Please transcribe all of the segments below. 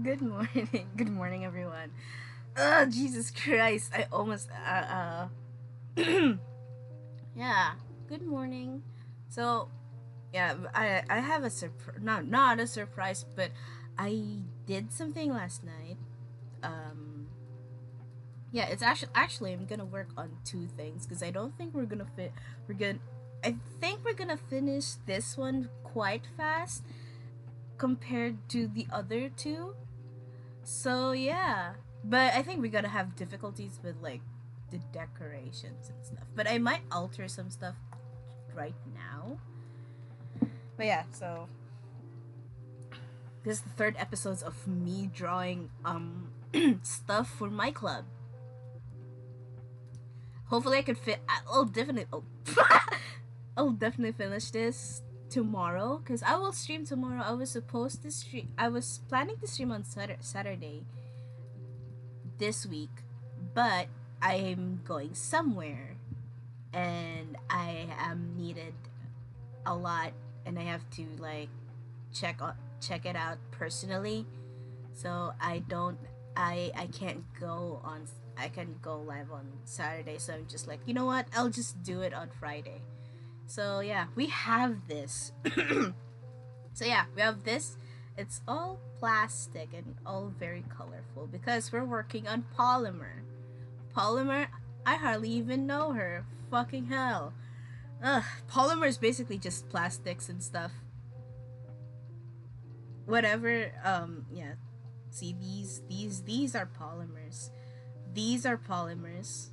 Good morning. Good morning, everyone. Oh, Jesus Christ. I almost. Yeah. Good morning. So, yeah, I have a surprise. Not a surprise, but I did something last night. Um, yeah, it's actually I'm gonna work on two things because I don't think we're gonna fit. We're gonna. I think we're gonna finish this one quite fast compared to the other two. So yeah, but I think we're gonna have difficulties with like the decorations and stuff. But I might alter some stuff right now. But yeah, so this is the third episode of me drawing stuff for my club. Hopefully I could fit. I'll definitely. Oh, I'll definitely finish this tomorrow because I will stream tomorrow. I was supposed to stream. I was planning to stream on Saturday this week, but I'm going somewhere and I am needed a lot and I have to like check it out personally. So I can't go on I can go live on Saturday, so I'm just like, you know what? I'll just do it on Friday. So yeah, we have this. So yeah, we have this. It's all plastic and all very colorful because we're working on Polymer. Polymer, I hardly even know her. Fucking hell. Ugh, Polymer is basically just plastics and stuff. Whatever. Yeah. See, these are polymers. These are polymers.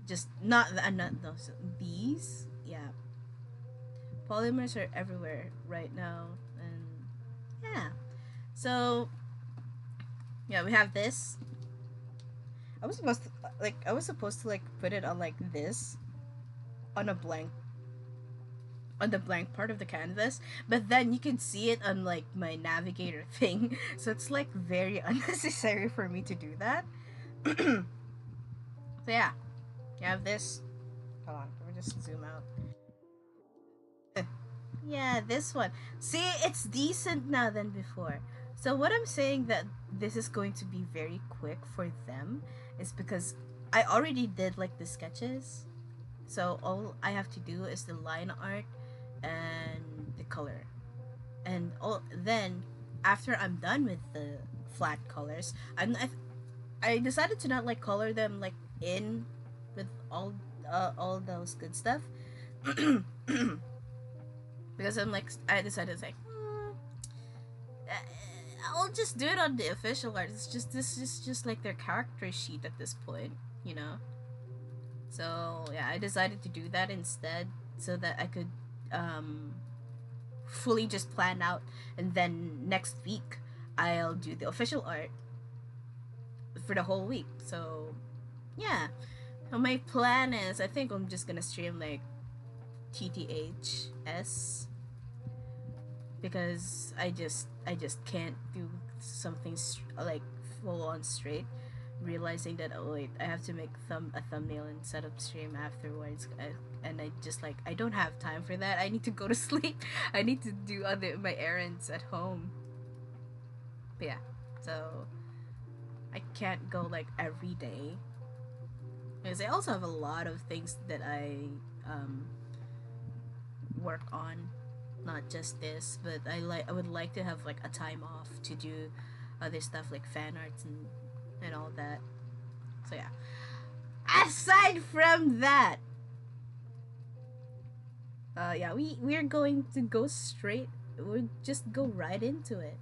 Just not those. These. Yeah. Polymers are everywhere right now, and yeah. So yeah, we have this. I was supposed to like put it on like this on a blank on the blank part of the canvas, but then you can see it on like my navigator thing, so it's like very unnecessary for me to do that. So yeah, you have this. Hold on, let me just zoom out. Yeah, this one. See, it's decent now than before. So what I'm saying that this is going to be very quick for them is because I already did like the sketches. So all I have to do is the line art and the color. And all then after I'm done with the flat colors, I decided to not like color them like in with all those good stuff. Because I decided like I'll just do it on the official art. It's just this is just like their character sheet at this point, you know. So yeah, I decided to do that instead so that I could um, fully just plan out, and then next week I'll do the official art for the whole week. So yeah, my plan is I think I'm just gonna stream like TTHS because I just can't do something like full on straight. Realizing that, oh wait, I have to make a thumbnail and set up stream afterwards, and I just like I don't have time for that. I need to go to sleep. I need to do other my errands at home. But yeah, so I can't go like every day because I also have a lot of things that I um, work on, not just this, but I would like to have like a time off to do other stuff like fan arts and all that. So yeah. Aside from that, yeah, we're going to go straight. We'll just go right into it.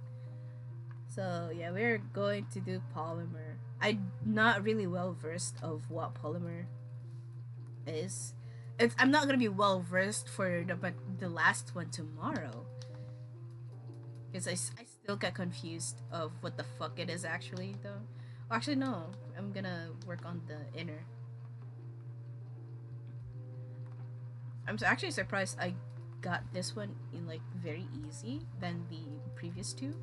So yeah, we're going to do Polymer. I'm not really well versed of what Polymer is. I'm not gonna be well versed for the last one tomorrow because I still get confused of what the fuck it is actually though. Actually, no. I'm gonna work on the inner. I'm actually surprised I got this one in like very easy than the previous two.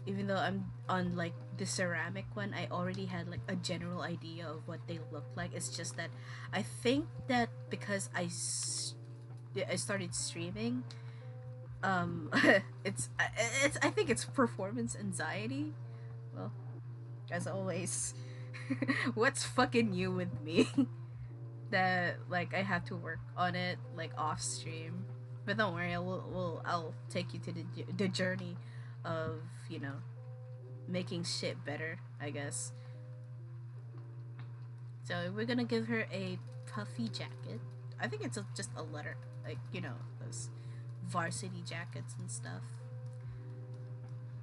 Even though I'm on like the ceramic one, I already had like a general idea of what they look like. It's just that I think that because I started streaming, um it's I think it's performance anxiety. Well, as always, what's fucking new with me? That like I have to work on it like off stream. But don't worry, I'll take you to the journey of, you know, making shit better, I guess. So we're gonna give her a puffy jacket. I think it's just a letter, like, you know, those varsity jackets and stuff.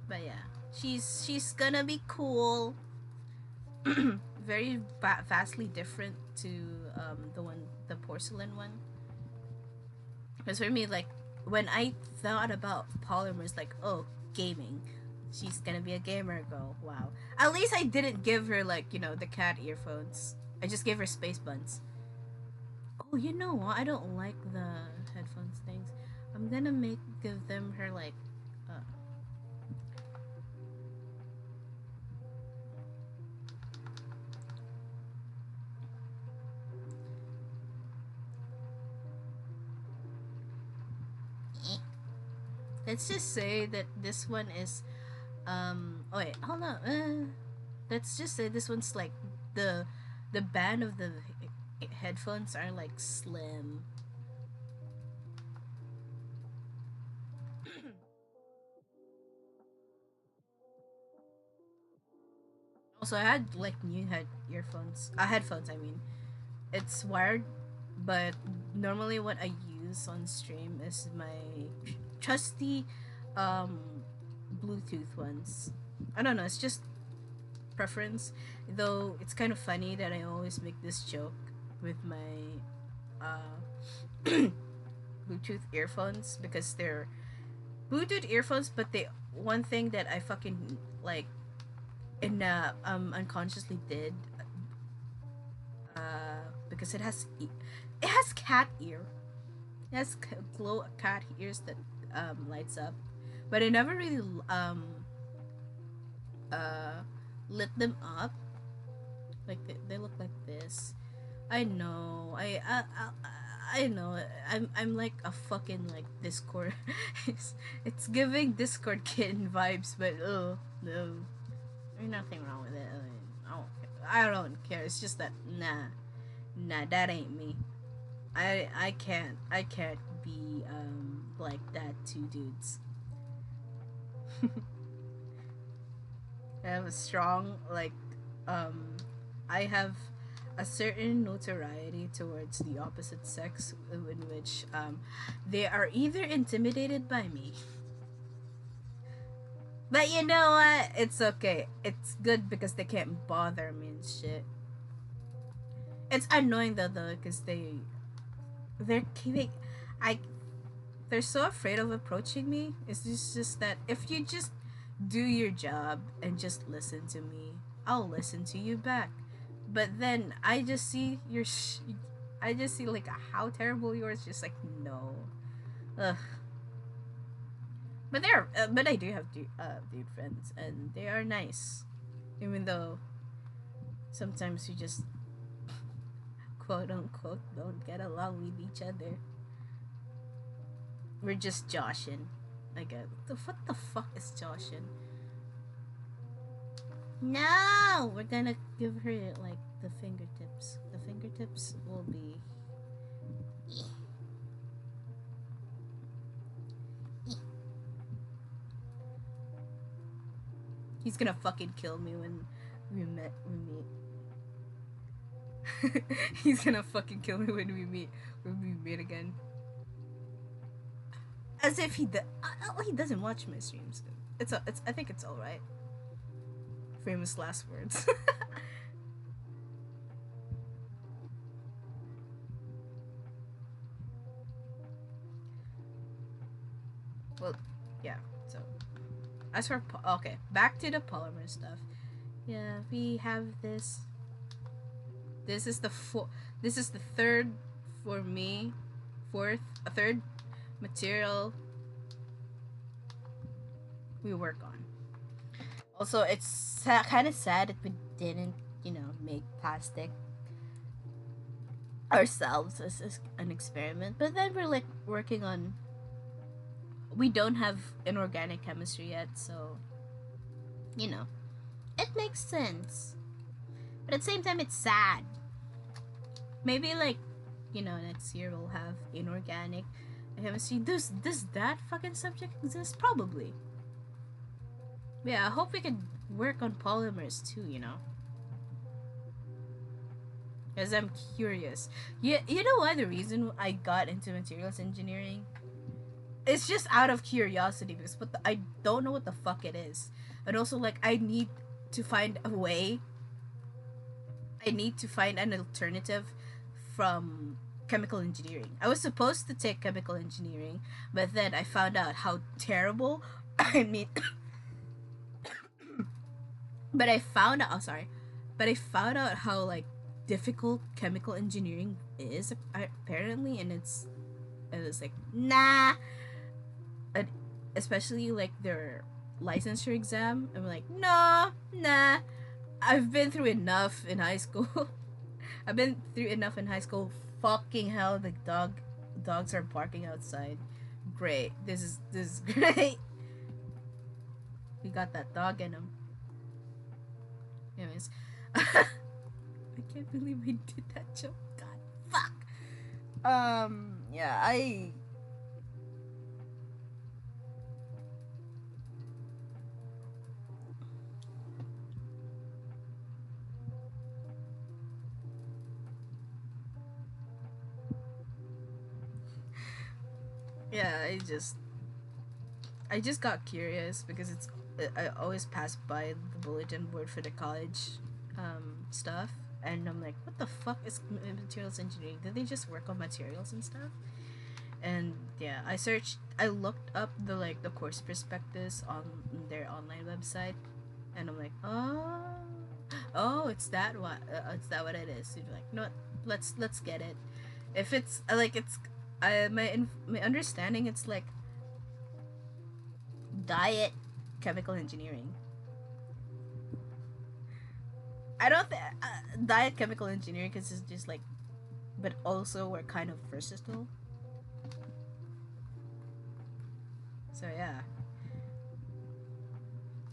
But yeah, she's gonna be cool. Very vastly different to the porcelain one. Because for me, like, when I thought about polymers, like, oh, gaming, she's gonna be a gamer girl. Wow. At least I didn't give her, like, you know, the cat earphones. I just gave her space buns. Oh, you know what? I don't like the headphones things. I'm gonna give them her, like, uh, let's just say that this one is oh wait, hold on. Let's just say this one's like the band of the headphones are like slim. Also, I had like new headphones. I mean, it's wired, but normally what I use on stream is my trusty um Bluetooth ones. I don't know. It's just preference. Though it's kind of funny that I always make this joke with my Bluetooth earphones because they're Bluetooth earphones, but they one thing that I fucking like in unconsciously did because it has cat ear. It has glow cat ears that lights up, but I never really uh lit them up. Like they look like this. I know. I know. I'm like a fucking like Discord. It's giving Discord kitten vibes, but oh no, there's nothing wrong with it. I don't care. It's just that nah, that ain't me. I can't be like that to dudes. I have a strong like um I have a certain notoriety towards the opposite sex in which they are either intimidated by me. But you know what? It's okay. It's good because they can't bother me and shit. It's annoying though because they're keeping I they're so afraid of approaching me. It's just that if you just do your job and just listen to me, I'll listen to you back. But then I just see like how terrible yours. Just like no, ugh. But I do have dude friends, and they are nice, even though sometimes we just quote unquote don't get along with each other. We're just joshing. Like, what the fuck is joshing? No, we're gonna give her like the fingertips. The fingertips will be. He's gonna fucking kill me when we meet. He's gonna fucking kill me when we meet again. As if he doesn't watch my streams. It's I think it's all right. Famous last words. Well, yeah. So, as for okay, back to the polymer stuff. Yeah, we have this. This is the This is the third for me, a third material we work on. Also, it's kind of sad that we didn't, you know, make plastic ourselves as an experiment. But then we're like working on we don't have inorganic chemistry yet, so you know, it makes sense. But at the same time, it's sad. Maybe like, next year we'll have inorganic chemistry. Does that fucking subject exist? Probably. Yeah, I hope we could work on polymers too, Because I'm curious. You know why the reason I got into materials engineering? It's just out of curiosity because I don't know what the fuck it is. And also, like, I need to find a way. I need to find an alternative from chemical engineering. I was supposed to take chemical engineering, but then I found out how terrible I mean but I found out how like difficult chemical engineering is apparently, and it was like nah. And especially like their licensure exam, I'm like nah. I've been through enough in high school. I've been through enough in high school. Fucking hell, the dogs are barking outside. Great. This is great. We got that dog in him. Anyways, I can't believe we did that joke. God, fuck. Yeah, yeah, I just got curious because I always pass by the bulletin board for the college stuff, and I'm like, what the fuck is materials engineering? Did they just work on materials and stuff? And yeah, I looked up the course prospectus on their online website, and I'm like, it's that what it is. So you're like, no, let's get it. If it's my understanding, it's like diet chemical engineering. I don't think diet chemical engineering because it's just like, but also we're kind of versatile. So yeah.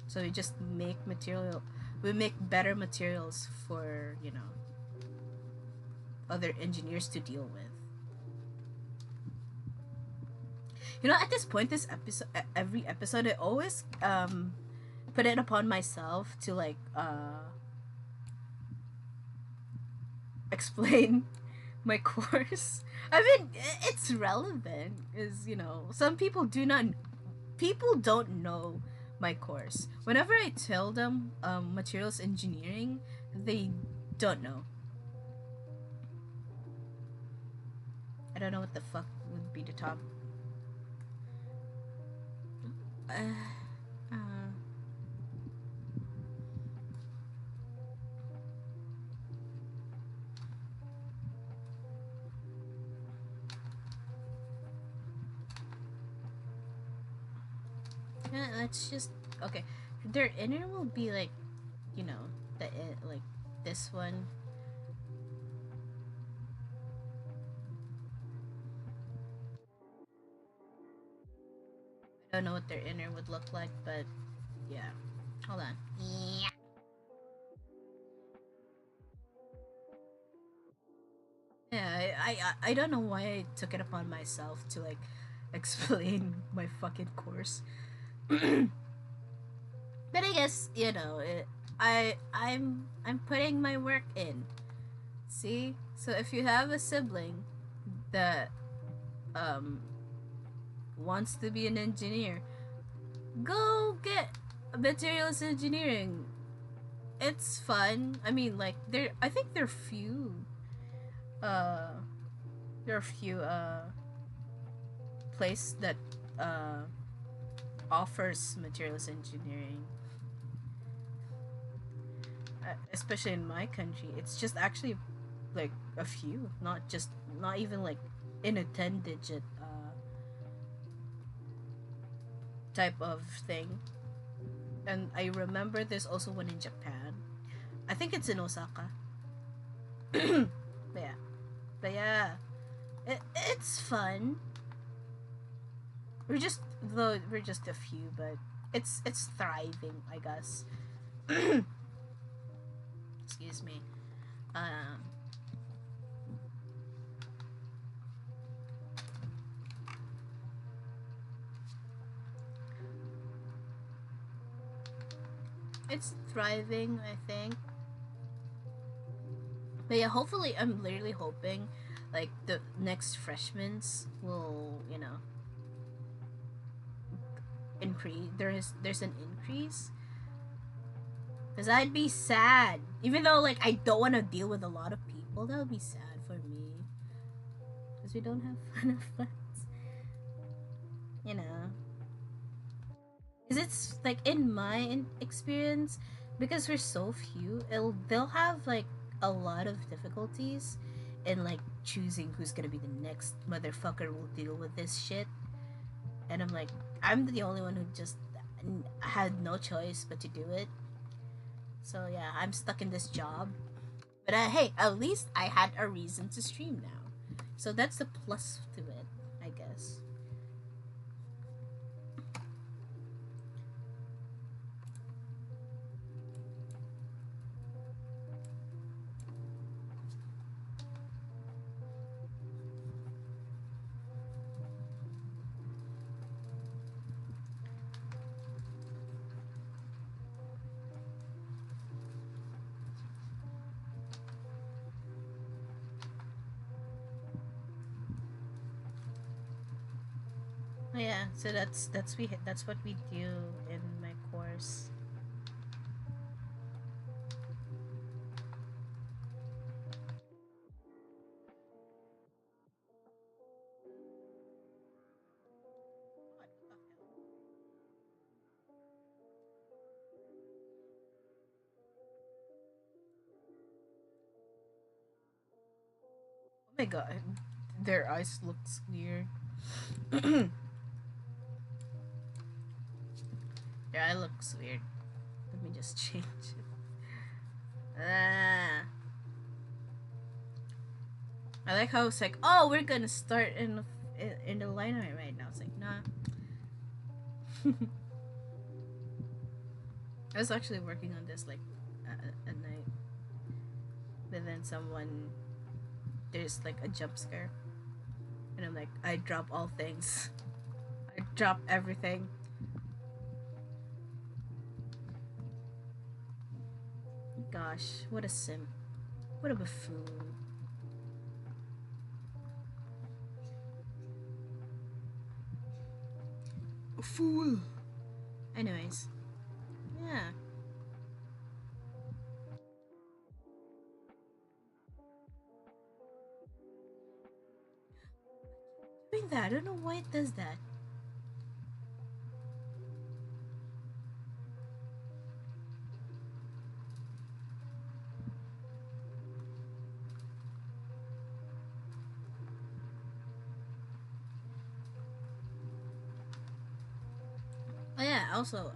So we just make better materials for other engineers to deal with. At this point, every episode, I always put it upon myself to like explain my course. I mean, it's relevant, is some people don't know my course. Whenever I tell them materials engineering, they don't know. I don't know what the fuck would be the top. Let's just okay. Their inner will be like, like this one. I don't know what their inner would look like, but yeah. Hold on. Yeah, I don't know why I took it upon myself to like explain my fucking course. But I guess I'm putting my work in. See, so if you have a sibling that wants to be an engineer, go get materials engineering. It's fun. I mean, like I think there are few place that offers materials engineering, especially in my country. It's just actually like a few, not even like in a 10-digit type of thing. And I remember there's also one in Japan. I think it's in Osaka. But yeah, it's fun. we're just a few, but it's thriving, I guess. Excuse me. Um, it's thriving, I think. But yeah, hopefully, I'm literally hoping, like, the next freshmen's will, increase. There's an increase, because I'd be sad, even though like I don't want to deal with a lot of people. That would be sad for me, because we don't have enough friends, you know. Because it's like in my experience, because we're so few, they'll have like a lot of difficulties in like choosing who's gonna be the next motherfucker will deal with this shit. And I'm like, I'm the only one who just had no choice but to do it. So yeah, I'm stuck in this job. But hey, at least I had a reason to stream now. So that's the plus to it, I guess. Oh yeah, so that's what we do in my course. Oh my god, their eyes looks weird. Their eye looks weird. Let me just change it. Ah. I like how it's like, oh, we're gonna start in the line right now. It's like, nah. I was actually working on this like at night, but then there's like a jump scare, and I'm like, I drop all things. I drop everything. Gosh, what a simp. What a buffoon. A fool. Anyways, yeah. Doing that, I don't know why it does that. Oh yeah. Also,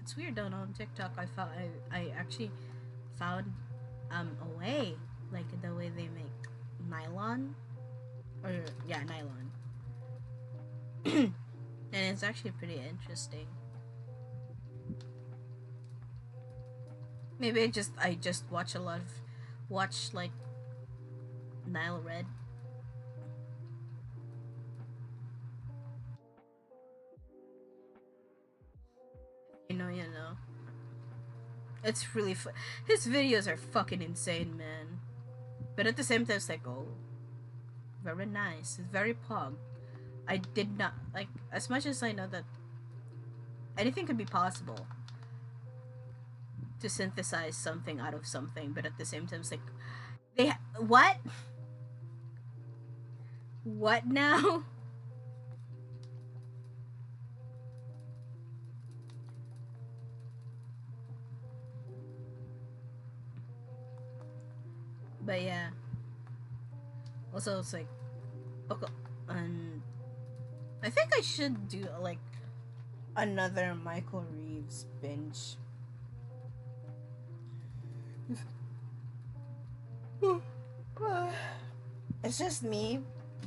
it's weird though. On TikTok, I actually found a way, like the way they make nylon, or yeah, nylon, and it's actually pretty interesting. Maybe I just watch like Nile Red. You know. It's really his videos are fucking insane, man. But at the same time, it's like, oh, very nice. It's very pog. I did not like, as much as I know that anything could be possible to synthesize something out of something, but at the same time, it's like, what? What now? But yeah. Also, it's like, okay, and I think I should do like another Michael Reeves binge. It's just me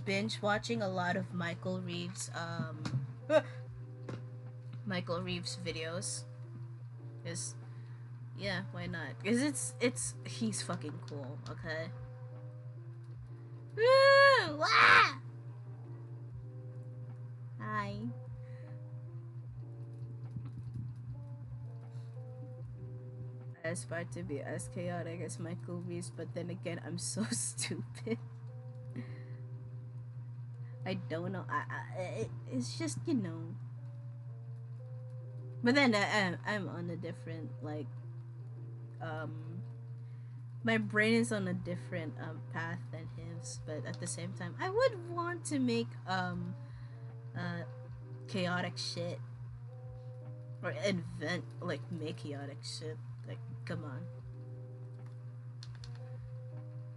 binge watching a lot of Michael Reeves videos. Cause yeah, why not? Cause he's fucking cool. Okay. Woo! Ah! Hi. I aspire to be as chaotic as Michael Reeves, but then again, I'm so stupid. I don't know. It's just, you know. But then I'm on a different, like, my brain is on a different path than his. But at the same time, I would want to make chaotic shit, or invent, like, make chaotic shit. Like, come on.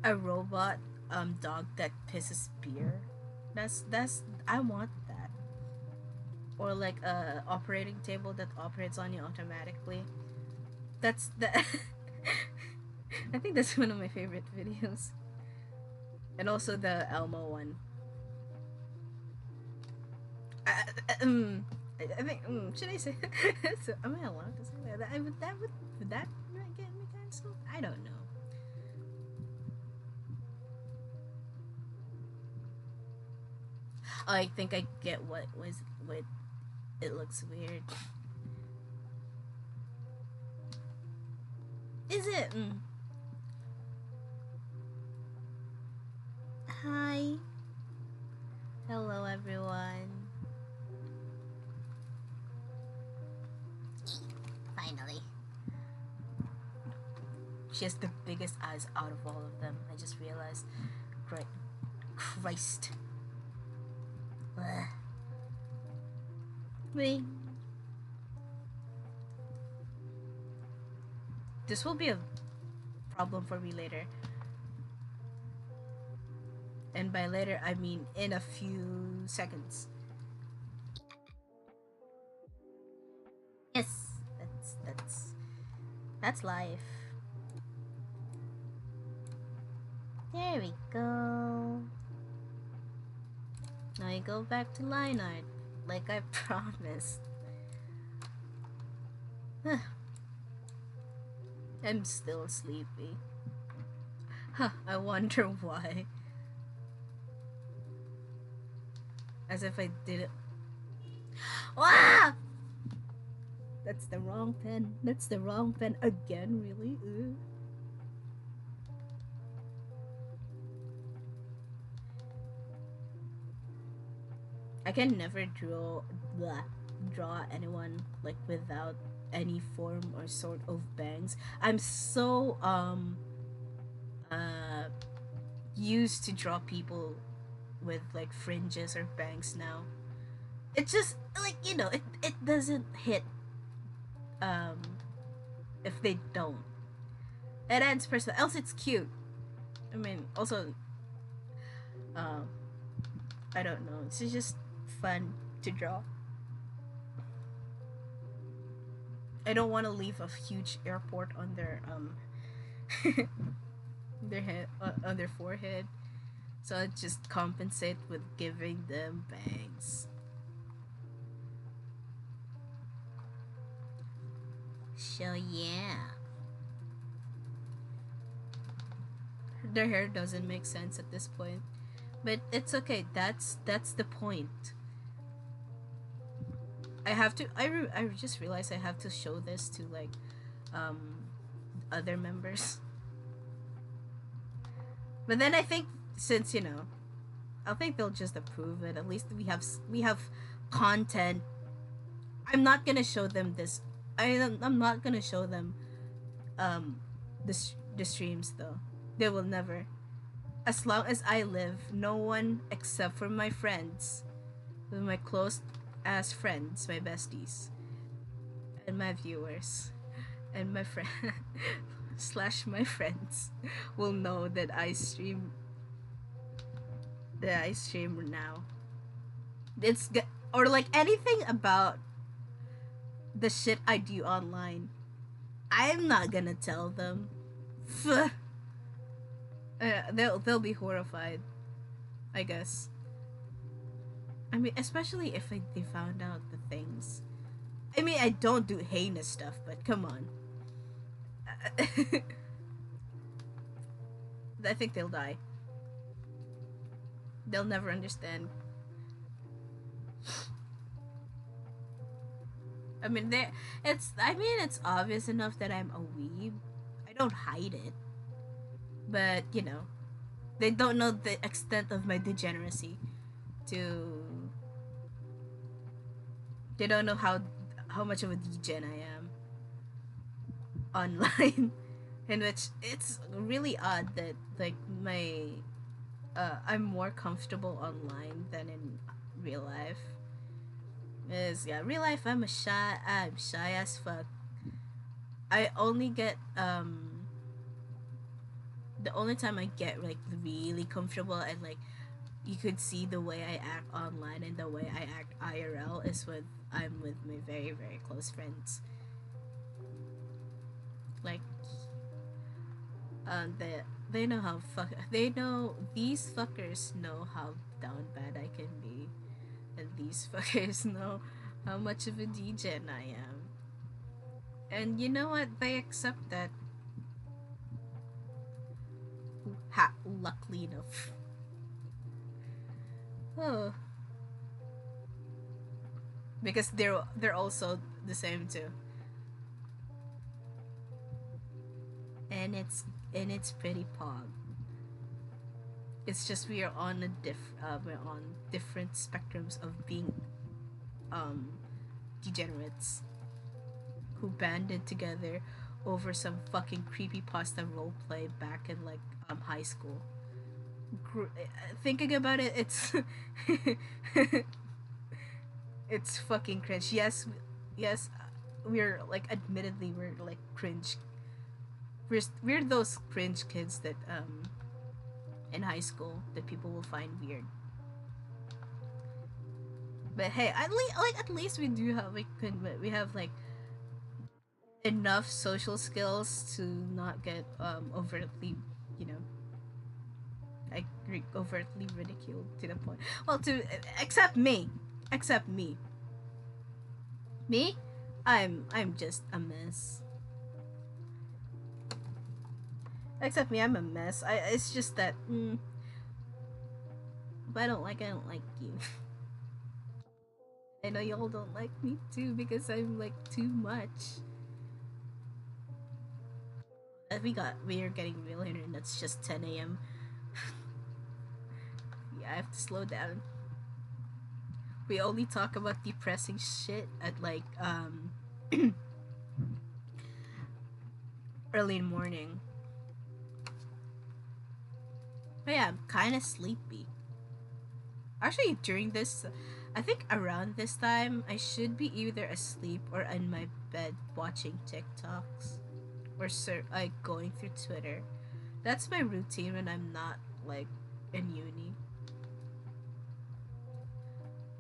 A robot dog that pisses beer. That's I want that. Or like a operating table that operates on you automatically. That's that. I think that's one of my favorite videos. And also the Elmo one. I think should I say so am I allowed to say that? Would that get me cancelled? I don't know. I think I get what it looks weird. Is it? Hi. Hello everyone. Finally. She has the biggest eyes out of all of them. I just realized. Christ. Wait. This will be a problem for me later. And by later, I mean in a few seconds. Yes, that's life. There we go. Now I go back to line art, like I promised. I'm still sleepy. Huh, I wonder why. As if I didn't. Ah! That's the wrong pen. That's the wrong pen again, really? Ugh. I can never draw anyone like without any form or sort of bangs. I'm so used to draw people with like fringes or bangs now. It just like, you know, it doesn't hit if they don't. It adds person, else it's cute. I mean, also I don't know, it's just fun to draw. I don't want to leave a huge airport on their their head, on their forehead, so I just compensate with giving them bangs. So yeah, their hair doesn't make sense at this point, but it's okay. That's the point. I have to. I just realized I have to show this to like other members. But then I think, since, you know, I think they'll just approve it. At least we have content. I'm not gonna show them this. I'm not gonna show them the streams though. They will never. As long as I live, no one except for my friends, my close as friends, my besties, and my viewers, and my friend / my friends will know that I stream. That I stream now. Or like anything about the shit I do online. I'm not gonna tell them. They'll be horrified, I guess. I mean, especially if they found out the things. I mean, I don't do heinous stuff, but come on. I think they'll die. They'll never understand. I mean, it's obvious enough that I'm a weeb. I don't hide it, but you know, they don't know the extent of my degeneracy. To They don't know how much of a degen I am online, in which it's really odd that like I'm more comfortable online than in real life. Is yeah, real life I'm shy as fuck. I only get the only time I get like really comfortable and like you could see the way I act online and the way I act IRL is when I'm with my very very close friends. Like they know how they know these fuckers know how down bad I can be, and these fuckers know how much of a degen I am. And you know what? They accept that. Luckily enough. Oh, because they're also the same too, and it's pretty pog. It's just we are on we're on different spectrums of being um degenerates who banded together over some fucking creepy pasta roleplay back in like high school. Thinking about it, it's it's fucking cringe. Yes, we're like admittedly we're like cringe. We're those cringe kids that in high school that people will find weird. But hey, at least we do have we have like enough social skills to not get overtly, you know, like overtly ridiculed to the point. Well, to except me, me, I'm just a mess. Except me, I'm a mess. It's just that if I don't like you. I know y'all don't like me too because I'm like too much. We are getting real here, and it's just 10 a.m. Yeah, I have to slow down. We only talk about depressing shit at like early in the morning. But yeah, I'm kind of sleepy. Actually, during this, I think around this time, I should be either asleep or in my bed watching TikToks or like going through Twitter. That's my routine when I'm not like in uni.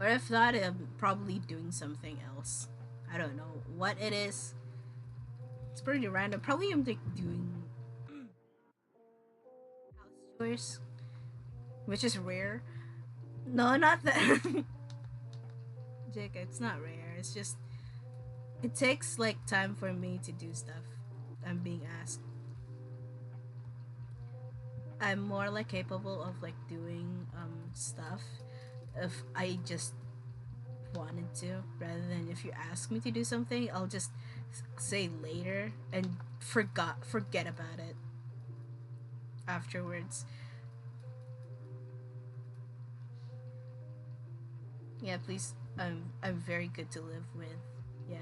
Or if not, I'm probably doing something else. I don't know what it is. It's pretty random. Probably I'm like doing house chores, which is rare. No, not that. Jake, it's not rare. It's just it takes like time for me to do stuff. I'm being asked. I'm more like capable of like doing stuff if I just wanted to, rather than if you ask me to do something, I'll just say later and forget about it afterwards. Yeah, please. I'm very good to live with. Yeah.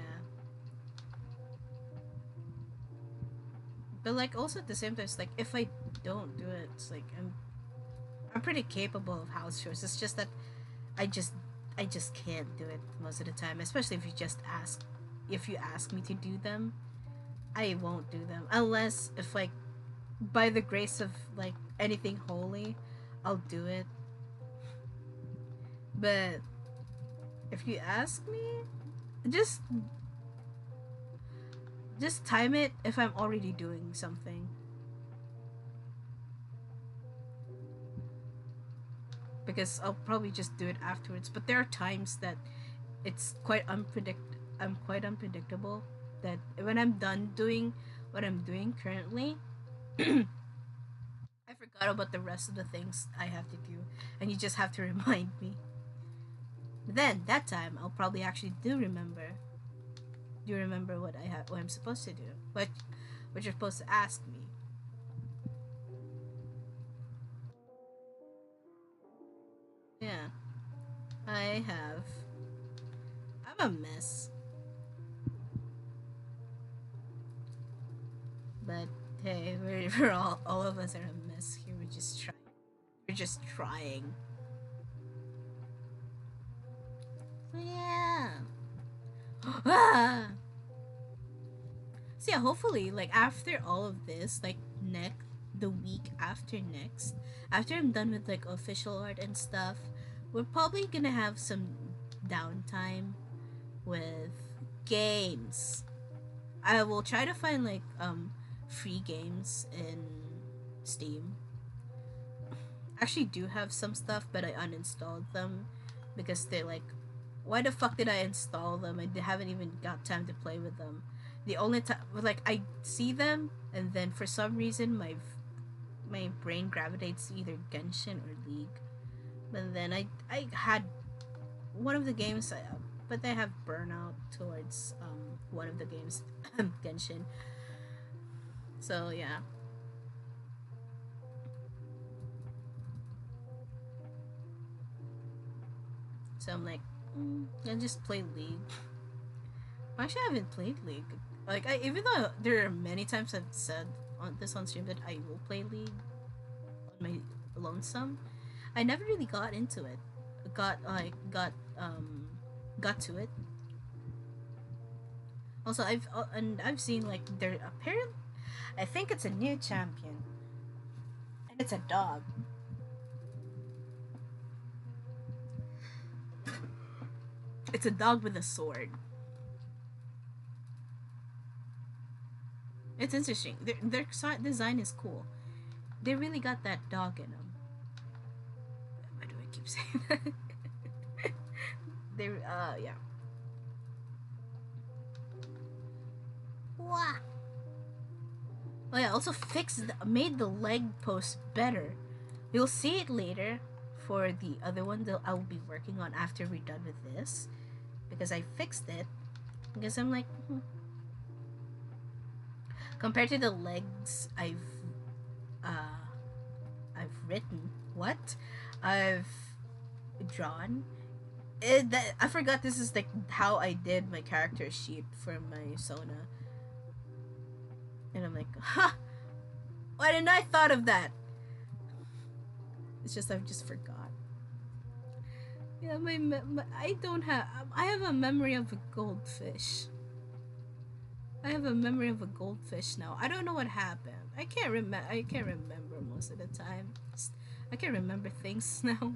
But like also at the same time, it's like if I don't do it, it's like I'm pretty capable of house chores. It's just that I just I just can't do it most of the time, especially if you ask me to do them, I won't do them unless if like by the grace of like anything holy, I'll do it. But if you ask me, just just time it if I'm already doing something. because I'll probably just do it afterwards. But there are times that it's I'm quite unpredictable. That when I'm done doing what I'm doing currently, I forgot about the rest of the things I have to do, and you just have to remind me. But then that time, I'll probably actually do remember what I'm supposed to do, what you're supposed to ask me. Yeah, I have. I'm a mess, but hey, we're all of us are a mess here. We're just trying. We're just trying. So yeah. So yeah, hopefully, like after all of this, like next the week after next, after I'm done with like official art and stuff, we're probably gonna have some downtime with games. I will try to find like free games in Steam. I actually do have some stuff, but I uninstalled them because they're like, why the fuck did I install them? I haven't even got time to play with them. The only time, like, I see them, and then for some reason my brain gravitates to either Genshin or League. But then I had one of the games, but I have burnout towards one of the games, Genshin. So yeah. So I'm like, I'll just play League. Actually, I haven't played League. Like, even though there are many times I've said on stream that I will play League on my lonesome, I never really got into it. Got to it. Also, I've seen like there apparently, I think it's a new champion, and it's a dog. It's a dog with a sword. It's interesting. Their design is cool. They really got that dog in them. Why do I keep saying that? They yeah. Wow. Oh yeah, also made the leg post better. You'll see it later for the other one that I'll be working on after we're done with this, because I fixed it. Because I'm like, compared to the legs uh I've written, what I've drawn. I forgot this is like how I did my character sheet for my Sona, and I'm like, why didn't I thought of that? It's just I've just forgot. Yeah, I don't have. I have a memory of a goldfish. I have a memory of a goldfish now. I don't know what happened. I can't remember most of the time. I can't remember things now.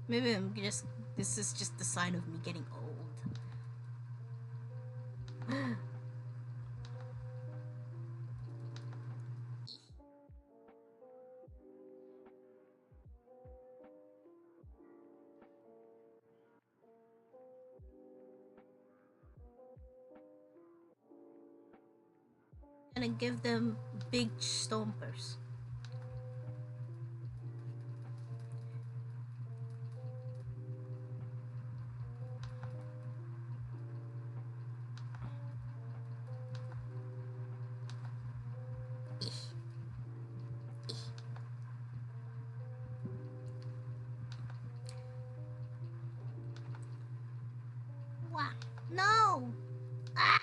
Maybe this is just the sign of me getting old. Gonna give them big stompers. Wow. No! Ah!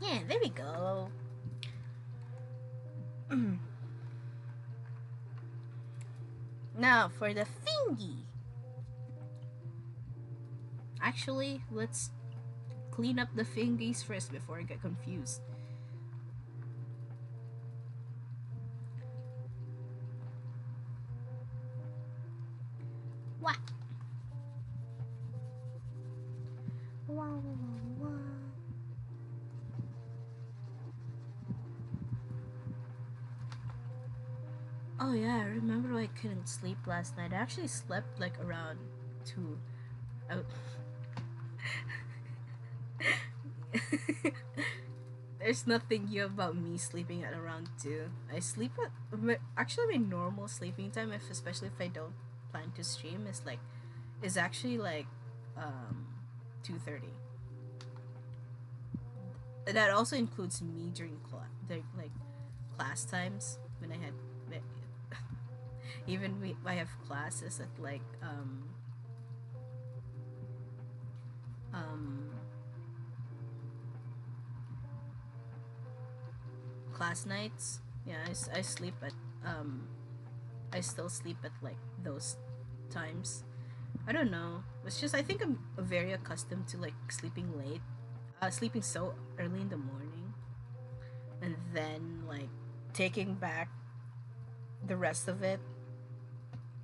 Yeah, there we go. Now for the thingy. Actually, let's clean up the fingies first before I get confused. What? Wow, wow, wow. Oh yeah, I remember I couldn't sleep last night. I actually slept like around 2. Oh. There's nothing new about me sleeping at around 2. I sleep at actually my normal sleeping time, if especially if I don't plan to stream, is actually like um 2:30. That also includes me during like class times when I had even I have classes at like um class nights. Yeah, I sleep at I still sleep at like those times. I don't know. It's just I think I'm very accustomed to like sleeping late, sleeping so early in the morning, and then like taking back the rest of it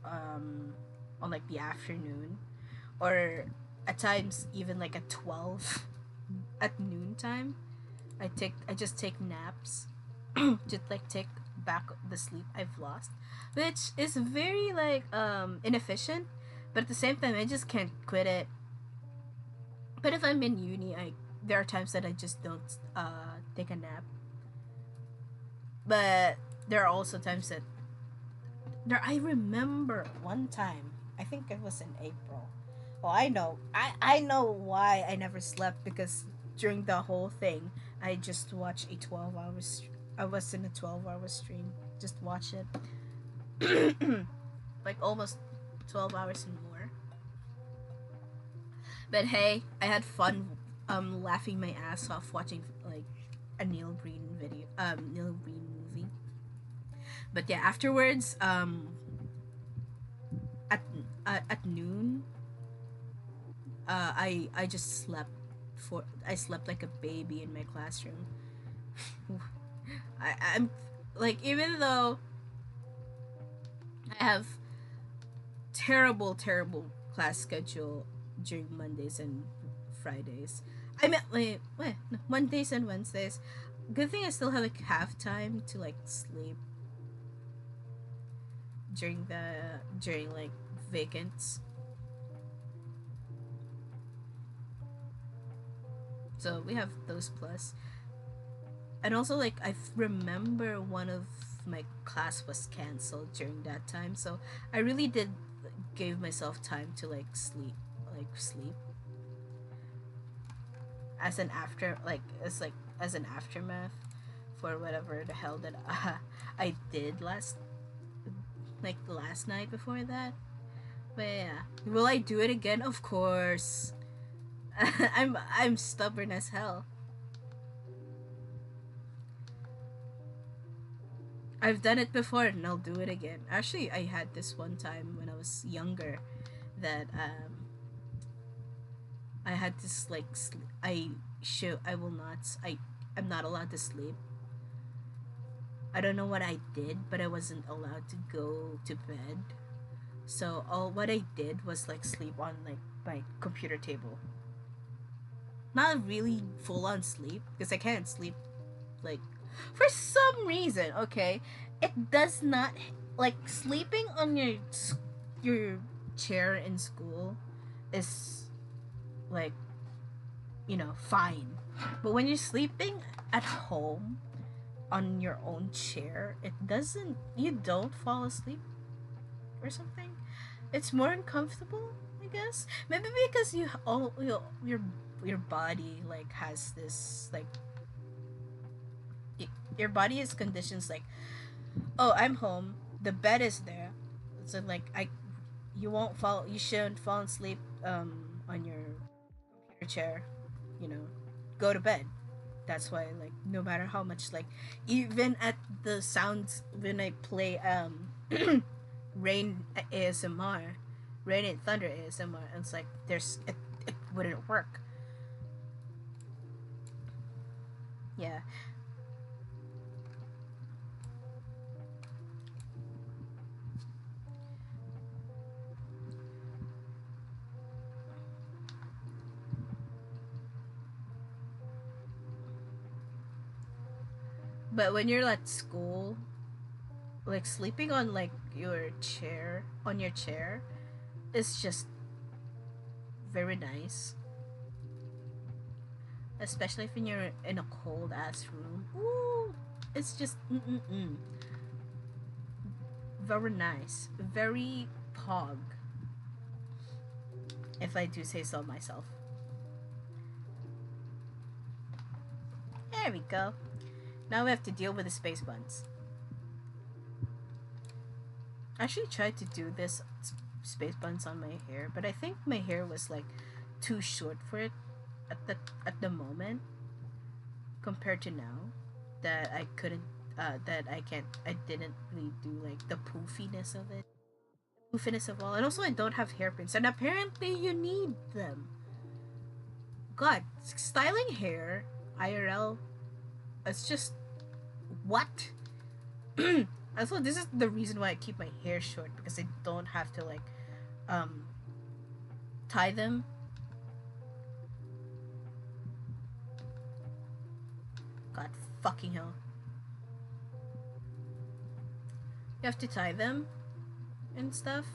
um on like the afternoon, or at times even like at 12 at noontime. I just take naps, just like take back the sleep I've lost, which is very like inefficient, but at the same time I just can't quit it. But if I'm in uni, I there are times that I just don't take a nap. But there are also times that I remember one time, I think it was in April. Oh, I know why I never slept, because during the whole thing, I just watched a 12-hour I was in a 12-hour stream. Just watch it. Like almost 12 hours and more. But hey, I had fun laughing my ass off watching like a Neil Breen Neil Breen movie. But yeah, afterwards at at noon, I just slept I slept like a baby in my classroom. I'm like, even though I have terrible class schedule during Mondays and Fridays. I mean, wait, no, Mondays and Wednesdays. Good thing I still have like half time to like sleep during like vacants. So we have those plus. And also like remember one of my class was canceled during that time, so I really did give myself time to like sleep as an as an aftermath for whatever the hell that I did last night before that. But yeah, will I do it again? Of course. I'm stubborn as hell. I've done it before and I'll do it again. Actually, I had this one time when I was younger that I had this like I will not I'm not allowed to sleep. I don't know what I did, but I wasn't allowed to go to bed. So all what I did was like sleep on like my computer table. Not really full on sleep, because I can't sleep like for some reason. Okay, it does not like sleeping on your chair in school is like, fine, but when you're sleeping at home on your own chair, it doesn't you don't fall asleep or something. It's more uncomfortable, I guess. Maybe because your body like has this like your body has conditions like, oh, I'm home, the bed is there, so like you shouldn't fall asleep on your computer chair, you know go to bed. That's why, like, no matter how much, like, even at the sounds when I play rain ASMR, rain and thunder ASMR, it's like it wouldn't work. Yeah. But when you're at school, like sleeping on like your chair, on your chair, is just very nice. Especially if you're in a cold ass room. Ooh, it's just very nice, very pog, if I do say so myself. There we go. Now we have to deal with the space buns. I actually tried to do this space buns on my hair, but I think my hair was like too short for it at the moment compared to now, that I couldn't I didn't really do like the poofiness of it. Poofiness of all. And also I don't have hairpins, and apparently you need them. God, styling hair IRL, it's just what? Also, this is the reason why I keep my hair short, because I don't have to like tie them. God fucking hell. You have to tie them and stuff.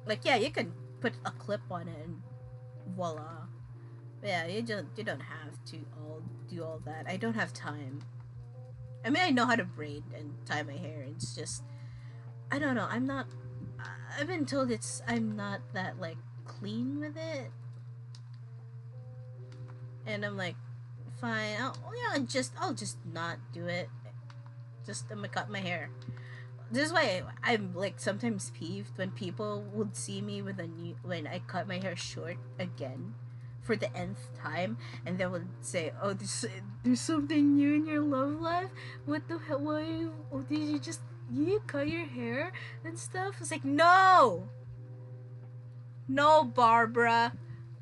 Like, yeah, you can put a clip on it and voila. But yeah, you don't have to do all that. I don't have time. I mean, I know how to braid and tie my hair. It's just, I don't know. I've been told I'm not that like clean with it, and I'm like, fine. I'll just not do it. I'm gonna cut my hair. This is why I'm like sometimes peeved when people would see me when I cut my hair short again for the nth time, and they would say, "Oh, there's something new in your love life. What the hell? Why? Oh, did you cut your hair and stuff?" It's like, no, Barbara.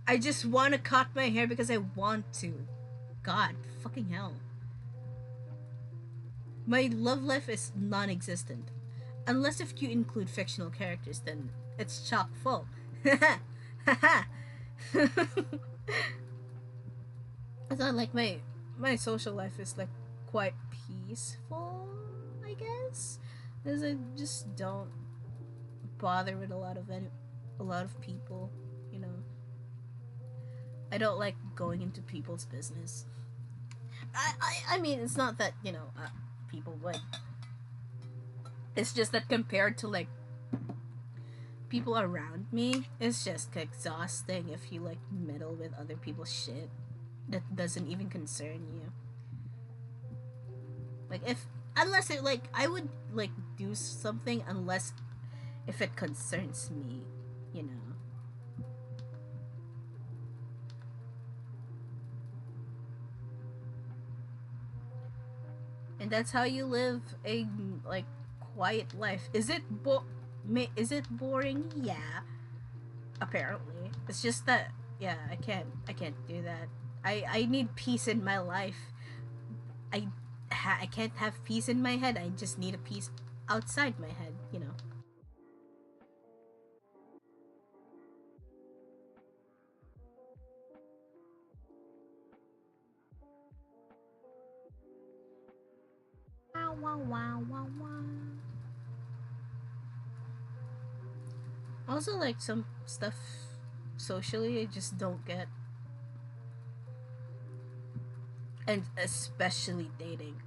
I just want to cut my hair because I want to. God, fucking hell. My love life is non-existent. Unless if you include fictional characters, then it's chock full. It's not like my social life is like quite peaceful, I guess, because I just don't bother with a lot of people, you know. I don't like going into people's business. I mean, it's not that, you know, people would. It's just that compared to like people around me, it's just exhausting if you like meddle with other people's shit that doesn't even concern you. Like, unless it like, I would like do something unless if it concerns me, you know. And that's how you live a like quiet life. Is it boring? Yeah, apparently. It's just that, yeah, I can't do that. I need peace in my life. I can't have peace in my head. I just need a peace outside my head, you know. Wow, wow, wow, wow, wow. Also, like some stuff socially, I just don't get. And especially dating.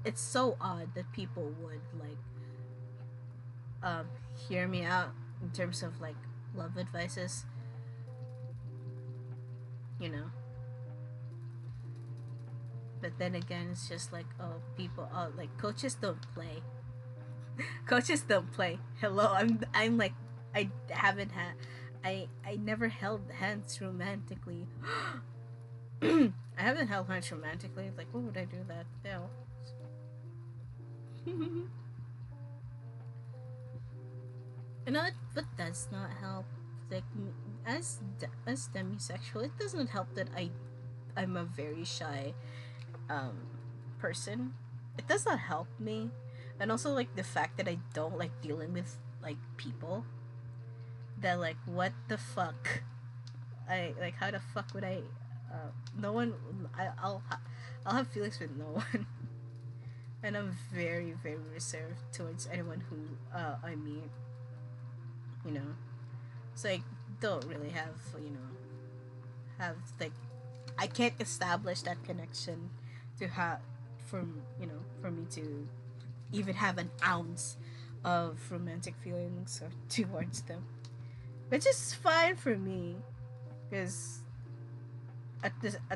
It's so odd that people would like um hear me out in terms of like love advices, you know. But then again, it's just like, oh, people, oh, like coaches don't play. Coaches don't play. Hello, I'm like, I haven't had I never held hands romantically. I haven't held hands romantically. Like, what would I do that? Ew. You know what does not help? like as demisexual, it doesn't help that I'm a very shy um person. It does not help me, and also like the fact that I don't like dealing with like people that like what the fuck I like how the fuck would I no one I'll have feelings with no one. And I'm very very reserved towards anyone who I meet, you know. So I don't really have, you know, have like I can't establish that connection to have from, you know, for me to even have an ounce of romantic feelings towards them, which is fine for me because at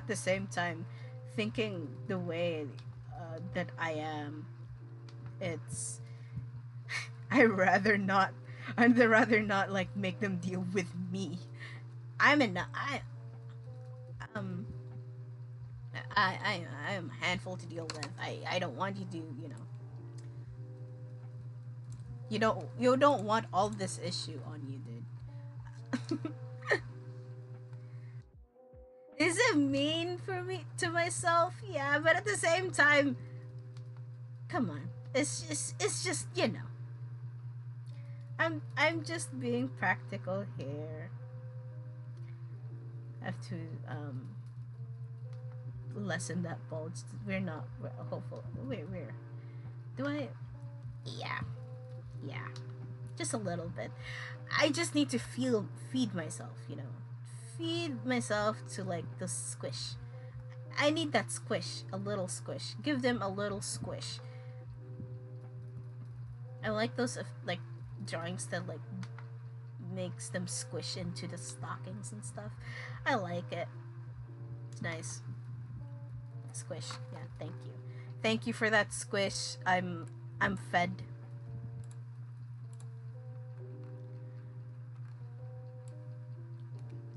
the same time, thinking the way that I am, it's I rather not. I'd rather not like make them deal with me. I'm in. Um. I am a handful to deal with. I don't want you to, you know. You don't want all this issue on you, dude. Is it mean for me to myself? Yeah, but at the same time, come on. It's just, you know. I'm just being practical here. I have to lessen that bulge. We're hopeful. We're do I yeah. Yeah. Just a little bit. I just need to feed myself, you know. Feed myself to like the squish. I need that squish, a little squish. Give them a little squish. I like those like drawings that like makes them squish into the stockings and stuff. I like it. It's nice. Squish. Yeah, thank you. Thank you for that squish. I'm fed.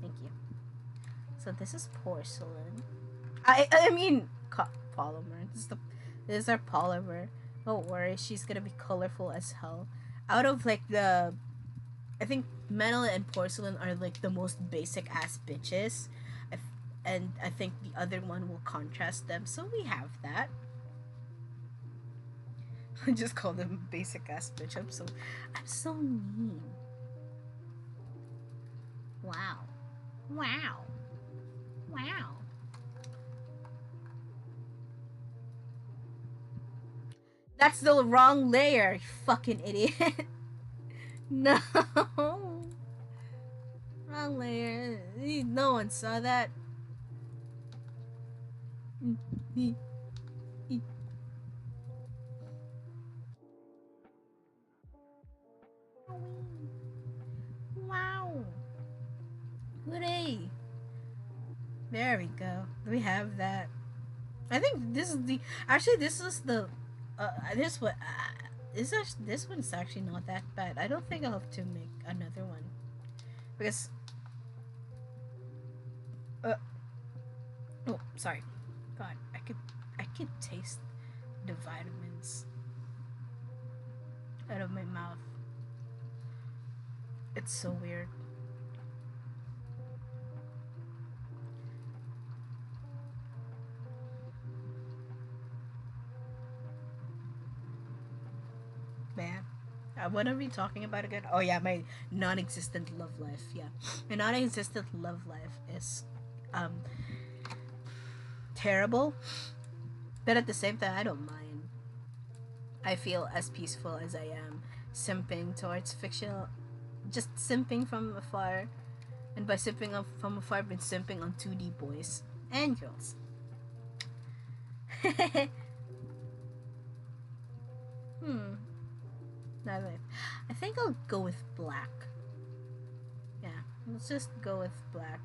Thank you. So this is porcelain. I mean polymer. This is our polymer. Don't worry, she's gonna be colorful as hell. Out of like the, I think metal and porcelain are like the most basic ass bitches, and I think the other one will contrast them. So we have that. I just call them basic ass bitch. I'm so mean. Wow. Wow. Wow. That's the wrong layer, you fucking idiot. No. Wrong layer. No one saw that. Wow. Hooray. There we go. We have that. I think this is the. Actually, this is the. This one. This one's actually not that bad. I don't think I'll have to make another one because. Oh, sorry. God, I could taste the vitamins out of my mouth. It's so weird. Man, what are we talking about again? Oh yeah, my non-existent love life. Yeah, my non-existent love life is terrible, but at the same time, I don't mind. I feel as peaceful as I am simping towards fictional, just simping from afar, and by simping from afar, I've been simping on 2D boys and girls. Hmm. I think I'll go with black. Yeah, let's just go with black,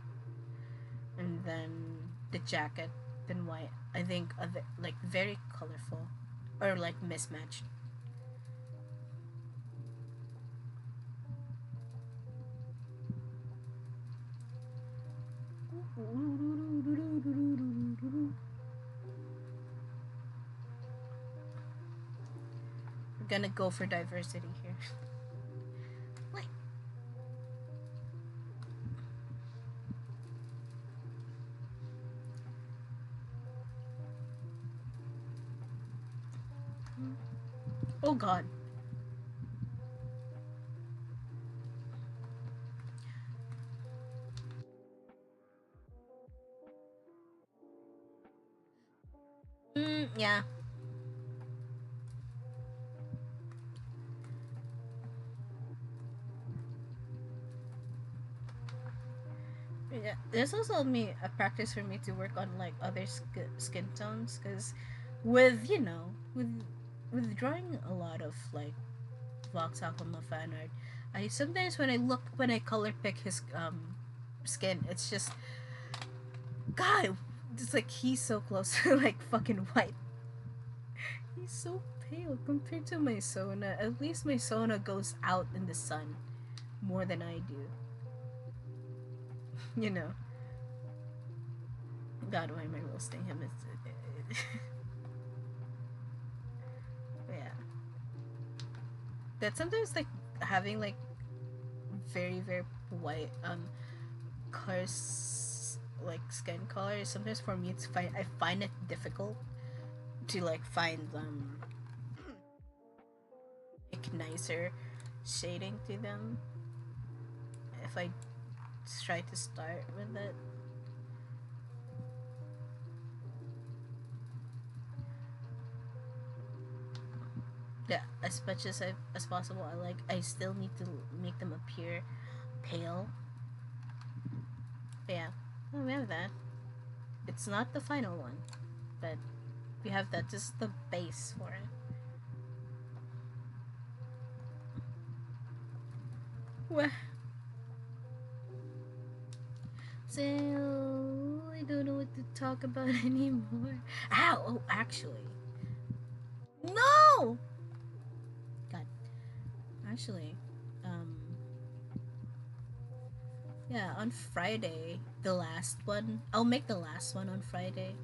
and then the jacket, then white. I think other like very colorful, or like mismatched. We're gonna go for diversity here. What? Oh God. Yeah. Yeah. There's also me a practice for me to work on like other skin tones, because with with drawing a lot of like Vox Aquama fan art, I sometimes when I color pick his skin, it's just God. It's like he's so close to like fucking white. He's so pale compared to my Sona. At least my Sona goes out in the sun more than I do. You know. God, why am I roasting him? Yeah. That sometimes like having like very white colors, like skin color, sometimes for me I find it difficult to like find like nicer shading to them if I try to start with it. Yeah, as much as possible, I still need to make them appear pale. But yeah, well, we have that. It's not the final one, but we have that. Just the base for it. Well, so I don't know what to talk about anymore. Ow! Oh, actually, no. God, actually, um, yeah, on Friday, the last one. I'll make the last one on Friday,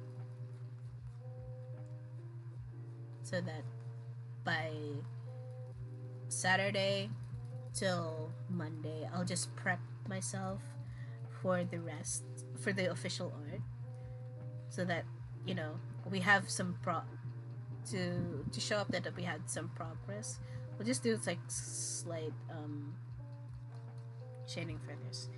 so that by Saturday till Monday, I'll just prep myself for the rest for the official art, so that you know we have some to show up that we had some progress. We'll just do like slight shading feathers,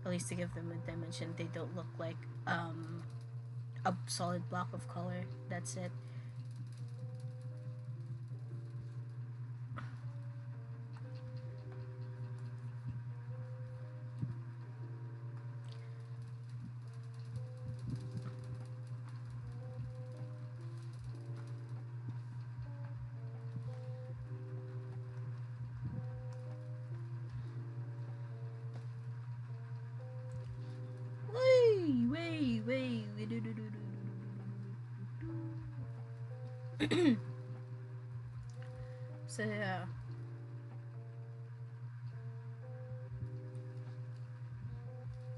at least to give them a dimension. They don't look like a solid block of color. That's it. So yeah,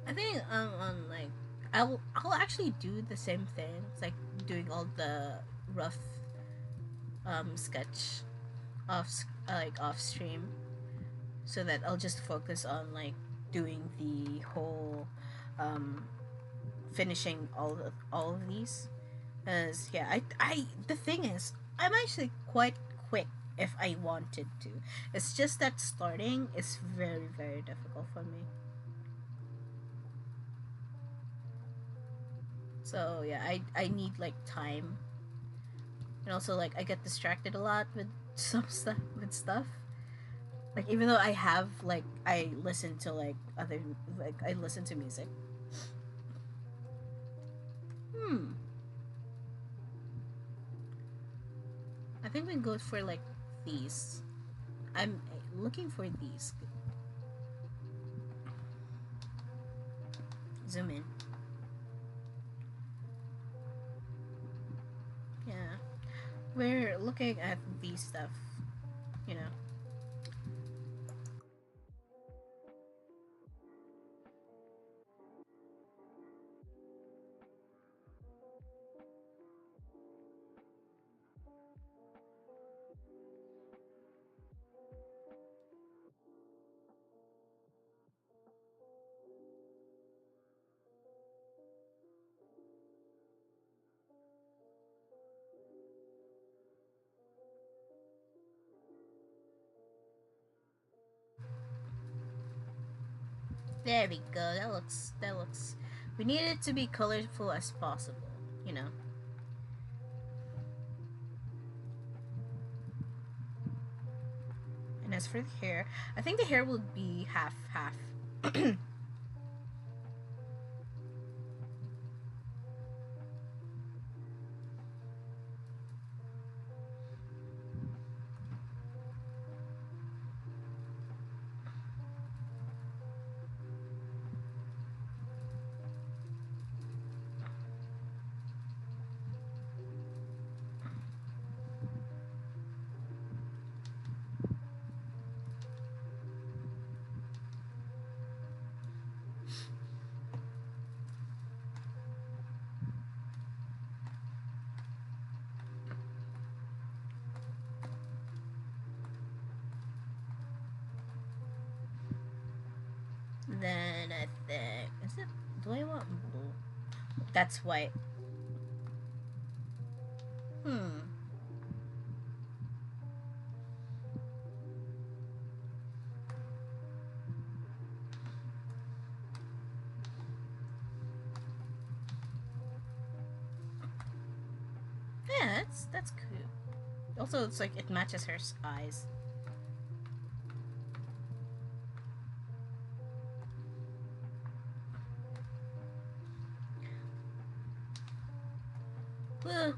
I think on like I'll actually do the same thing. It's like doing all the rough sketch off stream, so that I'll just focus on like doing the whole um finishing all of these. Because yeah, I the thing is, I'm actually quite quick if I wanted to. It's just that starting is very difficult for me. So yeah, I need like time, and also like I get distracted a lot with some stuff. Like even though I have like I listen to like other like I listen to music. Hmm. I think we go for like these. I'm looking for these. Zoom in. Yeah. We're looking at these stuff, you know. There we go. That looks. We need it to be colorful as possible, you know. And as for the hair, I think the hair will be half half. Then I think, is it? Do I want blue? That's white. Hmm. Yeah, that's cool. Also, it's like it matches her eyes. Well,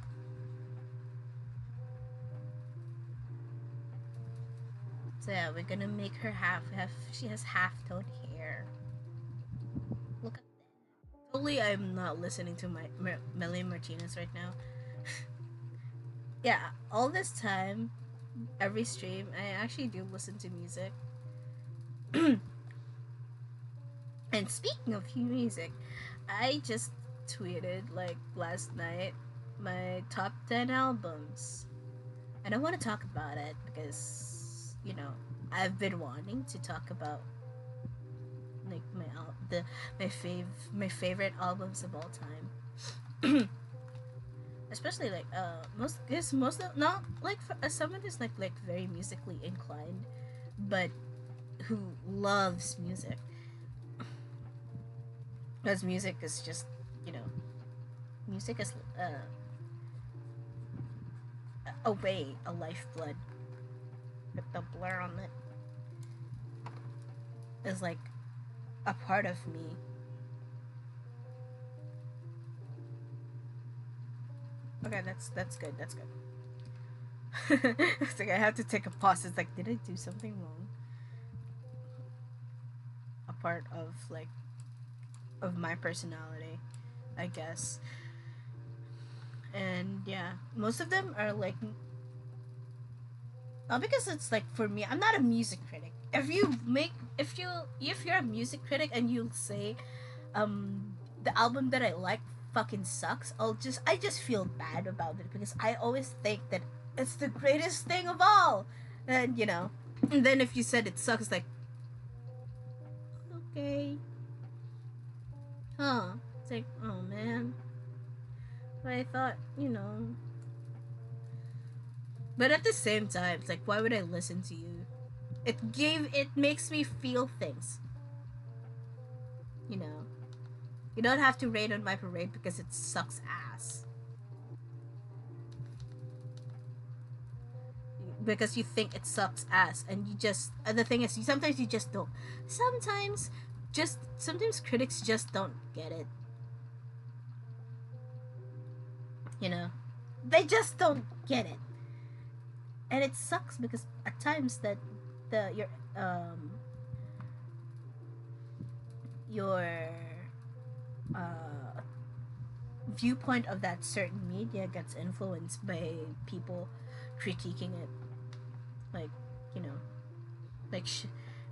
so yeah, we're gonna make her have. She has half toned hair. Look at that. Totally, I'm not listening to my Melly Martinez right now. Yeah, all this time, every stream, I actually do listen to music. And speaking of music, I just tweeted like last night my top 10 albums. And I want to talk about it because, you know, I've been wanting to talk about like my favorite albums of all time. Especially like most of, not like as someone who's like very musically inclined, but who loves music. Because music is just, you know, music is a way, a lifeblood. With the blur on it is like a part of me. Okay, that's good. That's good. It's like I have to take a pause. It's like, did I do something wrong? A part of like of my personality, I guess. And yeah, most of them are like not because it's like for me. I'm not a music critic. If you're a music critic and you'll say, the album that I like fucking sucks, I just feel bad about it because I always think that it's the greatest thing of all, and you know, and then if you said it sucks, it's like okay, huh? It's like oh man, but I thought but at the same time, it's like why would I listen to you? It makes me feel things, you know. You don't have to rain on my parade because it sucks ass. Because you think it sucks ass, and you just the thing is, sometimes you just don't. Sometimes critics just don't get it. You know, they just don't get it, and it sucks because at times that the your uh viewpoint of that certain media gets influenced by people critiquing it, like you know, like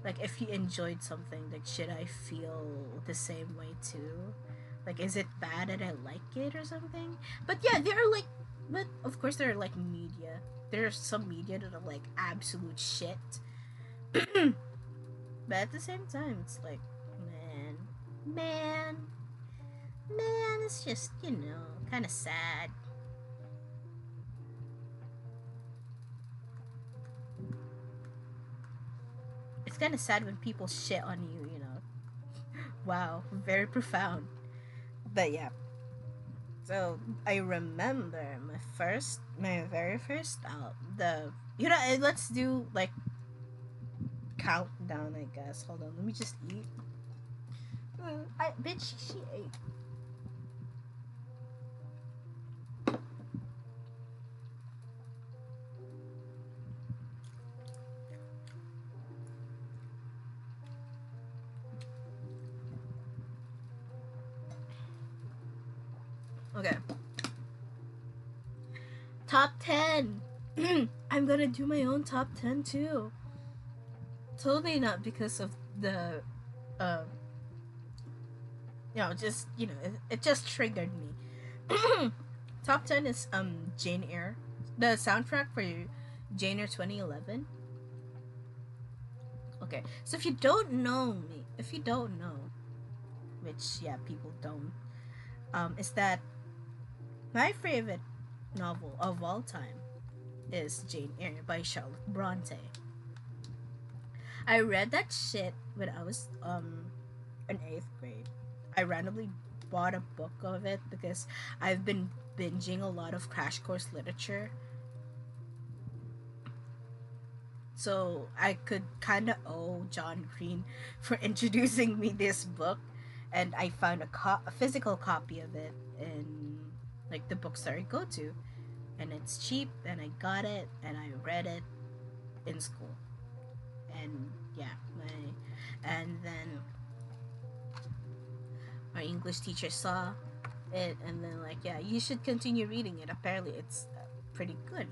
like if you enjoyed something, like should I feel the same way too? Like is it bad that I like it or something? But yeah, there are like, but of course there are like media. There are some media that are like absolute shit. But at the same time, it's like, man, man, man, it's just, kind of sad. It's kind of sad when people shit on you, you know. Wow, very profound. But yeah, so I remember my very first the let's do like countdown. I guess. Hold on, let me just eat. I bitch, she ate. Okay, top 10. I'm gonna do my own top 10 too. Totally not because of the uh, just it just triggered me. Top 10 is Jane Eyre, the soundtrack for Jane Eyre 2011. Okay, so if you don't know, which yeah, people don't, is that my favorite novel of all time is Jane Eyre by Charlotte Bronte. I read that shit when I was in eighth grade. I randomly bought a book of it because I've been binging a lot of Crash Course literature, so I could kind of owe John Green for introducing me this book, and I found a physical copy of it in like the bookstore I go to, and it's cheap, and I got it, and I read it in school, and yeah, and then my English teacher saw it, and then like, yeah, you should continue reading it. Apparently, it's pretty good.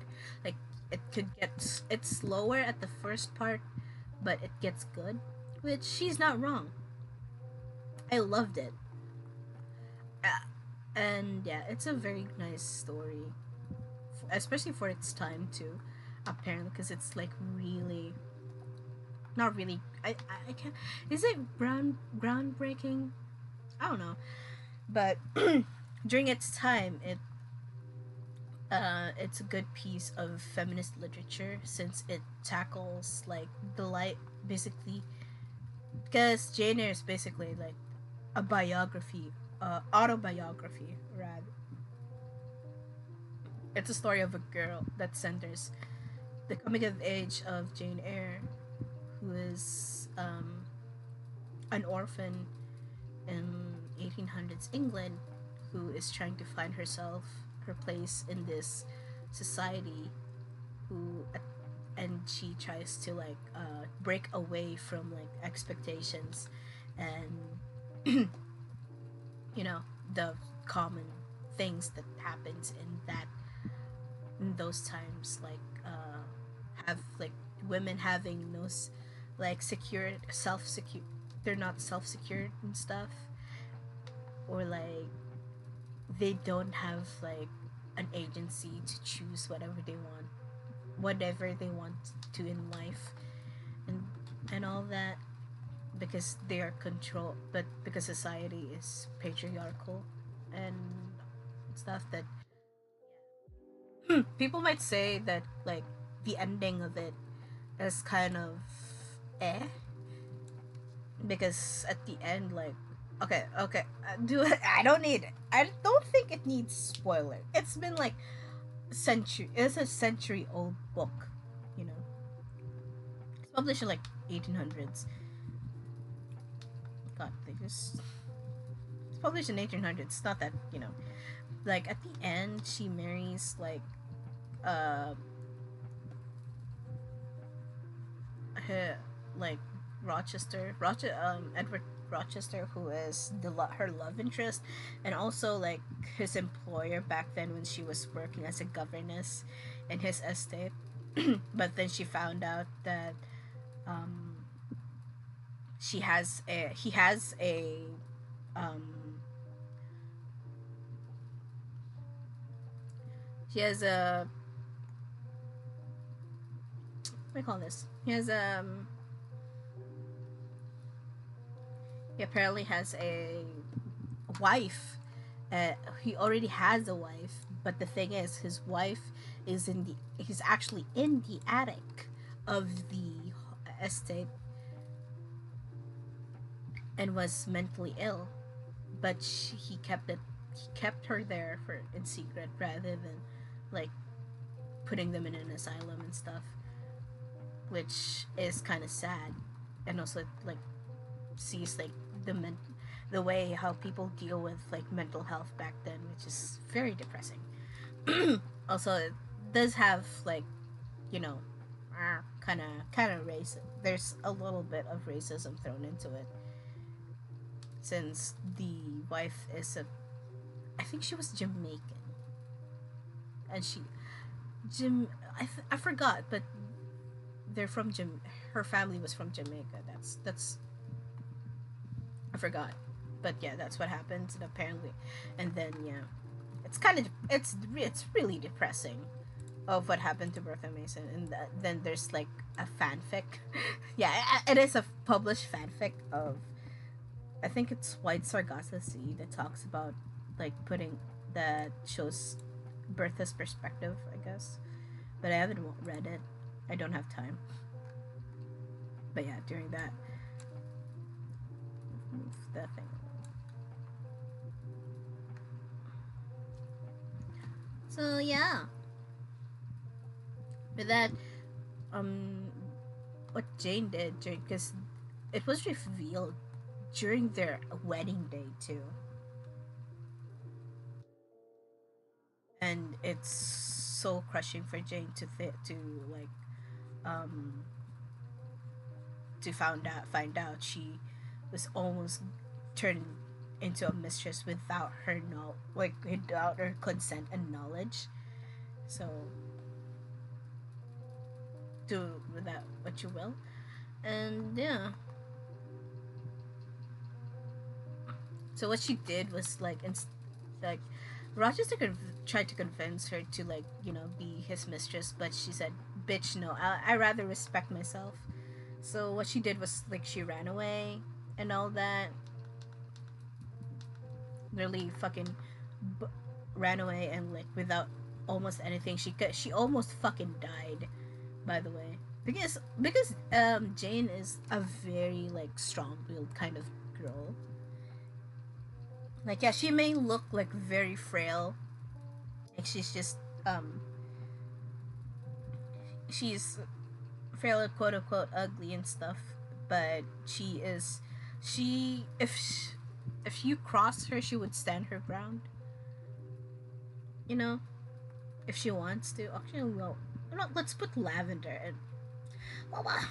Like, it's slower at the first part, but it gets good, which she's not wrong. I loved it. And yeah, it's a very nice story, especially for its time too. Apparently, because it's like really not really. I can't. Is it groundbreaking? I don't know, but during its time, it's a good piece of feminist literature since it tackles like the light basically, because Jane Eyre is basically like a biography, autobiography rather. It's a story of a girl that centers the coming of age of Jane Eyre, who is an orphan in 1800s England, who is trying to find her place in this society, who and she tries to like break away from like expectations and you know the common things that happens in those times, like have like women having no like secure self secure, they're not self secured and stuff, or like they don't have like an agency to choose whatever they want to in life, and all that, because they are controlled, but because society is patriarchal and stuff that people might say that like the ending of it is kind of eh, because at the end, like, okay, do I don't need it. I don't think it needs spoiler. It's been like it's a century old book, you know. It's published in like 1800s. God, it's published in 1800s. It's not that, like at the end she marries like uh her, like Edward Rochester, who is her love interest, and also like his employer back then when she was working as a governess in his estate. But then she found out that um, he has a um, he has a what do you call this? He apparently has a wife. He already has a wife, but the thing is, his wife he's actually in the attic of the estate, and was mentally ill, but he kept her there for in secret rather than like putting them in an asylum and stuff, which is kind of sad, and also like sees like the men- the way how people deal with like mental health back then, which is very depressing. Also, it does have like, you know, kind of race. There's a little bit of racism thrown into it, since the wife is a, I think she was Jamaican, and Jim, I forgot, but they're from her family was from Jamaica. That's I forgot, but yeah, that's what happened. And apparently, and then yeah, it's really depressing of what happened to Bertha Mason, and then there's like a fanfic. Yeah, it is a published fanfic of, I think it's White Sargasso Sea, that talks about like putting, that shows Bertha's perspective, I guess, but I haven't read it. I don't have time. But yeah, during that, move that thing. So yeah, but that um, what Jane did during, because it was revealed during their wedding day too, and it's so crushing for Jane to like um find out she was almost turned into a mistress without her without her consent and knowledge. So do with that what you will. And yeah, so what she did was like like Rochester tried to convince her to like, you know, be his mistress, but she said, "Bitch, no. I rather respect myself." So what she did was like she ran away and all that. Really fucking b- ran away, and like without almost anything. She almost fucking died, by the way, because Jane is a very like strong-willed kind of girl. Like yeah, she may look like very frail, like um she's frail, quote unquote ugly and stuff, but she if you cross her, she would stand her ground, you know, if she wants to. Actually, well, no, let's put Lavender and well, yeah,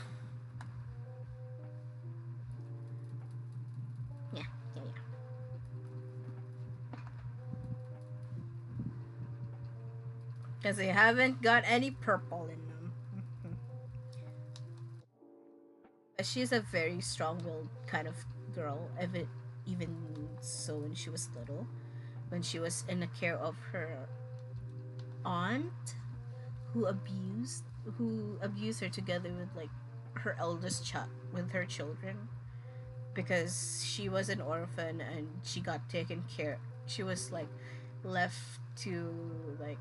yeah, yeah. Because they haven't got any purple in them. But she's a very strong-willed kind of girl. Even so, when she was little, when she was in the care of her aunt, who abused who abused her together with like her eldest child, with her children, because she was an orphan and she got taken care. She was like left to like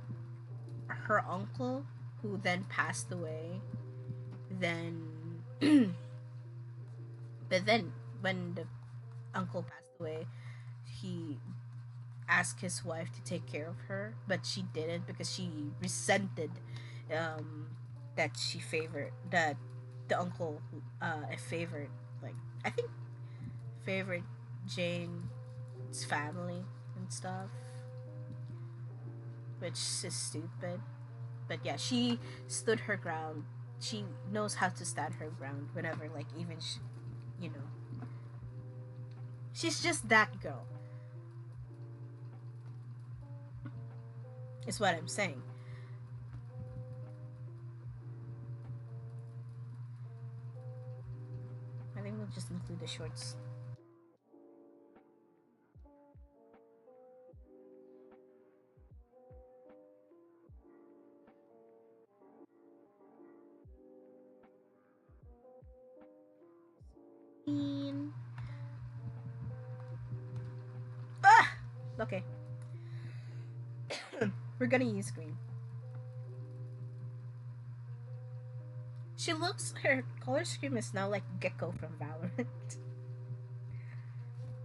her uncle, who then passed away. Then, but then when the uncle passed away, he asked his wife to take care of her, but she didn't because she resented um, that she favored that the uncle favored, like I think favored Jane's family and stuff, which is stupid. But yeah, she stood her ground. She knows how to stand her ground whenever, like, even you know, she's just that girl. Is what I'm saying. I think we'll just include the shorts. Ah! Okay. We're gonna use green. Her color scheme is now like Gecko from Valorant.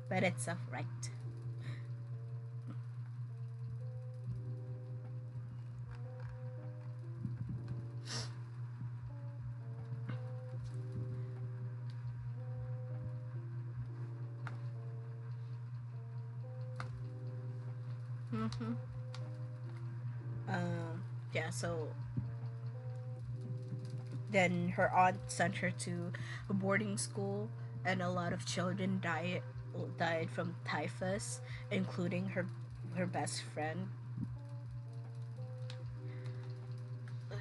but it's a right. Mm-hmm. Yeah, so then her aunt sent her to a boarding school, and a lot of children died from typhus, including her best friend.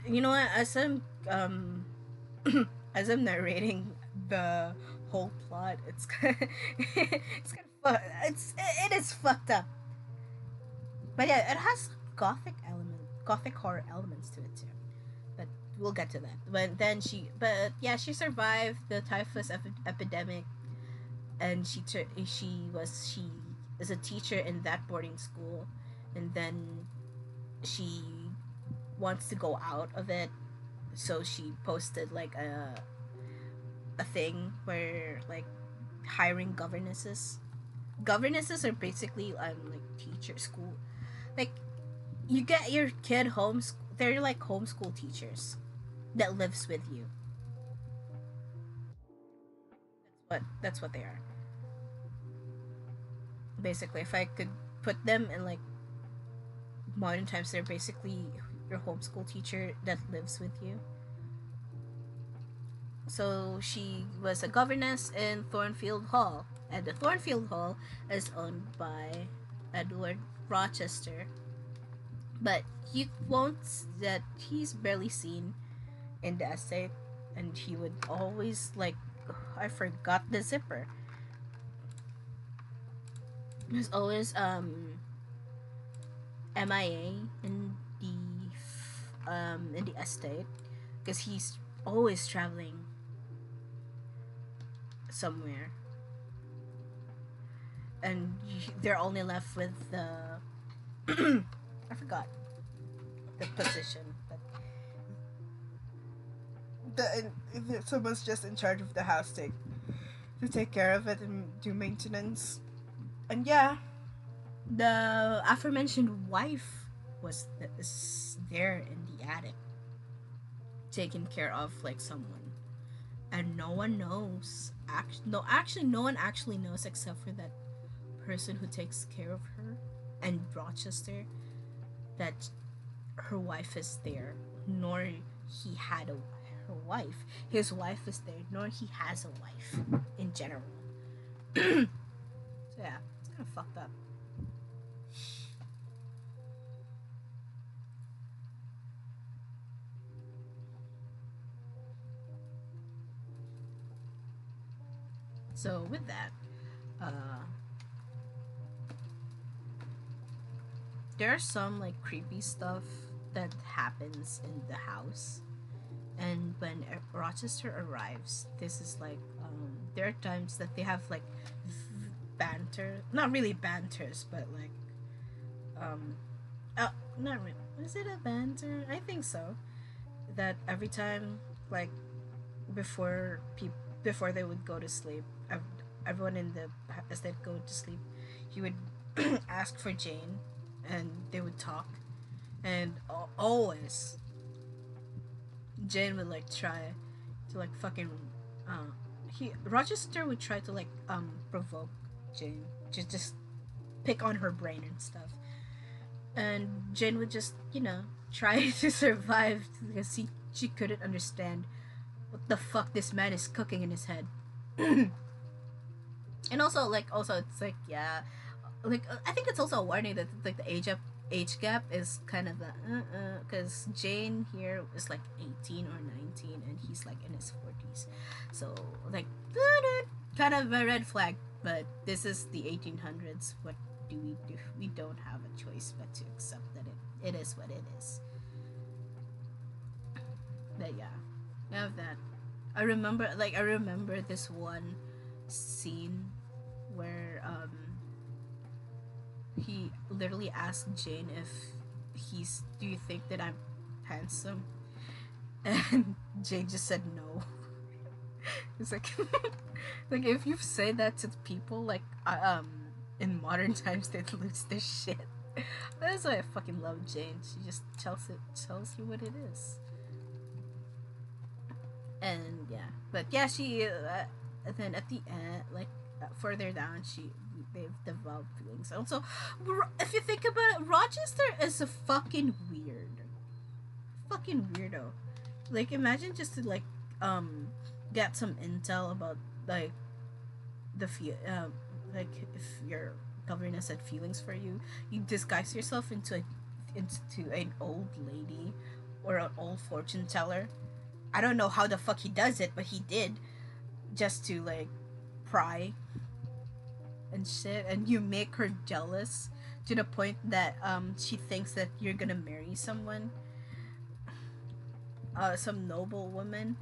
You know what? As I'm narrating the whole plot, it's it's it is fucked up. But yeah, it has gothic horror elements to it too. But we'll get to that. But yeah, she survived the typhus epidemic, and she is a teacher in that boarding school, and then she wants to go out of it, so she posted like a thing where like hiring governesses. Governesses are basically like teacher school, like you get your kid home. They're like homeschool teachers that lives with you. That's what they are. Basically, if I could put them in like modern times, they're basically your homeschool teacher that lives with you. So she was a governess in Thornfield Hall, and the Thornfield Hall is owned by Edward Rochester. But you won't that he's barely seen in the estate, and he would always like, I forgot the zipper. He's always MIA in the estate because he's always traveling somewhere, and they're only left with the I forgot the position, but someone's just in charge of the house to take care of it and do maintenance. And yeah, the aforementioned wife is there in the attic, taken care of like someone, and no one knows. Actually, no one actually knows except for that person who takes care of her and Rochester, that her wife is there. Nor he had her wife. His wife is there. Nor he has a wife in general. So yeah, it's kind of fucked up. So with that, uh, there's some like creepy stuff that happens in the house, and when Rochester arrives, this is like there are times that they have like banter, not really banters, but like um, not really. Is it a banter? I think so. That every time like before before they would go to sleep, everyone in the estate go to sleep, he would ask for Jane, and they would talk, and always Jane would like try to like fucking he Rochester would try to like provoke Jane, just pick on her brain and stuff, and Jane would just try to survive because she couldn't understand what the fuck this man is cooking in his head. And also it's like, yeah, like I think it's also a warning that like the age gap is kind of a because Jane here is like 18 or 19 and he's like in his 40s, so like kind of a red flag. But this is the 1800s. What do? We don't have a choice but to accept that it is what it is. But yeah, I have that. I remember this one scene where he literally asked Jane if do you think that I'm handsome? And Jane just said no. It's like, like if you say that to people, like, in modern times, they'd lose their shit. That's why I fucking love Jane. She just tells you what it is. And yeah, but yeah, and then at the end, like, further down, they've developed feelings. Also, if you think about it, Rochester is a fucking weirdo. Like, imagine just to like um get some intel about like like if your governess had feelings for you, you disguise yourself into an old lady or an old fortune teller. I don't know how the fuck he does it, but he did, just to like pry and shit, and you make her jealous to the point that she thinks that you're gonna marry someone, some noble woman.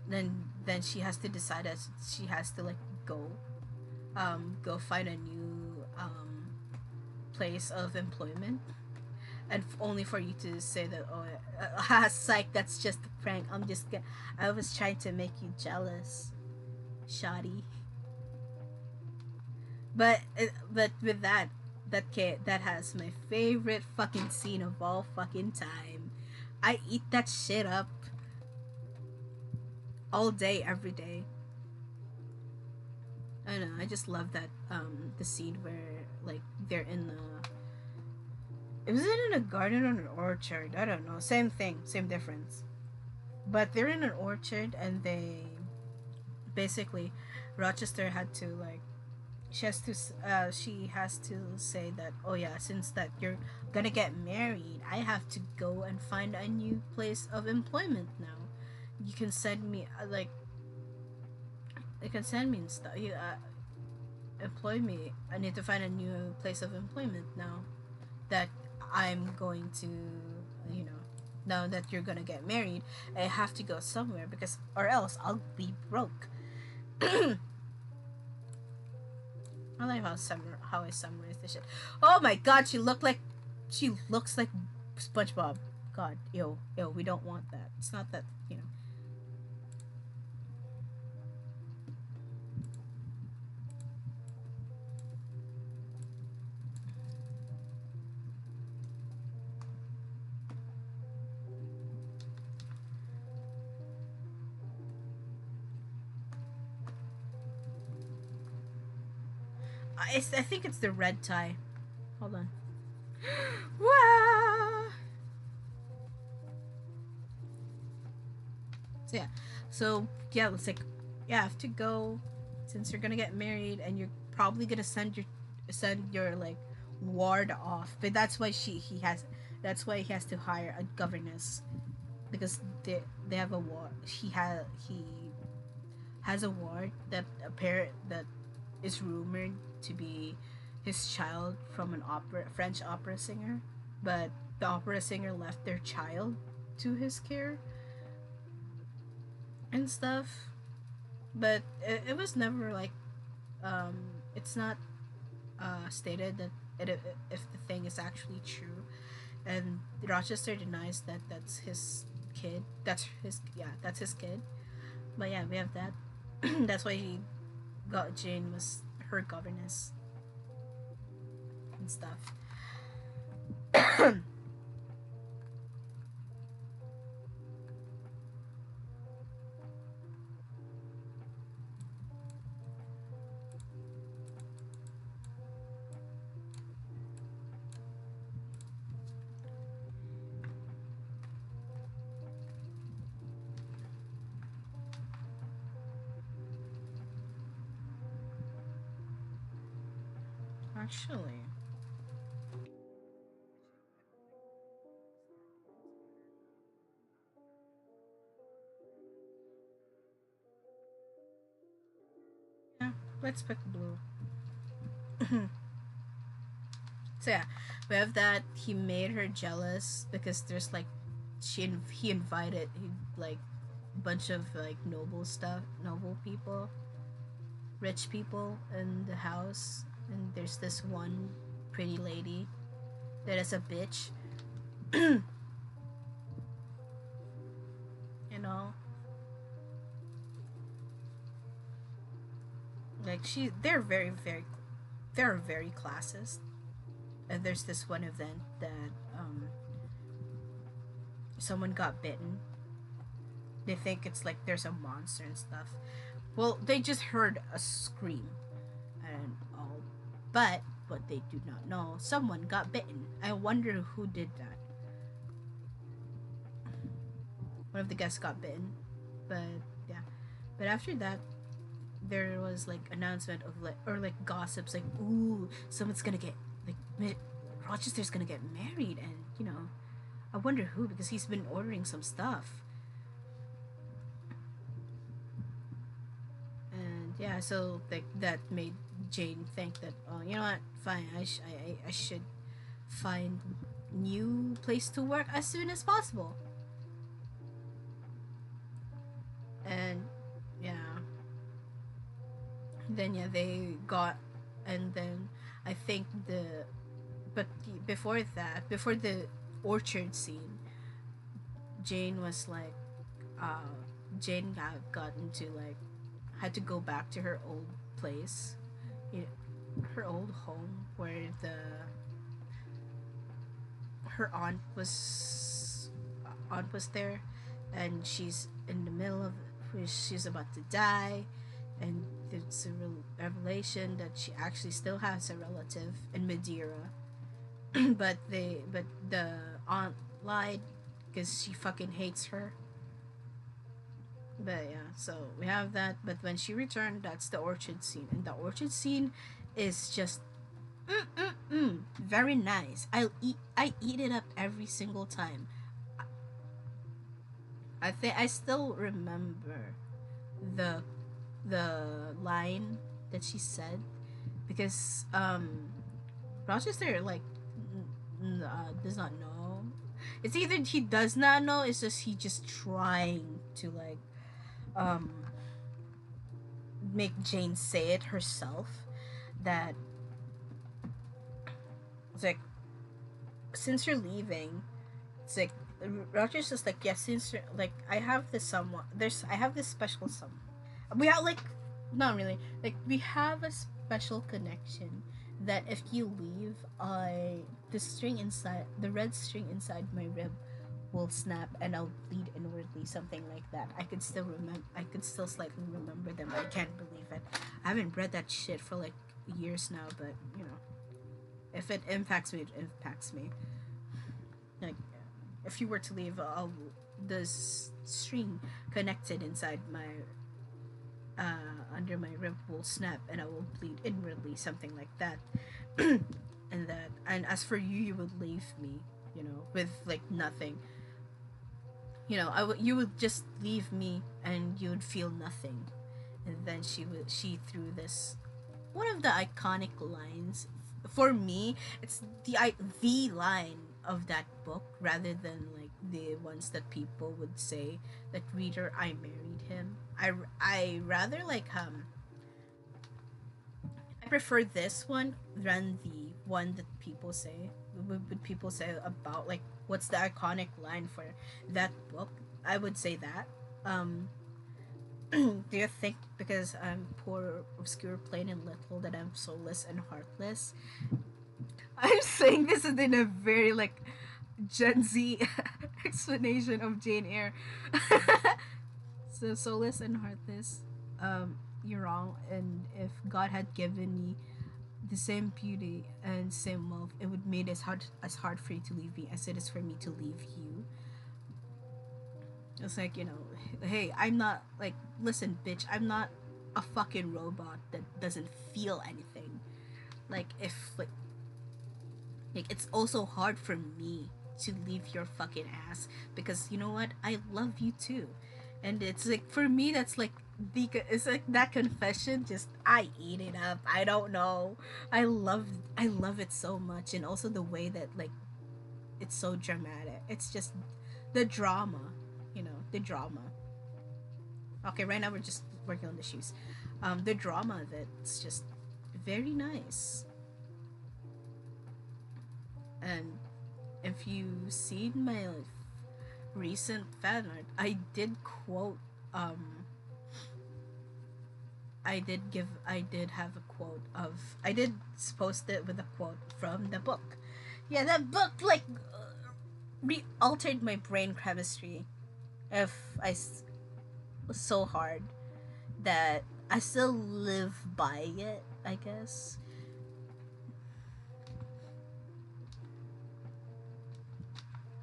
Then she has to decide that she has to like go find a new place of employment, and only for you to say that, oh, psych, that's just a prank. I was trying to make you jealous, shoddy. But with that has my favorite fucking scene of all fucking time. I eat that shit up all day, every day. I don't know. I just love that the scene where like they're in the. Was it in a garden or an orchard? I don't know. Same thing, same difference. But they're in an orchard, and they basically, Rochester had to like she has to say that, oh yeah, since that you're gonna get married, I have to go and find a new place of employment now. You can send me you can send me and stuff. You employ me. I need to find a new place of employment now that I'm going to, you know, now that you're gonna get married. I have to go somewhere, because or else I'll be broke. I like how I summarize this shit. Oh my god, she looks like SpongeBob. God, yo, we don't want that. It's not that, you know. I think it's the red tie. Hold on. Wow. So yeah, it's like, yeah, I have to go, since you're gonna get married, and you're probably gonna send your like ward off. But that's why he has to hire a governess, because they have a ward. He has a ward that a parent that is rumored to be his child from an French opera singer, but the opera singer left their child to his care and stuff. But it was never like, um, it's not stated that if the thing is actually true, and Rochester denies that that's his kid. That's his kid. But yeah, we have that. That's why he got Jane was her governess and stuff. Actually, yeah, let's pick blue. So yeah, we have that he made her jealous, because there's like he invited like a bunch of like noble people, rich people in the house, and there's this one pretty lady that is a bitch. And know. Like they're they're very classist. And there's this one event that someone got bitten. They think it's like there's a monster and stuff. Well, they just heard a scream and all, but what they do not know, someone got bitten. I wonder who did that. One of the guests got bitten, but yeah. But after that, there was like announcement of like or like gossips like, ooh, someone's gonna get like Rochester's gonna get married, and you know, I wonder who, because he's been ordering some stuff. And yeah, so like that made Jane think that, oh, you know what, fine, I should find new place to work as soon as possible. And yeah, then yeah, they got, and then I think but before that, before the orchard scene, Jane was like, uh, Jane got into like, had to go back to her old place, her old home where her aunt was there, and she's in the middle of, she's about to die, and it's a revelation that she actually still has a relative in Madeira, but the aunt lied because she fucking hates her. But yeah, so we have that. But when she returned, that's the orchard scene, and the orchard scene is just very nice. I eat it up every single time. I think I still remember the line that she said, because Rochester like does not know. It's either he does not know, it's just he just trying to like um make Jane say it herself, that it's like, since you're leaving, it's like Roger's just like, yeah, since you're like, I have this someone, I have this special someone, we have like, not really, like we have a special connection that if you leave, the red string inside my rib will snap and I'll bleed inwardly, something like that. I could still slightly remember them. I can't believe it. I haven't read that shit for like years now, but you know, if it impacts me, it impacts me. Like, if you were to leave, the string connected inside my under my rib will snap and I will bleed inwardly, something like that. And as for you, you would leave me, you know, with like nothing. You know, you would just leave me and you would feel nothing. And then she threw this, one of the iconic lines for me. It's the line of that book, rather than like the ones that people would say that, reader, I married him. I rather like I prefer this one than the one that people say, would people say about like, what's the iconic line for that book. I would say that. Do you think because I'm poor, obscure, plain and little, that I'm soulless and heartless? I'm saying this in a very like Gen Z explanation of Jane Eyre. So soulless and heartless, you're wrong. And if God had given me the same beauty and same wealth, it would made as hard for you to leave me as it is for me to leave you. It's like, you know, hey, I'm not like, listen, bitch, I'm not a fucking robot that doesn't feel anything. Like, if like it's also hard for me to leave your fucking ass, because you know what, I love you too. And it's like, for me, that's like it's like that confession, just I eat it up. I don't know, I love it so much. And also the way that like it's so dramatic, it's just the drama, you know, the drama. Okay, right now we're just working on the shoes. The drama of it's just very nice. And if you've seen my recent fan art, um I did have a quote of I did post it with a quote from the book. Yeah, that book like altered my brain chemistry. If was so hard that I still live by it, I guess.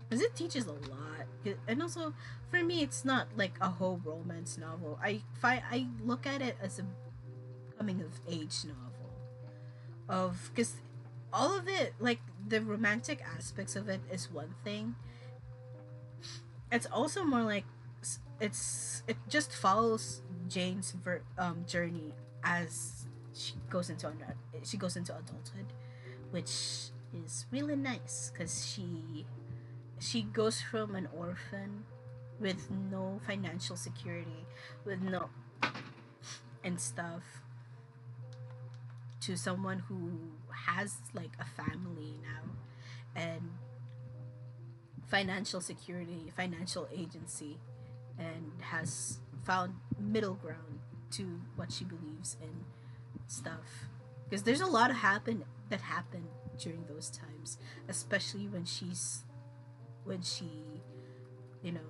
Because it teaches a lot. And also, for me, it's not like a whole romance novel. I look at it as a coming of age novel. Because all of it, like the romantic aspects of it is one thing. It's also more like it just follows Jane's journey as she goes into adulthood, which is really nice because she goes from an orphan with no financial security, with no and stuff, to someone who has like a family now and financial security, financial agency, and has found middle ground to what she believes in stuff. Because there's a lot of happened during those times, especially when she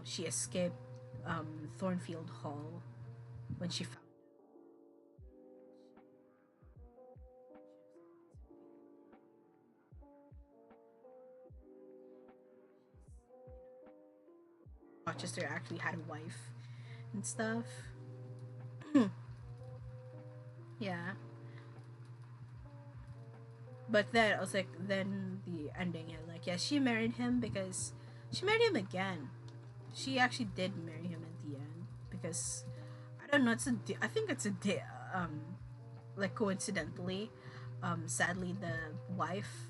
she escaped Thornfield Hall when she found Rochester actually had a wife and stuff. Yeah, but then I was like, then the ending, yeah, like yeah, she married him because she married him again. She actually did marry him at the end because I don't know. I think it's a day. Like coincidentally, sadly the wife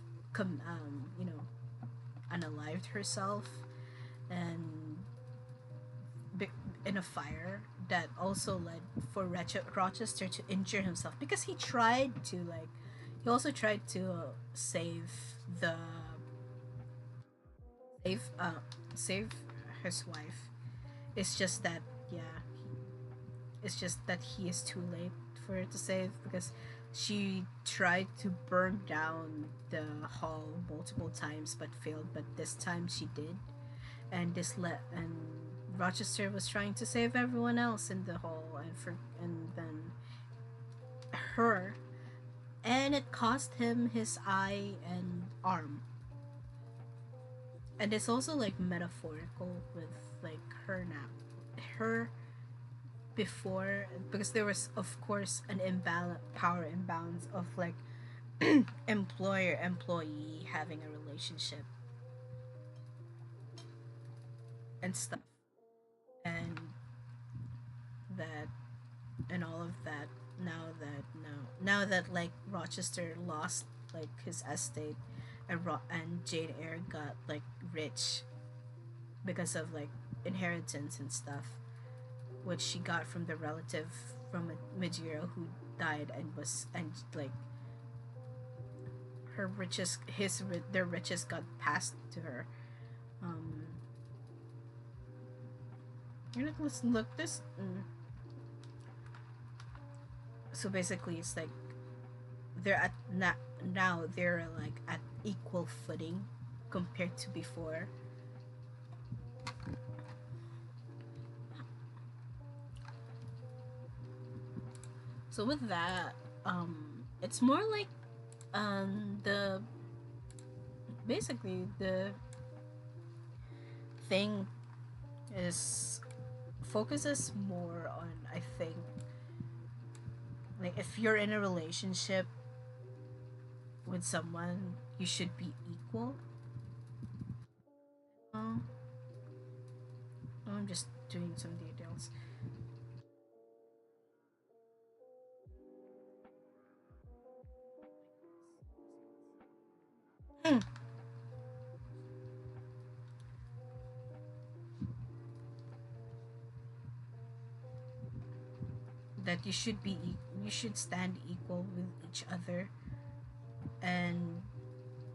unalived herself and be- in a fire that also led for Rochester to injure himself because he also tried to save the save save his wife. It's just that yeah, it's just that he is too late for her to save because she tried to burn down the hall multiple times but failed, but this time she did. And Rochester was trying to save everyone else in the hall and then her, and it cost him his eye and arm. And it's also like metaphorical with like her now, her before, because there was of course an imbalance, power imbalance of like employer employee having a relationship and stuff, and that and all of that. Now that like Rochester lost like his estate, and Jane Eyre got like rich because of like inheritance and stuff, which she got from the relative from Majiro who died and was and like her riches his their riches got passed to her. Um, let's look this. So basically, it's like they're at now they're like at equal footing compared to before. So with that, it's more like the basically the thing is focuses more on, I think, like if you're in a relationship with someone, you should be equal. Um, I'm just doing some details. That you should stand equal with each other and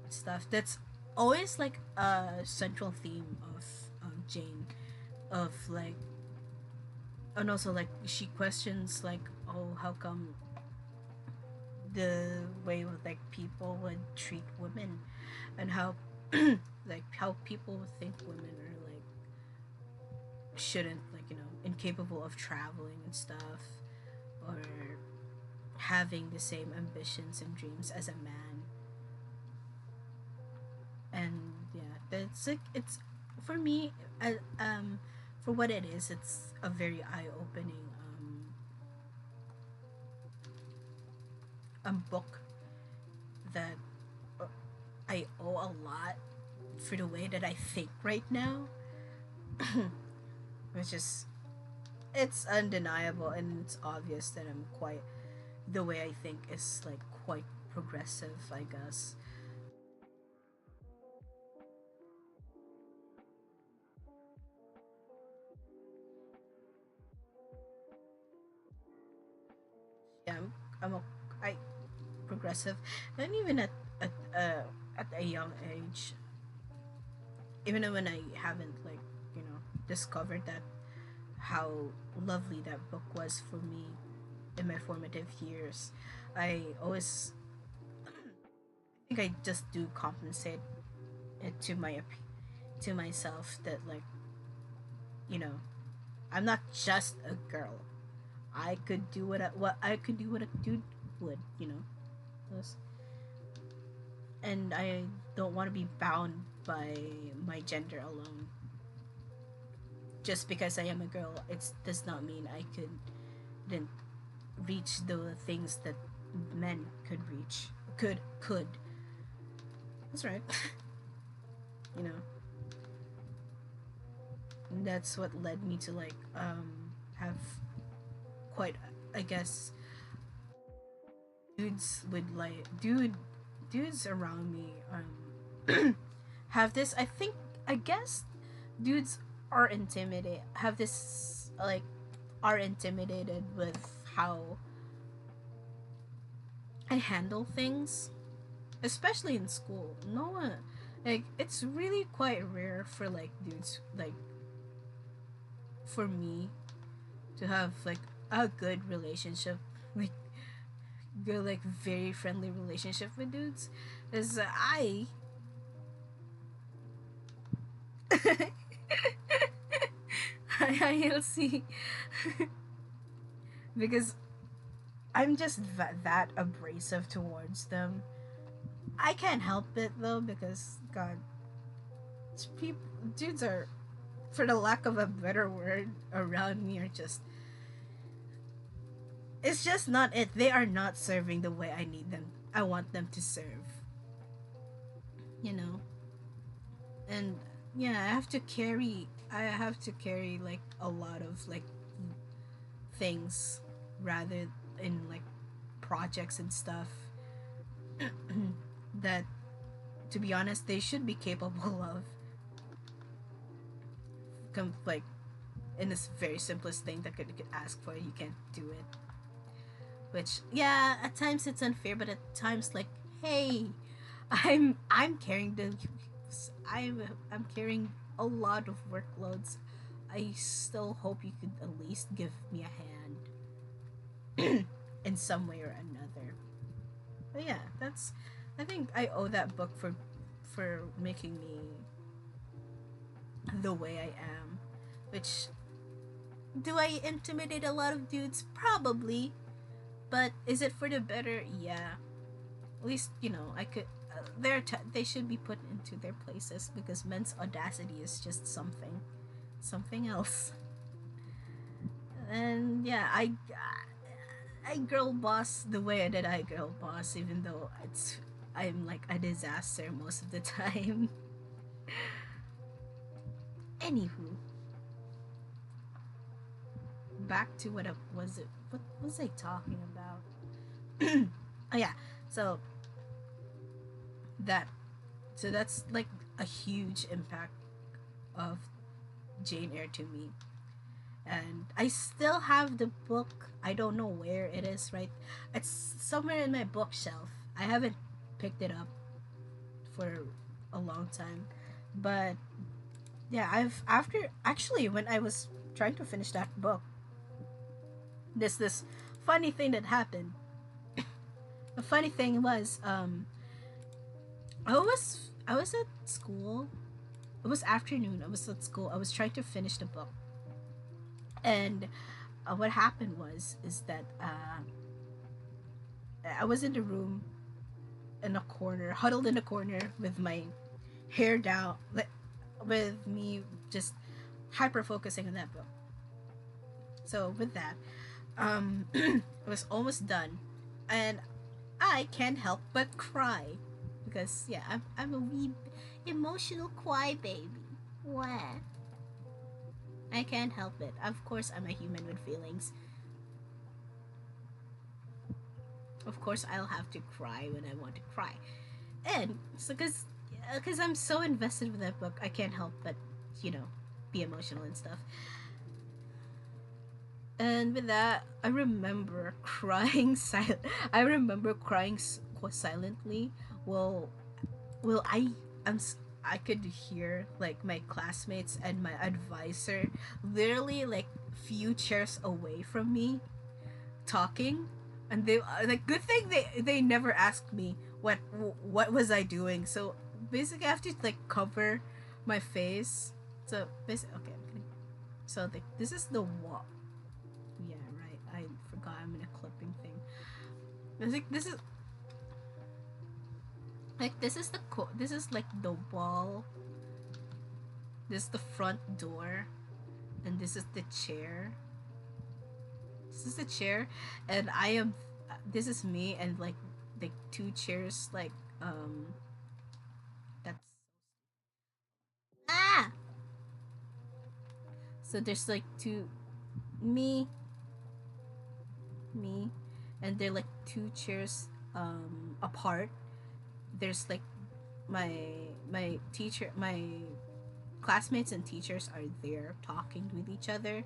stuff. That's always like a central theme of Jane of like, and also like she questions like, oh, how come the way like people would treat women, and how like how people would think women are like shouldn't, like, you know, incapable of traveling and stuff, or having the same ambitions and dreams as a man. And yeah, that's like, it's for me, for what it is, it's a very eye-opening book that uh, I owe a lot for the way that I think right now. Which is, it's undeniable and it's obvious that I'm quite, the way I think is like quite progressive, I guess. Yeah, I'm a, I progressive, and even at a young age, even when I haven't, like, you know, discovered that how lovely that book was for me in my formative years, I always think I just do compensate it to to myself that, like, you know, I'm not just a girl. I could do what I could do what a dude would, you know. Those- And I don't want to be bound by my gender alone. Just because I am a girl, it does not mean I couldn't reach the things that men could reach. Could. That's right. You know. And that's what led me to like have quite, I guess, dudes would like dudes around me have this, I think, I guess dudes are intimidated, have this like, are intimidated with how I handle things, especially in school. No one, like, it's really quite rare for like dudes, like, for me to have like a good relationship, like good, like very friendly relationship with dudes, is I'll see. Because I'm just that abrasive towards them. I can't help it though, because God, people, dudes are, for the lack of a better word, around me are just, it's just not it. They are not serving the way I need them. I want them to serve. You know, and yeah, I have to carry like a lot of like things, rather, in like projects and stuff that, to be honest, they should be capable of. Like, in this very simplest thing that could ask for, you can't do it. Which, yeah, at times it's unfair, but at times, like, hey, I'm carrying I'm carrying a lot of workloads. I still hope you could at least give me a hand in some way or another. But yeah, that's, I think I owe that book for making me the way I am. Which, do I intimidate a lot of dudes? Probably. But is it for the better? Yeah. At least, you know, I could. They should be put into their places, because men's audacity is just something else. And yeah, I girl boss the way that I girl boss, even though I'm like a disaster most of the time. Anywho, back to what was it? What was I talking about? Oh yeah, so that so that's like a huge impact of Jane Eyre to me. And I still have the book. I don't know where it is, right? It's somewhere in my bookshelf. I haven't picked it up for a long time. But Yeah, I've after actually when I was trying to finish that book, this funny thing that happened. The funny thing was, I was at school. It was afternoon. I was at school. I was trying to finish the book, and what happened was is that I was in the room in a corner, huddled in a corner with my hair down, with me just hyper focusing on that book. So with that, it was almost done, and I can't help but cry because yeah, I'm a wee emotional cry baby. What? I can't help it. Of course, I'm a human with feelings. Of course, I'll have to cry when I want to cry, and so because I'm so invested with that book, I can't help but you know be emotional and stuff. And with that, I remember crying silent. I remember crying silently. Well, well, I could hear like my classmates and my advisor literally like few chairs away from me talking, and they like good thing they never asked me what was I doing. So basically, I have to like cover my face. So basically, okay, I'm kidding. So this is the wall. Yeah, right. I forgot I'm in a clipping thing. It's like this is this is like the wall. This is the front door, and this is the chair. This is the chair, and I am. This is me, and like two chairs. Like that's ah. So there's like two me, me, and they're like two chairs apart. There's like my my teacher my classmates and teachers are there talking with each other,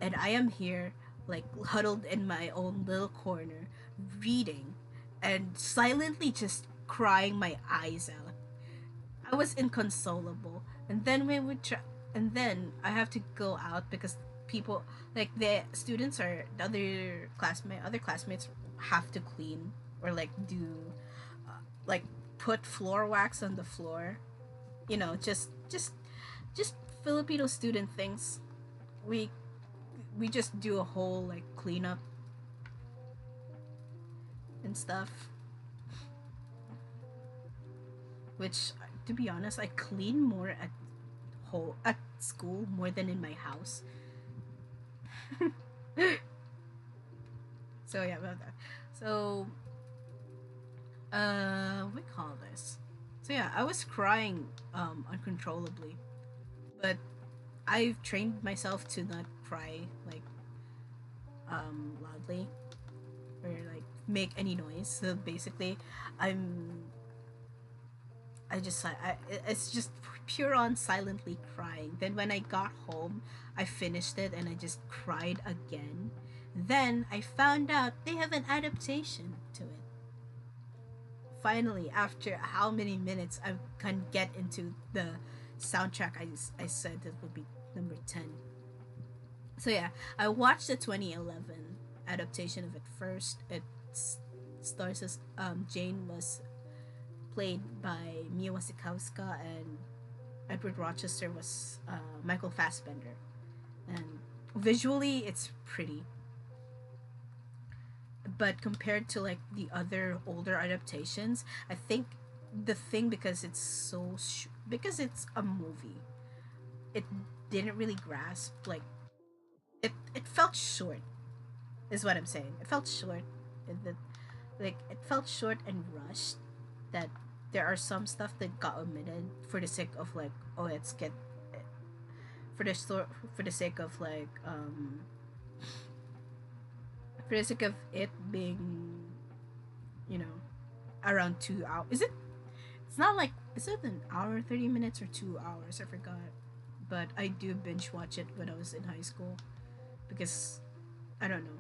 and I am here like huddled in my own little corner reading and silently just crying my eyes out. I was inconsolable. And then we would try, and then I have to go out because people like the students or the other classmates have to clean or like do like put floor wax on the floor. You know, just Filipino student things. We we just do a whole like cleanup and stuff, which to be honest, I clean more at school more than in my house. So yeah, about that. So we call this. So yeah, I was crying uncontrollably, but I've trained myself to not cry like loudly or like make any noise. So basically, I'm it's just pure on silently crying. Then when I got home, I finished it and I just cried again. Then I found out they have an adaptation to it. Finally, after how many minutes, I can get into the soundtrack. I said that would be number 10. So yeah, I watched the 2011 adaptation of it first. It stars as Jane was played by Mia Wasikowska, and Edward Rochester was Michael Fassbender. And visually, it's pretty, but compared to like the other older adaptations, I think the thing because it's because it's a movie, it didn't really grasp like it felt short. Is what I'm saying. It felt short. That like it felt short and rushed. That there are some stuff that got omitted for the sake of like oh let's get for the sake of like for the sake of it being you know around 2 hours. Is it? It's not like is it an hour 30 minutes or 2 hours? I forgot. But I do binge watch it when I was in high school because I don't know.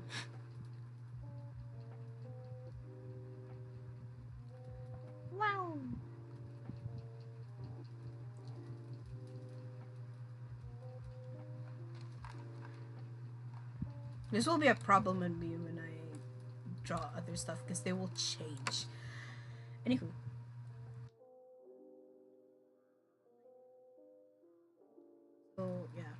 Wow. This will be a problem with me when I draw other stuff because they will change. Anywho. So yeah.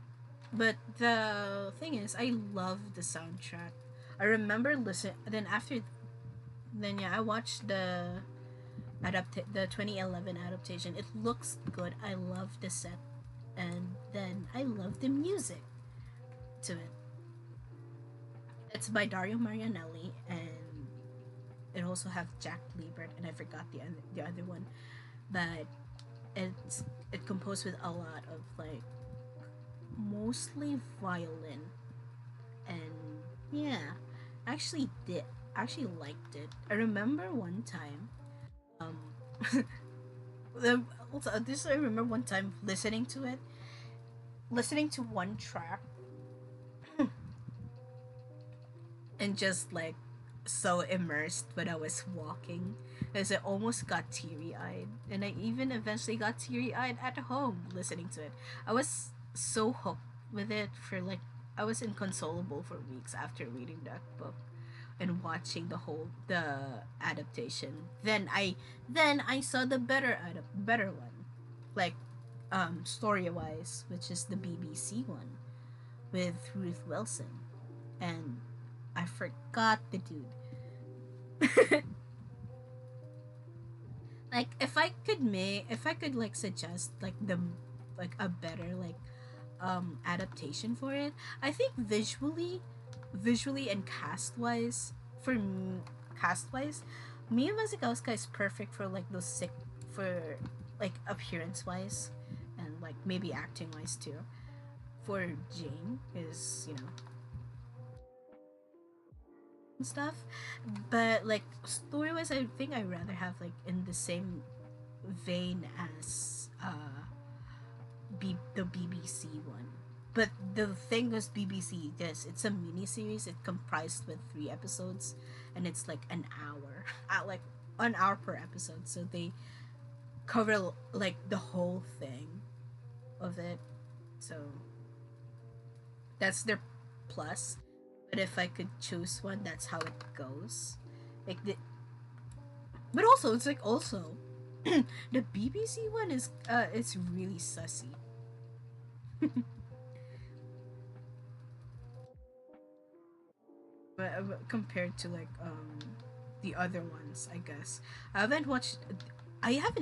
But the thing is, I love the soundtrack. I remember listening. Then after, then yeah, I watched the 2011 adaptation. It looks good. I love the set, and then I love the music to it. It's by Dario Marianelli, and it also have Jack Liebert, and I forgot the other one, but it composed with a lot of like mostly violin, and yeah, actually liked it. I remember one time, um, also this I remember one time listening to one track and just like so immersed when I was walking, as I almost got teary eyed, and I even eventually got teary eyed at home listening to it. I was so hooked with it for like I was inconsolable for weeks after reading that book and watching the adaptation. Then I saw the better one, like story wise, which is the BBC one with Ruth Wilson, and I forgot the dude. Like if I could like suggest like like a better like adaptation for it, I think visually and cast wise, for me, cast wise, Mia Wasikowska is perfect for like those sick, for like appearance wise, and like maybe acting wise too. For Jane is, you know, and stuff, but like story wise, I think I rather have like in the same vein as the BBC one. But the thing was BBC, this it's a mini series. It comprised with 3 episodes, and it's like an hour, at like an hour per episode. So they cover like the whole thing of it. So that's their plus. But if I could choose one, that's how it goes. Like but also it's like also the BBC one is it's really sussy. Compared to like the other ones, I guess. I haven't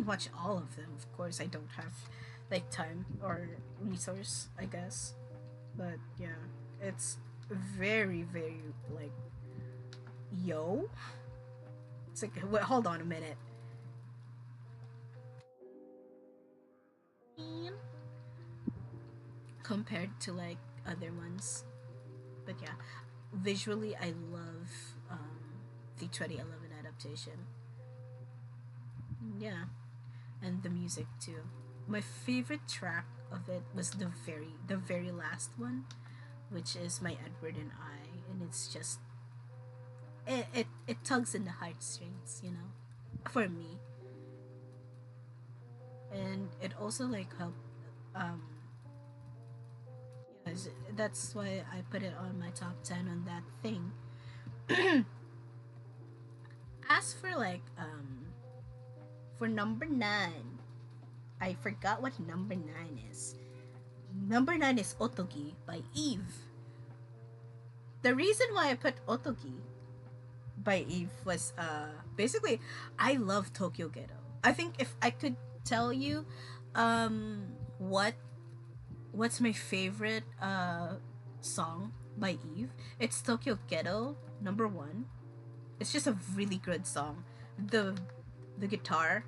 watched all of them. Of course, I don't have like time or resource, I guess. But yeah, it's very like yo. It's like wait, hold on a minute. Compared to like other ones. But yeah, visually I love the 2011 adaptation. Yeah, and the music too. My favorite track of it was the very last one, which is My Edward and I, and it's just it tugs in the heartstrings, you know, for me, and it also like help. Um, yes, that's why I put it on my top 10 on that thing. As for like for number 9, I forgot what number 9 is. Number 9 is Otogi by Eve. The reason why I put Otogi by Eve was basically I love Tokyo Ghetto. I think if I could tell you what what's my favorite song by Eve, it's Tokyo Ghetto number 1. It's just a really good song. The guitar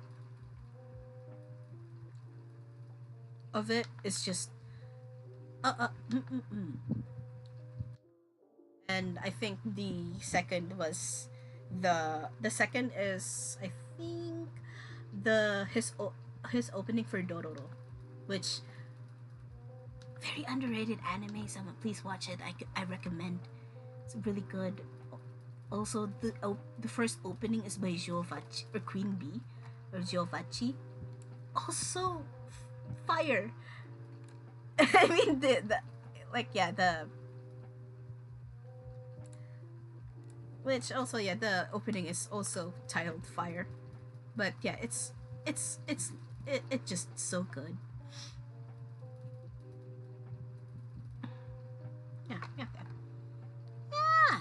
of it is just mm, mm, mm. And I think the second is I think his opening for Dororo, which very underrated anime. Someone please watch it. I recommend. It's really good. Also, the first opening is by Giovanni or Queen Bee or Giovanni. Also, fire. I mean the like yeah Which also, yeah, the opening is also titled Fire. But yeah, it's just so good. Yeah, yeah, yeah. Yeah.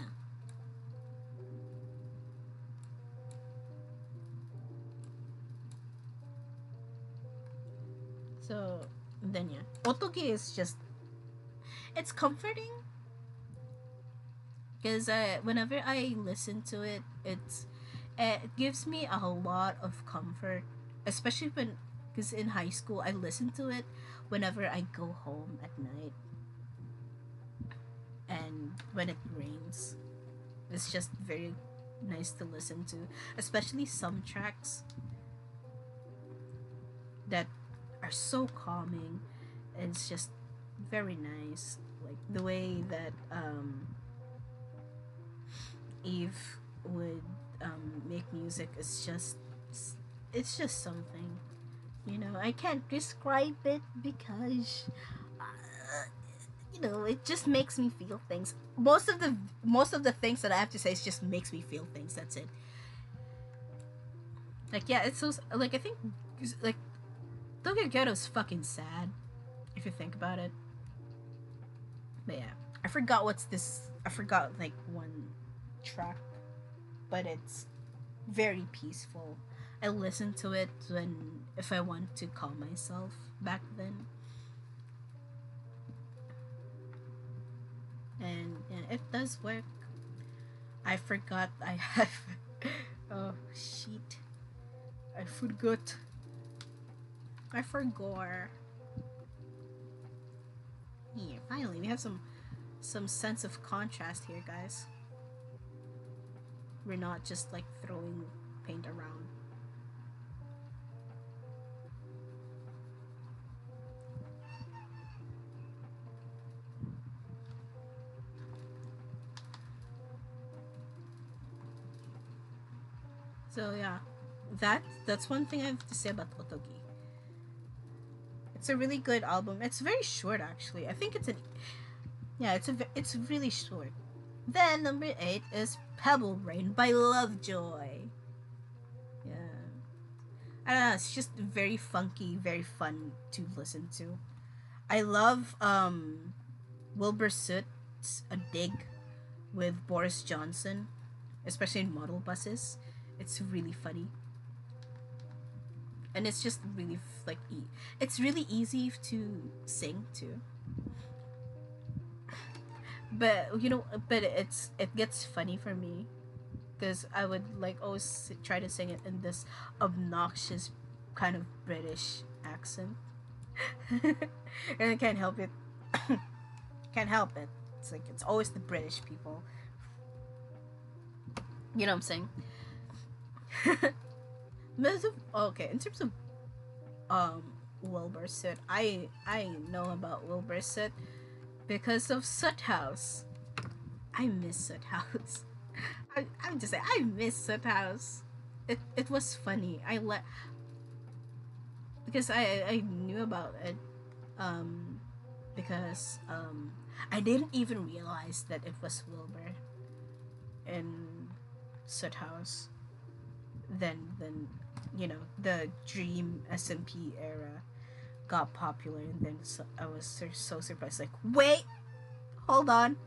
So then yeah, Otogi is just, it's comforting because whenever I listen to it, it gives me a lot of comfort, especially when, because in high school I listened to it whenever I go home at night and when it rains. It's just very nice to listen to, especially some tracks that are so calming. It's just very nice, like the way that Eve would make music is just, it's just something, I can't describe it because it just makes me feel things. Most of the things that I have to say is just makes me feel things. That's it. Like, yeah, it's so, like, I think, like, Tokyo Ghetto is fucking sad if you think about it. But yeah, I forgot like one track, but it's very peaceful. I listen to it when, if I want to calm myself back then. And yeah, it does work. I forgot I have. Oh shit! I forgot. I forgot. Here, finally, we have some sense of contrast here, guys. We're not just like throwing paint around. So yeah, that's one thing I have to say about Otogi. It's a really good album. It's very short, actually. I think yeah, it's really short. Then number 8 is Pebble Rain by Lovejoy. Yeah, I don't know. It's just very funky, very fun to listen to. I love Wilbur Soot's A Dig with Boris Johnson, especially in model buses. It's really funny, and it's just really it's really easy to sing too. But it gets funny for me because I would like always try to sing it in this obnoxious kind of British accent, and I can't help it. Can't help it. It's like it's always the British people. You know what I'm saying? Okay, in terms of um Wilbur Soot, I know about Wilbur Soot because of Soot House. I miss Soot House. I'm just saying, I miss Soot House. It was funny. Because I knew about it because I didn't even realize that it was Wilbur in Soot House. Then the Dream SMP era got popular, and then I was so surprised. Like, wait, hold on,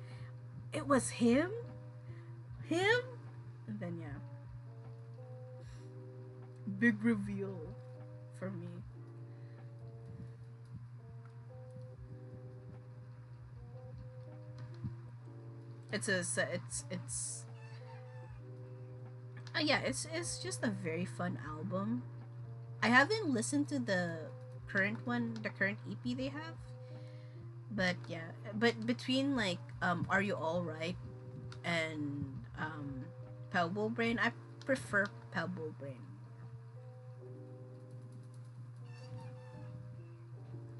it was him, and then yeah, big reveal for me. It's yeah, it's just a very fun album. I haven't listened to the current EP they have, but yeah, but between like Are You All Right and Pebble Brain, I prefer Pebble Brain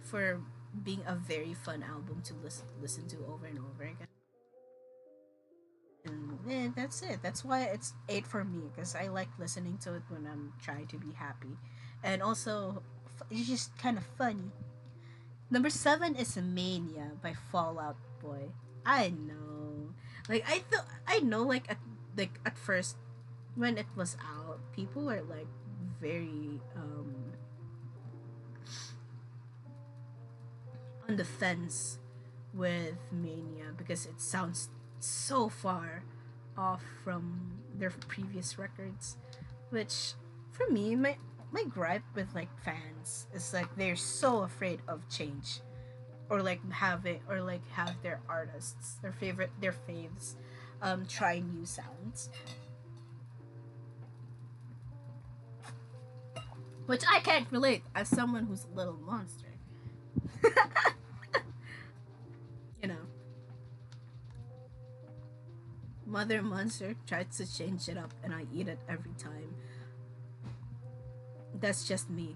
for being a very fun album to listen to over and over again. And that's it. That's why it's 8 for me, because I like listening to it when I'm trying to be happy, and also it's just kind of funny. Number 7 is Mania by Fallout Boy. I know, like I know, like like at first when it was out, people were like very on the fence with Mania because it sounds so far off from their previous records, which for me, my gripe with like fans is like they're so afraid of change, or like have their artists, their faves, try new sounds, which I can't relate as someone who's a little monster. You know, Mother Monster tries to change it up, and I eat it every time. That's just me.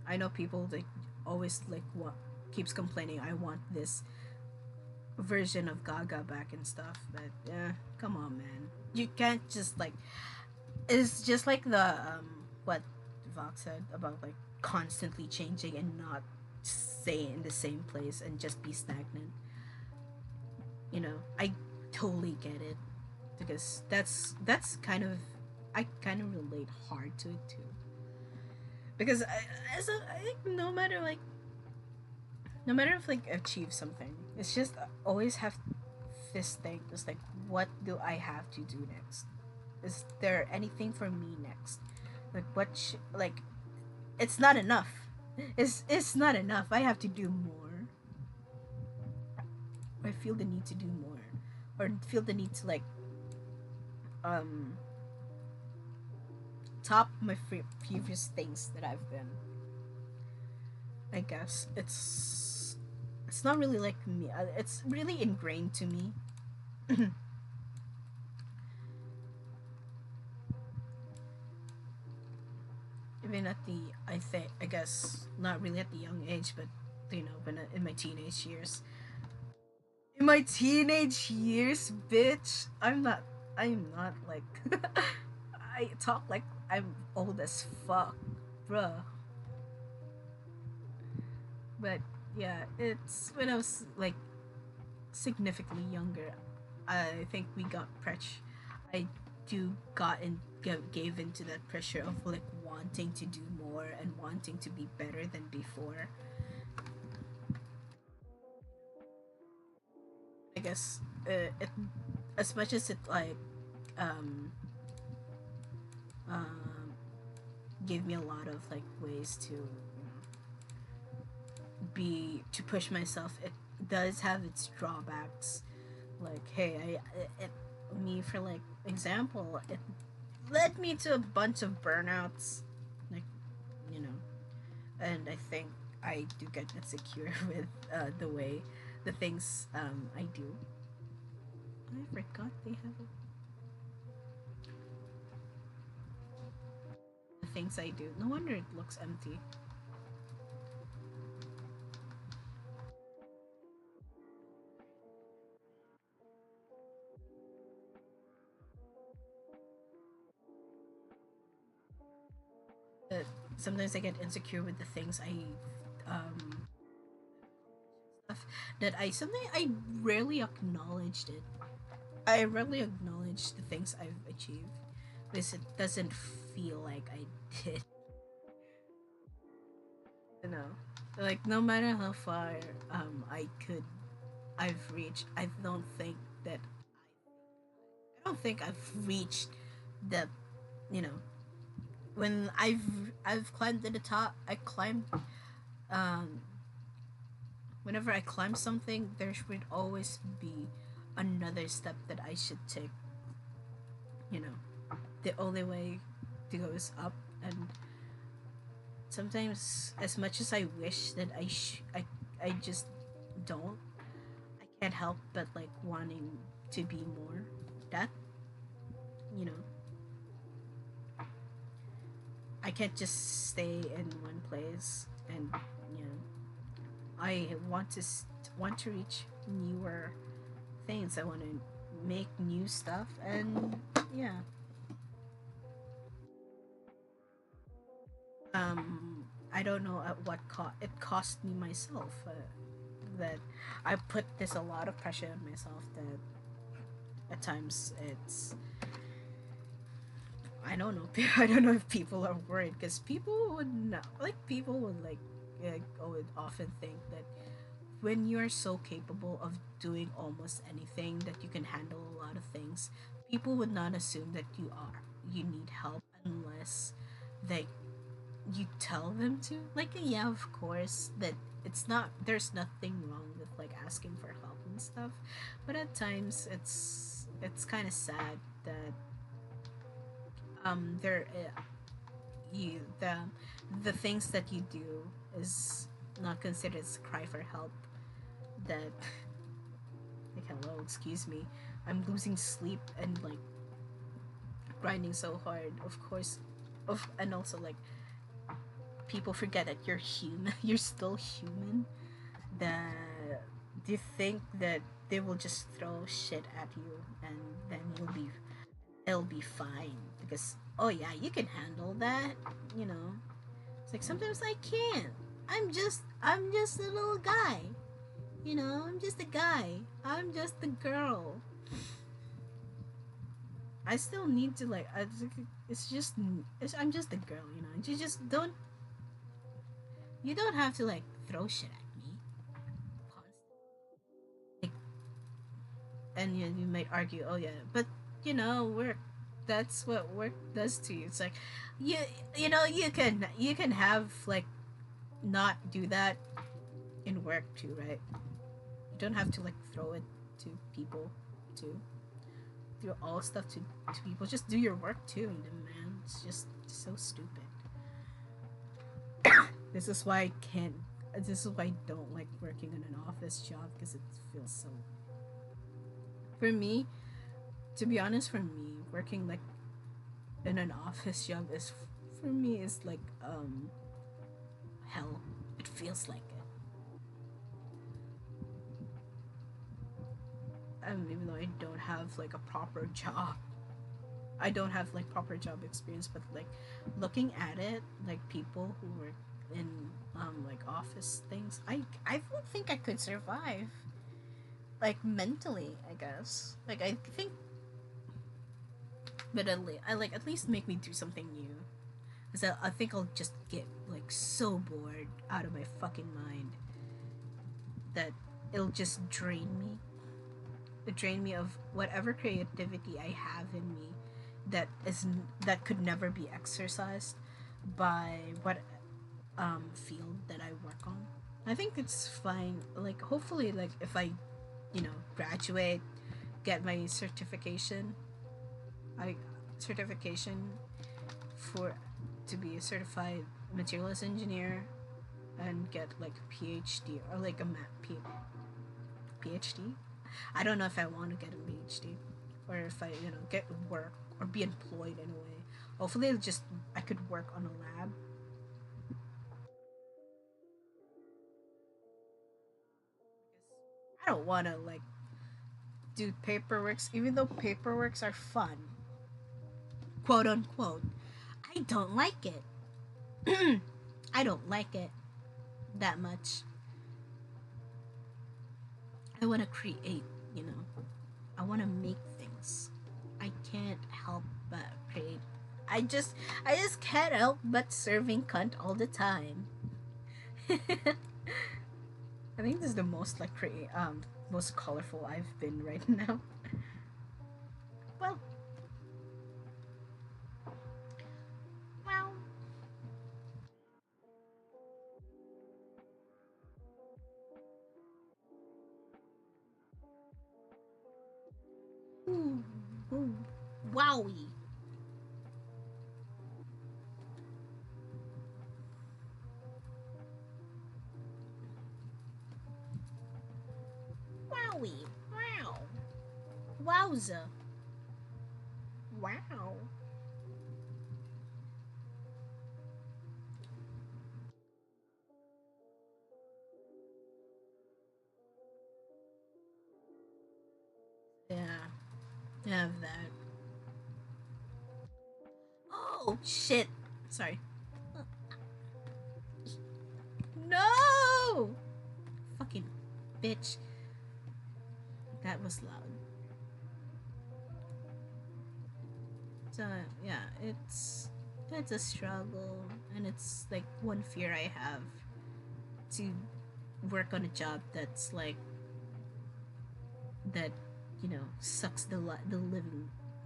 I know people like always like what keeps complaining. I want this version of Gaga back and stuff, but yeah, come on, man. You can't just like. It's just like the what Vox said about like constantly changing and not stay in the same place and just be stagnant. I totally get it because that's kind of I kind of relate hard to it too. Because I think no matter if like achieve something, it's just always have this thing. It's like, what do I have to do next? Is there anything for me next? Like like, it's not enough. It's not enough. I have to do more. I feel the need to do more, or feel the need to like um top my previous things that I've been. I guess it's not really like me. It's really ingrained to me. Even at the I guess not really at the young age, but when in my teenage years. In my teenage years, bitch, I'm not like I talk like I'm old as fuck, bruh. But yeah, it's when I was like significantly younger. I think we got I do got and gave into that pressure of like wanting to do more and wanting to be better than before. I guess it as much as it like um um gave me a lot of like ways to be to push myself. It does have its drawbacks. Like, hey, me for like example, it led me to a bunch of burnouts, like you know, and I think I do get insecure with the way the things I do. I forgot they have the things I do. No wonder it looks empty. But sometimes I get insecure with the things um stuff that I rarely acknowledged it. I rarely acknowledge the things I've achieved because it doesn't feel like I did. You know, like no matter how far I've reached. That I don't think I've reached the you know when I've climbed to the top. I climbed um whenever I climb something, there should always be another step that I should take. You know, the only way to go is up, and sometimes, as much as I wish that I just don't. I can't help but like wanting to be more. That you know, I can't just stay in one place, and you know, I want to reach newer things. I want to make new stuff, and yeah. I don't know at what it cost me myself. That I put this a lot of pressure on myself. That at times I don't know. I don't know if people are worried because people would not like people would like would often think that when you're so capable of doing almost anything that you can handle a lot of things, people would not assume that you need help unless they you tell them to. Like yeah, of course that it's not there's nothing wrong with like asking for help and stuff, but at times it's kind of sad that there you the things that you do is not considered as a cry for help that like hello excuse me I'm losing sleep and like grinding so hard of course of and also like people forget that you're human you're still human that they think that they will just throw shit at you and then it'll be fine because oh yeah you can handle that you know it's like sometimes I can't I'm just a little guy you know I'm just a guy I'm just a girl I still need to like it's just I'm just a girl you know you just don't have to like throw shit at me like, and you might argue oh yeah but you know work that's what work does to you it's like you you know you can have like not do that in work too right you don't have to like throw it to people too do all stuff to people just do your work too man it's just so stupid this is why I can't this is why I don't like working in an office job because it feels so for me to be honest for me working like in an office job is for me is like hell it feels like it even though I don't have like a proper job I don't have like proper job experience but like looking at it like people who work in like office things I don't think I could survive like mentally I guess like I think but I like at least make me do something new because I think I'll just get like so bored out of my fucking mind that it'll just drain me of whatever creativity I have in me that is that could never be exercised by what field that I work on. I think it's fine. Like hopefully, like if I, you know, graduate, get my I certification for to be a certified materials engineer, and get like a PhD or like a PhD. I don't know if I want to get a PhD or if I get work or be employed in a way. Hopefully, I could work on a lab. I don't want to like do paperworks, even though paperworks are fun, quote unquote. I don't like it. I don't like it that much. I want to create, you know. I want to make things. I can't help but create. I just can't help but serving cunt all the time. I think this is the most like most colorful I've been right now. Well, well. Ooh, ooh, wowie. Wowie. Wow. Wowza. Wow. Yeah, I have that. Oh shit. Sorry. No. Fucking bitch. That was loud. So yeah, it's a struggle, and it's like one fear I have to work on a job that's like that, sucks the life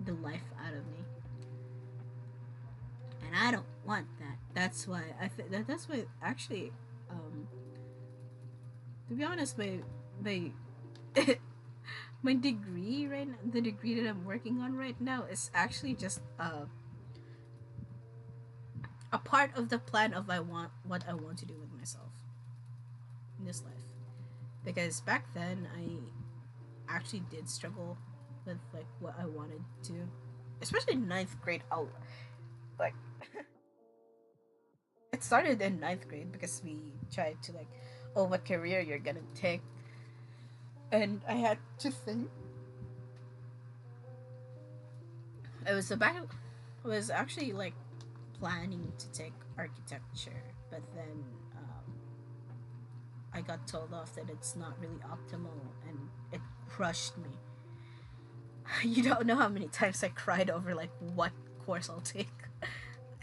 out of me, and I don't want that. That's why that's why actually, um, to be honest, my my degree right now, the degree that I'm working on right now is actually just a part of the plan of what I want to do with myself in this life. Because back then I actually did struggle with like what I wanted to, especially in ninth grade. I'll like it started in ninth grade because we tried to like, oh, what career you're gonna take, and I had to think. It was about I was actually like planning to take architecture, but then I got told off that it's not really optimal, and it crushed me. You don't know how many times I cried over like what course I'll take.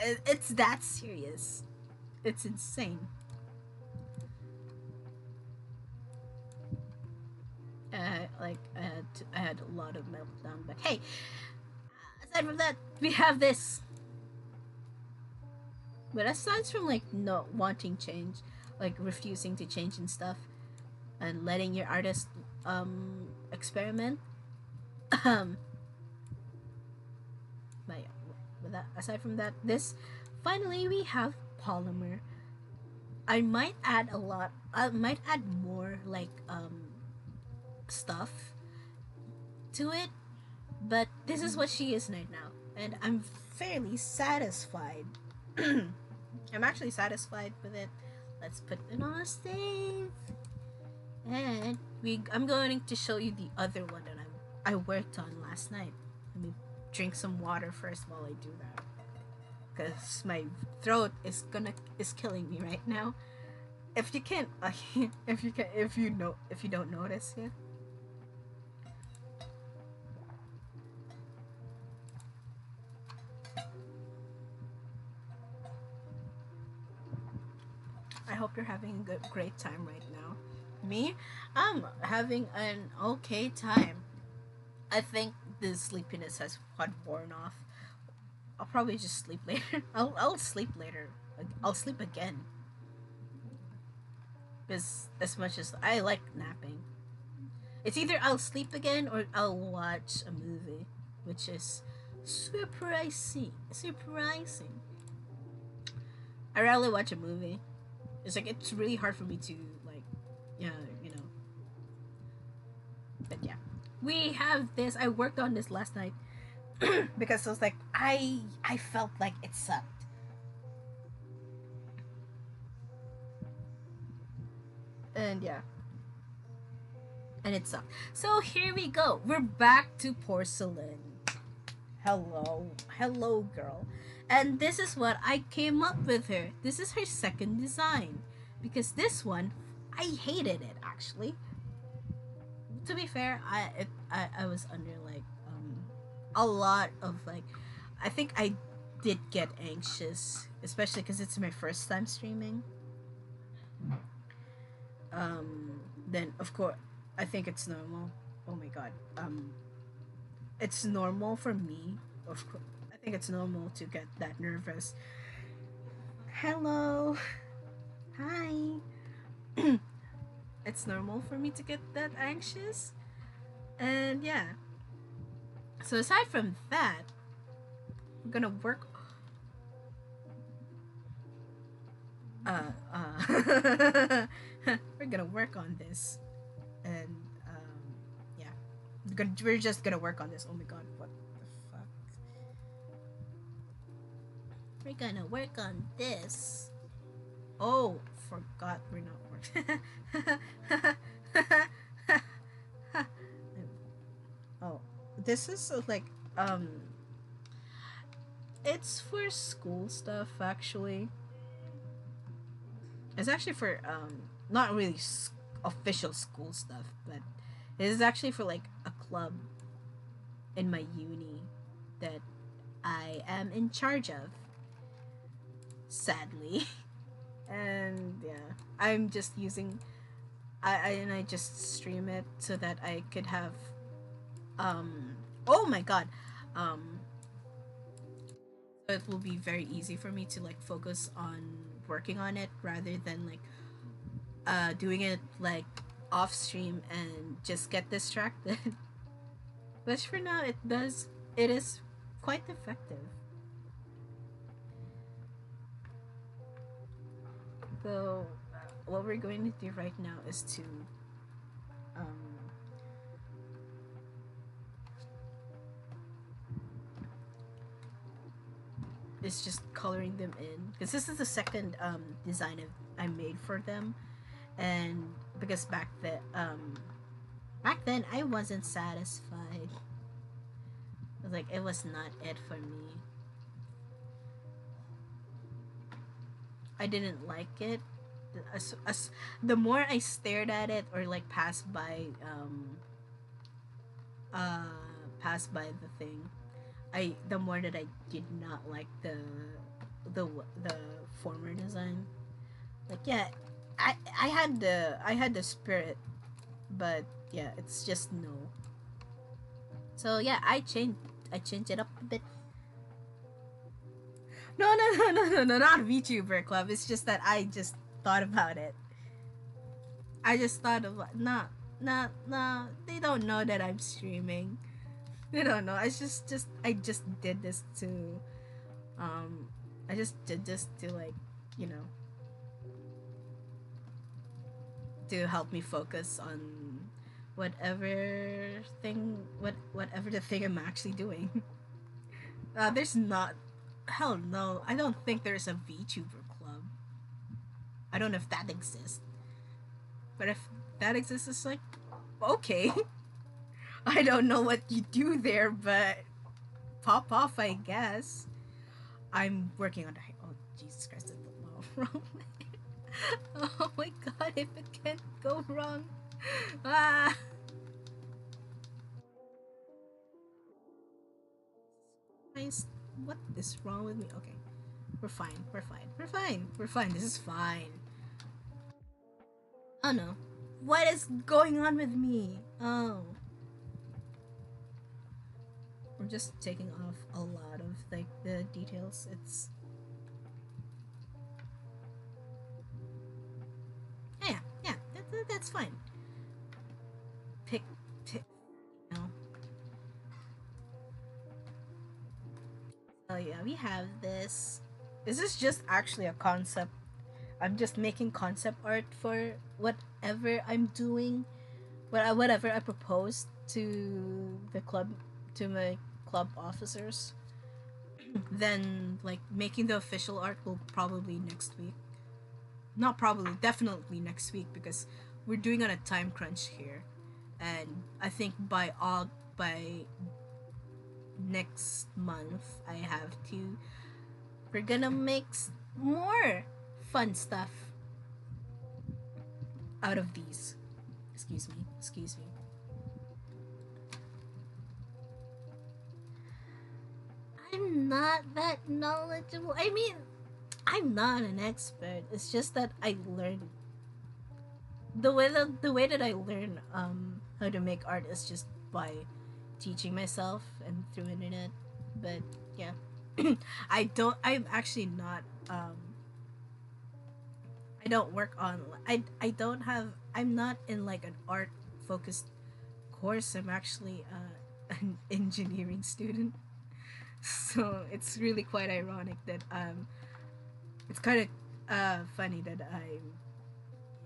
It's that serious. It's insane. Like I had a lot of meltdown, but hey, aside from that, we have this. But aside from like not wanting change, like refusing to change and stuff, and letting your artist experiment, um, but yeah, but that aside from that, this finally we have Polymer. I might add a lot. I might add more like stuff to it, but this is what she is right now, and I'm fairly satisfied. I'm actually satisfied with it. Let's put it on a save, and I'm going to show you the other one that I worked on last night. Let me drink some water first while I do that, because my throat is killing me right now. If you can't, if you don't notice, yeah. I hope you're having a great time right now. Me, I'm having an okay time. I think the sleepiness has worn off. I'll probably just sleep later. I'll sleep later. I'll sleep again. Because as much as I like napping, it's either I'll sleep again or I'll watch a movie, which is surprising. Surprising. I rarely watch a movie. It's like it's really hard for me to like, yeah, you know. But yeah, we have this. I worked on this last night because I was like, I felt like it sucked. And yeah, and it sucked. So here we go. We're back to porcelain. Hello, girl. And this is what I came up with her. This is her second design, because this one I hated it actually. To be fair, I was under like a lot of like, I think I did get anxious, especially because it's my first time streaming. Then of course I think it's normal. Oh my god. It's normal for me. Of course, I think it's normal to get that nervous. Hello. Hi. It's normal for me to get that anxious. And yeah. So aside from that, we're gonna work we're gonna work on this. And yeah. We're just gonna work on this. Oh my god, what the fuck? We're gonna work on this. Oh, forgot we're not working. Oh, this is like it's for school stuff actually. It's actually for not really official school stuff, but it is actually for like a club in my uni that I am in charge of, sadly. And yeah, I'm just using I just stream it so that I could have um oh my god, um so it will be very easy for me to like focus on working on it rather than like doing it like off stream and just get distracted. But for now it is quite effective. So what we're going to do right now is to um is just coloring them in because this is the second design I made for them. And because back then I wasn't satisfied. It was like it was not it for me. I didn't like it. The more I stared at it or like uh passed by the thing, I the more that I did not like the the former design. Like yeah, I had the spirit, but yeah, it's just no. So yeah, I changed it up a bit. No, not VTuber Club. It's just that I just thought about it. I just thought of like, nah. They don't know that I'm streaming. They don't know. I just did this to, um, I just did this to like, you know, to help me focus on whatever the thing I'm actually doing. There's not, hell no. I don't think there's a VTuber club. I don't know if that exists. But if that exists, it's like, okay. I don't know what you do there, but pop off, I guess. I'm working on the. Oh, Jesus Christ, it's the wrong way. Oh my god, if it can't go wrong. Ah. Christ, what is wrong with me? Okay. We're fine. We're fine. We're fine. We're fine. This is fine. Oh no. What is going on with me? Oh. We're just taking off a lot of like the details. It's yeah, that's fine. Pick, you know. Oh yeah, we have this. This is just actually a concept. I'm just making concept art for whatever I'm doing, whatever I propose to the club, to my club officers. Then like making the official art will probably next week. Not probably, definitely next week because we're doing on a time crunch here, and I think by next month I have to. We're gonna make more fun stuff out of these. Excuse me. Excuse me. I'm not that knowledgeable. I mean, I'm not an expert. It's just that I learned the way that I learn how to make art is just by teaching myself and through internet. But yeah, I'm actually not I don't work on. I don't have. I'm not in like an art focused course. I'm actually an engineering student. So it's really quite ironic that it's kind of funny that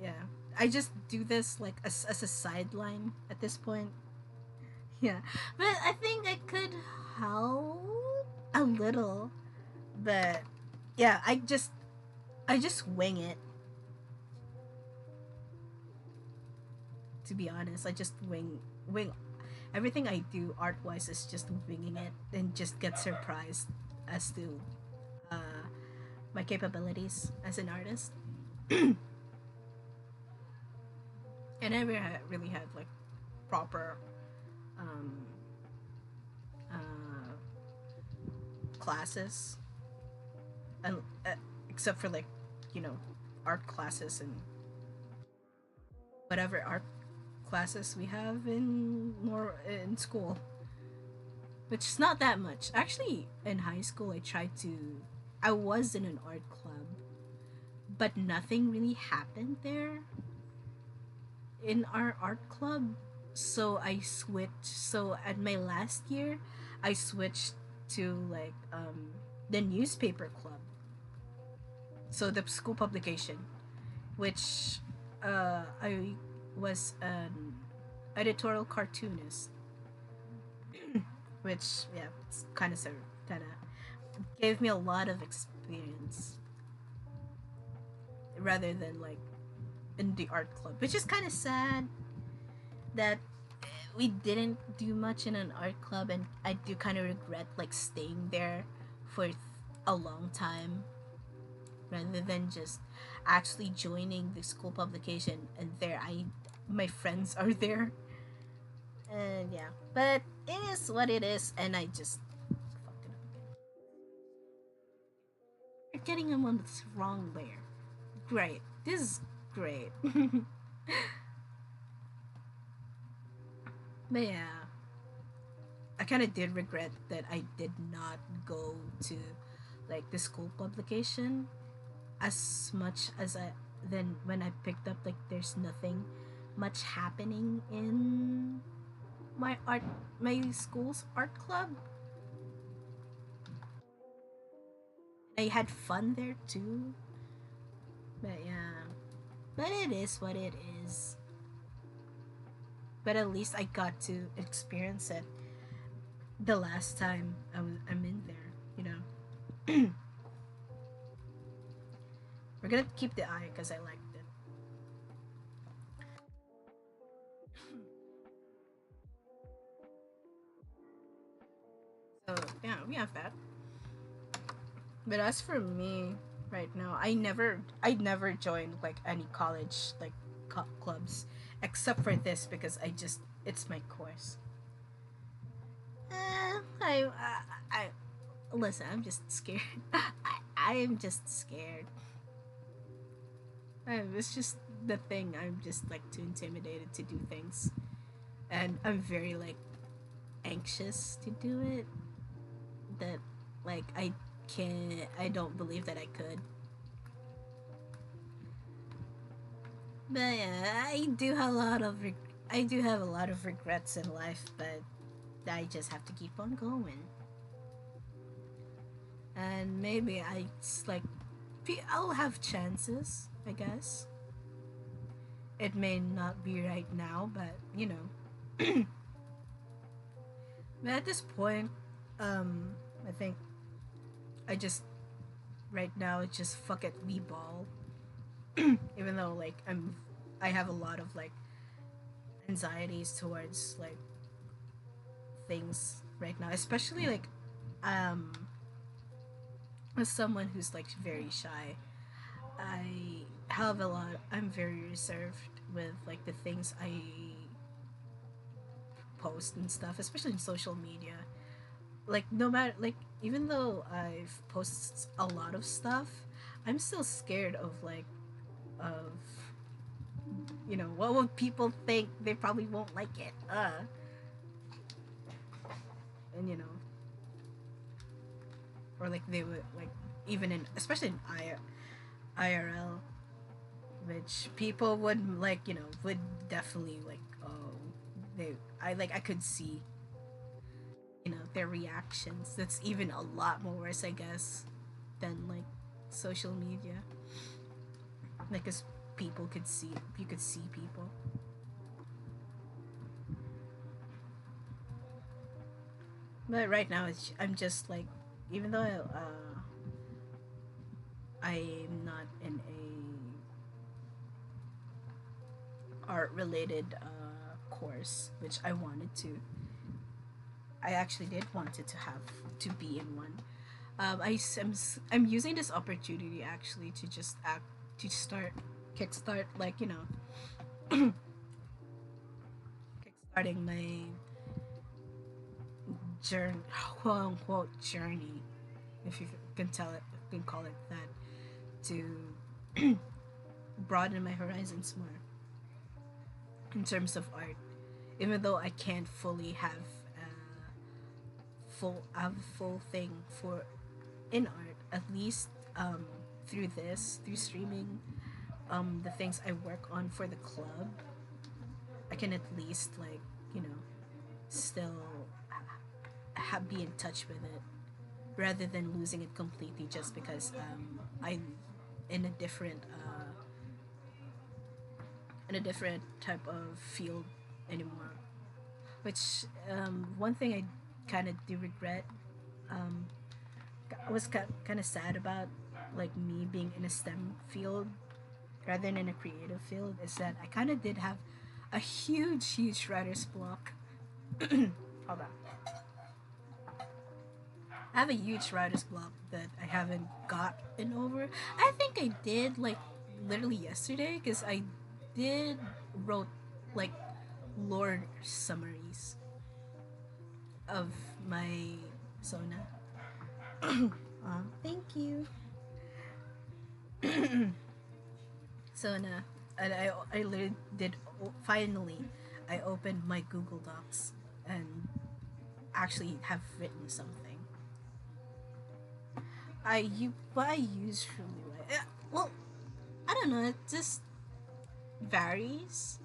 yeah, I just do this like as a sideline at this point. Yeah, but I think I could help a little, but yeah, I just wing it. To be honest, I just wing everything I do art wise is just winging it and just get surprised as to uh, my capabilities as an artist. And I really have like proper um, uh, classes, and except for like, you know, art classes and whatever art classes we have in more in school, which is not that much. Actually, in high school, I was in an art club, but nothing really happened there in our art club. So I switched. So at my last year, I switched to like the newspaper club. So the school publication, which I was an editorial cartoonist, which yeah, it's kind of gave me a lot of experience rather than like in the art club, which is kind of sad that we didn't do much in an art club, and I do kind of regret like staying there for a long time rather than just actually joining the school publication, and there I my friends are there. And yeah, but it is what it is, and I just fucked it up again. You're getting them on the wrong layer. Great, this is great. But yeah, I kind of did regret that I did not go to like the school publication as much as I then when I picked up like there's nothing much happening in my my school's art club. I had fun there too. But yeah. But it is what it is. But at least I got to experience it the last time I'm in there, you know. We're gonna keep the eye because I liked it. So yeah, we have that. But as for me, right now, I never joined like any college like clubs, except for this because it's my course. I listen. I'm just scared. I am just scared. It's just the thing. I'm just like too intimidated to do things, and I'm very like anxious to do it. That like I don't believe that I could. But yeah, I do have a lot of regrets in life, but I just have to keep on going. And maybe I'll have chances, I guess. It may not be right now, but you know. But at this point, I think I just right now it's just fuck it, we ball. Even though like I have a lot of like anxieties towards like things right now, especially like um as someone who's like very shy. I have a lot. I'm very reserved with like the things I post and stuff, especially in social media. Like no matter like even though I've posted a lot of stuff, I'm still scared of of what would people think? They probably won't like it. And or like they would like even in especially in IRL, which people would like would definitely like I could see their reactions. That's even a lot more worse, I guess, than like social media. Like, cause you could see people. But right now, I'm just like, even though I'm not in a art related course, which I wanted to. I actually did wanted to have to be in one. I'm using this opportunity actually to just kickstart like kickstarting my journey, quote unquote journey if you can tell it, can call it that, to broaden my horizons more in terms of art. Even though I can't fully have full thing for in art, at least through this, through streaming, the things I work on for the club, I can at least, like, you know, still be in touch with it rather than losing it completely just because I'm in a different type of field anymore. Which one thing I kind of do regret, um, I was kind of sad about, like, me being in a STEM field rather than in a creative field, is that I kind of did have a huge writer's block. Hold on. I have a huge writer's block that I haven't gotten over. I think I did, like, literally yesterday, because I did wrote, like, lore summaries of my Sona. Thank you. Sona. And I literally did, finally, I opened my Google Docs and actually have written something. What I usually write. Well, I don't know. It just varies,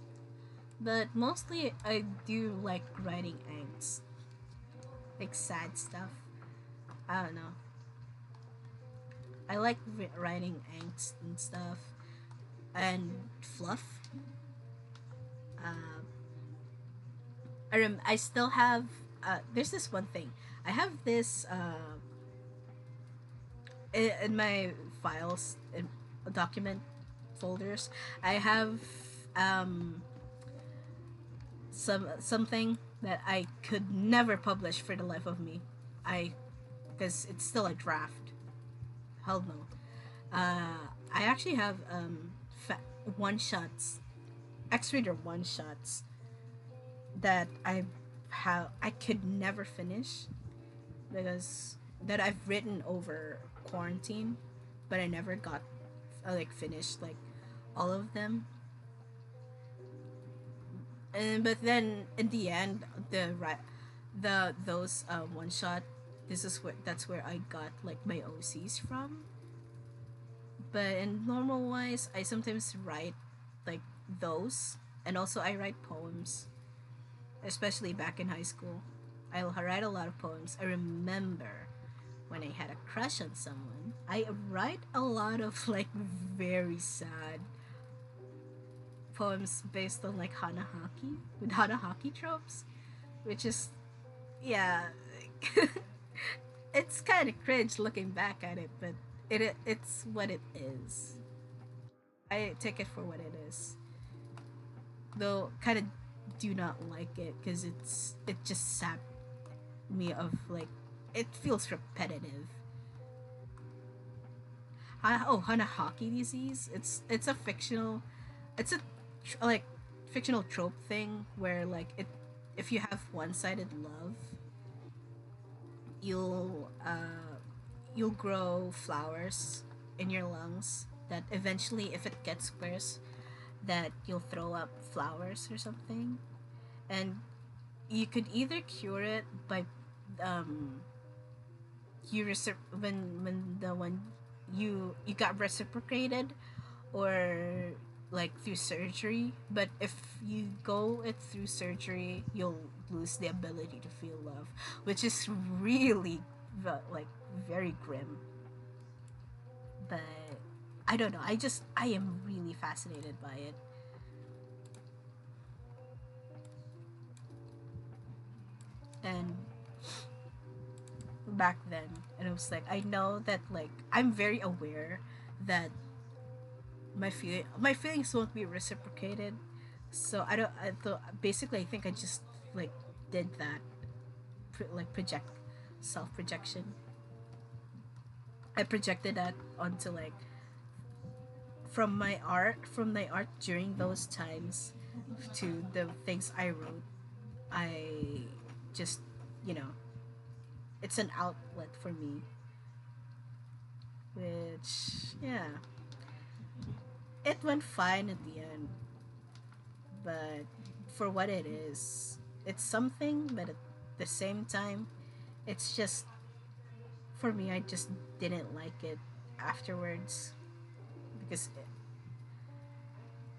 but mostly I do like writing angst, like sad stuff. I don't know. I like writing angst and stuff, and fluff. Uh, I still have. There's this one thing. I have this in my files, in document folders. I have something that I could never publish for the life of me. Because it's still a draft. Hell no. I actually have one shots, X reader one shots that I could never finish, because that I've written over quarantine, but I never got like finished like all of them. And but then in the end, those one shot, that's where I got like my OCs from. But in normal wise, I sometimes write like those, and also I write poems, especially back in high school. I'll write a lot of poems. I remember when I had a crush on someone, I write a lot of like very sad poems based on like Hanahaki, with Hanahaki tropes, which is, yeah, it's kind of cringe looking back at it, but it's what it is. I take it for what it is, though kind of do not like it because it just sapped me of like, it feels repetitive. Hanahaki disease. It's a fictional, it's a like fictional trope thing where like it, if you have one-sided love, you'll you'll grow flowers in your lungs that eventually, if it gets worse, that you'll throw up flowers or something, and you could either cure it by um when the one you got reciprocated, or like through surgery. But if you go it through surgery, you'll lose the ability to feel love, which is really like very grim. But I don't know, I am really fascinated by it. And back then, and it was like, I know that like I'm very aware that my feelings won't be reciprocated, so I thought, basically I think I just like did that, like project self projection. I projected that onto like, from my art during those times to the things I wrote. I just, you know, it's an outlet for me. which, yeah, it went fine at the end, but for what it is, it's something, but at the same time, it's just, for me, I just didn't like it afterwards because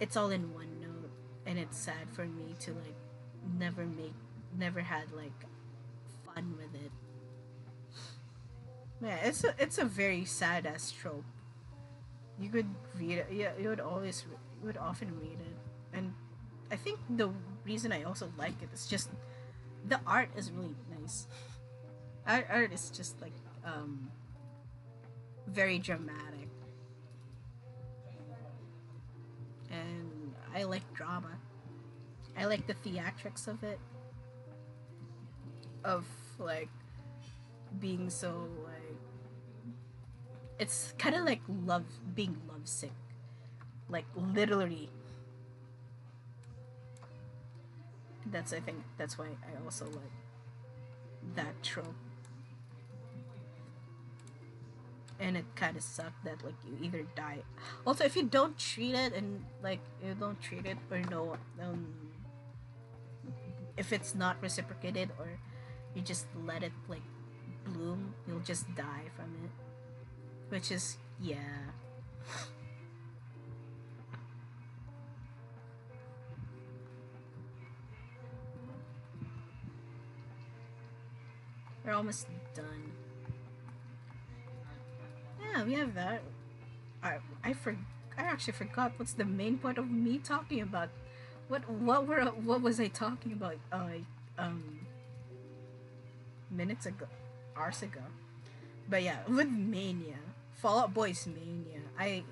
it's all in one note, and it's sad for me to like never make, never had like fun with it. Yeah, it's a very sad ass trope. You could read it. Yeah, you would often read it, and I think the reason I also like it is just the art is really nice. Art is just like um very dramatic, and I like drama. I like the theatrics of it, of like being so like, it's kind of like love, being lovesick, like literally. That's, I think that's why I also like that trope. And it kind of sucked that like you either die. Also, if you don't treat it, and like you don't treat it, or no, if it's not reciprocated, or you just let it like bloom, you'll just die from it. Which is, yeah. We're almost done. Yeah, we have that. I for I actually forgot what's the main point of me talking about. What was I talking about? Um, minutes ago, hours ago. But yeah, with Mania, Fall Out Boy's Mania, I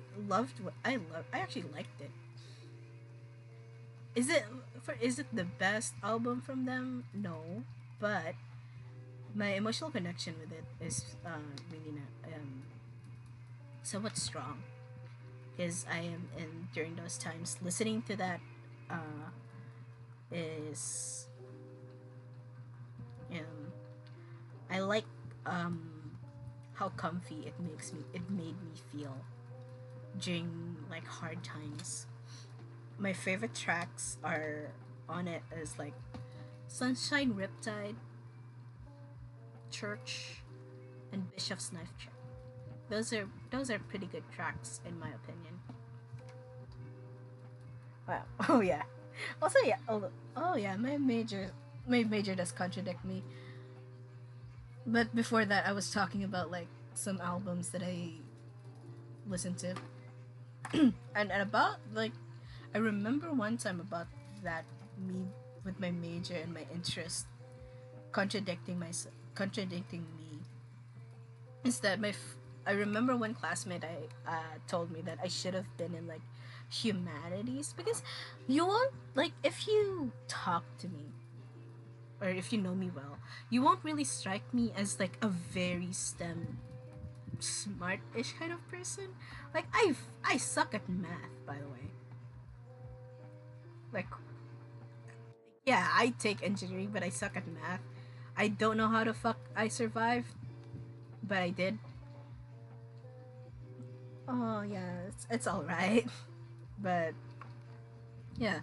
actually liked it. Is it the best album from them? No, but my emotional connection with it is really not somewhat strong, because I am in during those times listening to that uh, is I like how comfy it made me feel during like hard times. My favorite tracks are on it is like Sunshine Riptide, Church, and Bishop's Knife Check. Those are pretty good tracks in my opinion. Wow. Oh yeah. Also yeah. Oh yeah. My major does contradict me. But before that, I was talking about like some albums that I listened to, and about like I remember one time about that, me with my major and my interest contradicting me, is that I remember one classmate I told me that I should have been in like humanities, because you won't, like, if you talk to me, or if you know me well, you won't really strike me as like a very STEM smart-ish kind of person. Like I suck at math, by the way. Like, yeah, I take engineering, but I suck at math. I don't know how the fuck I survived, but I did. Oh yeah, it's all right. But yeah,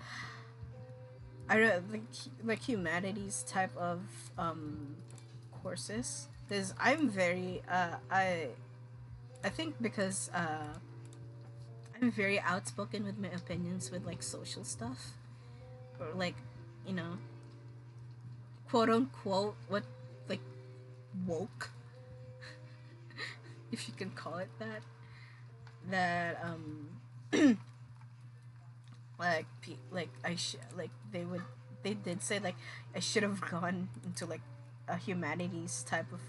like humanities type of courses, because I'm very I think because I'm very outspoken with my opinions with like social stuff, or like, you know, quote unquote, what, like, woke, if you can call it that. That like they did say like I should have gone into like a humanities type of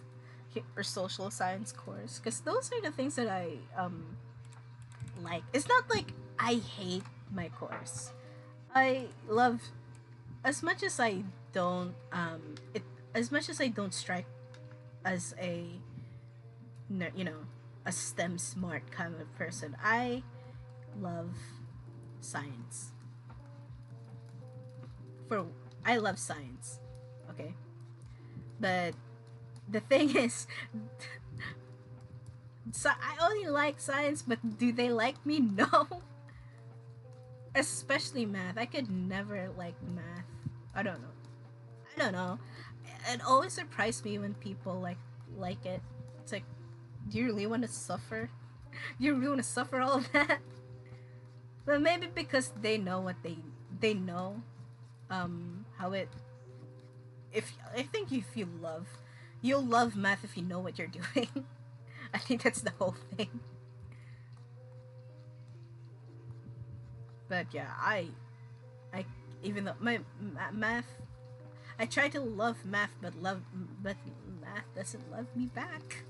or social science course, because those are the things that I like. It's not like I hate my course. I love, as much as I don't it as much as I don't strike as a you know, a STEM smart kind of person. I love science. For I love science. Okay? But the thing is, So I only like science, but do they like me? No. Especially math. I could never like math. I don't know. I don't know. It always surprised me when people like it. It's like, do you really want to suffer? Do you really want to suffer all of that? But maybe because they know what they know, how it. If I think if you love, you'll love math if you know what you're doing. I think that's the whole thing. But yeah, I even though my math, I try to love math, but math doesn't love me back.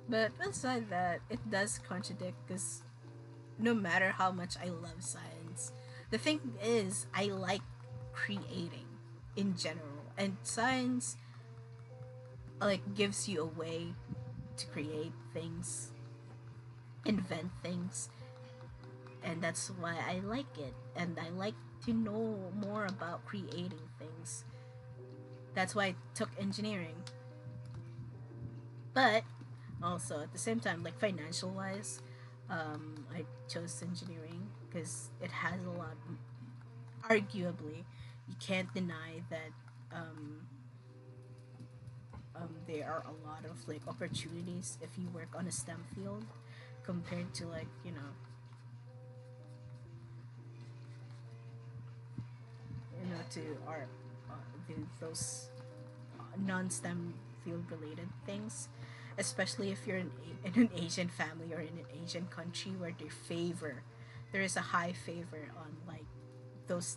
But aside that, it does contradict because no matter how much I love science, the thing is I like creating in general, and science like gives you a way to create things, invent things, and that's why I like it. And I like to know more about creating things. That's why I took engineering. But also at the same time, like financial wise, I chose engineering because it has a lot. Arguably, you can't deny that there are a lot of like opportunities if you work on a STEM field compared to like to our those non-STEM field related things, especially if you're in an Asian family or in an Asian country where there is a high favor on like those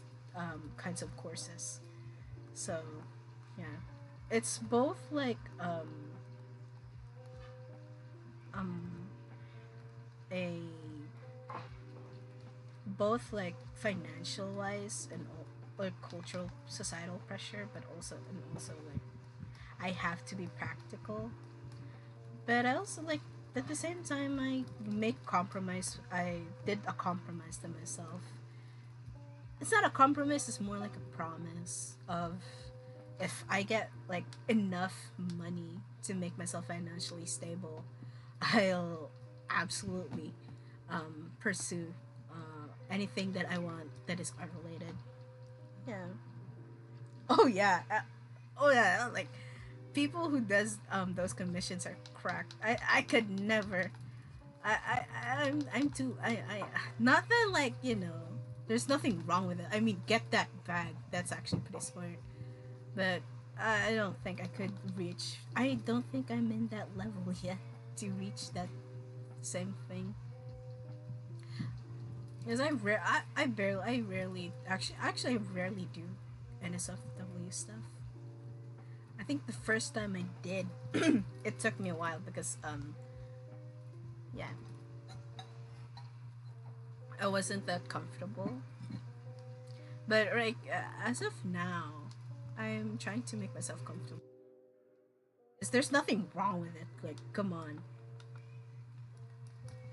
kinds of courses. So yeah, it's both like um a both like financial wise and like cultural societal pressure, but also like I have to be practical. But I also like at the same time I did a compromise to myself. It's not a compromise, it's more like a promise of if I get like enough money to make myself financially stable, I'll absolutely pursue anything that I want that is art related. Yeah. Oh yeah. Oh yeah. Like people who does those commissions are cracked. I could never. I'm too I not that like there's nothing wrong with it. I mean, get that bag. That's actually pretty smart. But I don't think I could reach. I don't think I'm in that level yet to reach that same thing. Because I rarely actually I rarely do NSFW stuff. I think the first time I did, it took me a while because yeah, I wasn't that comfortable. But like as of now, I'm trying to make myself comfortable. 'Cause there's nothing wrong with it. Like, come on,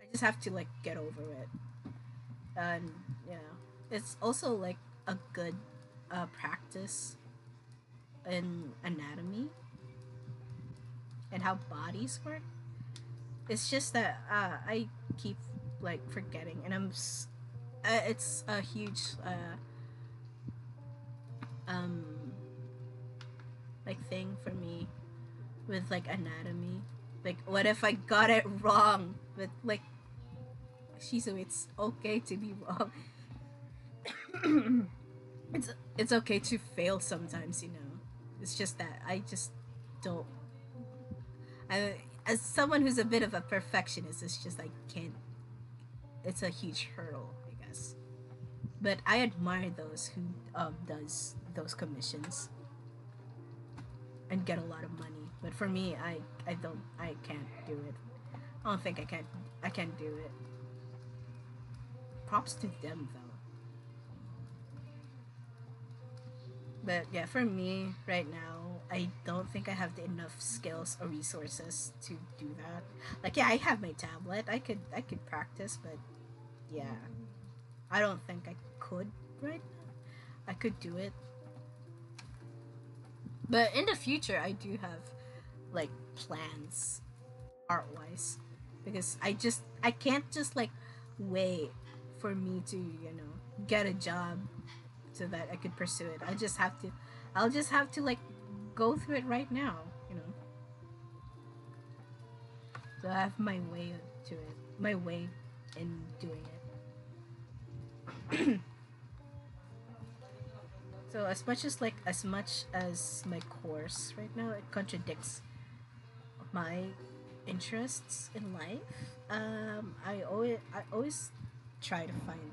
I just have to like get over it. And it's also like a good practice in anatomy and how bodies work. It's just that I keep like forgetting, and it's a huge um like thing for me with like anatomy. Like, what if I got it wrong? But like, Shizu, it's okay to be wrong. It's okay to fail sometimes. It's just that I just don't. I as someone who's a bit of a perfectionist, it's just I can't. It's a huge hurdle, I guess. But I admire those who does those commissions and get a lot of money. But for me, I can't do it. I don't think I can't do it. Props to them though. But yeah, for me right now, I don't think I have the enough skills or resources to do that. Like, yeah, I have my tablet. I could practice, but yeah, I don't think I could right now. I could do it, But in the future, I do have like plans art-wise, because I can't just like wait for me to get a job so that I could pursue it. I'll just have to like go through it right now, So I have my way to it, my way in doing it. So as much as my course right now it contradicts my interests in life, I always try to find.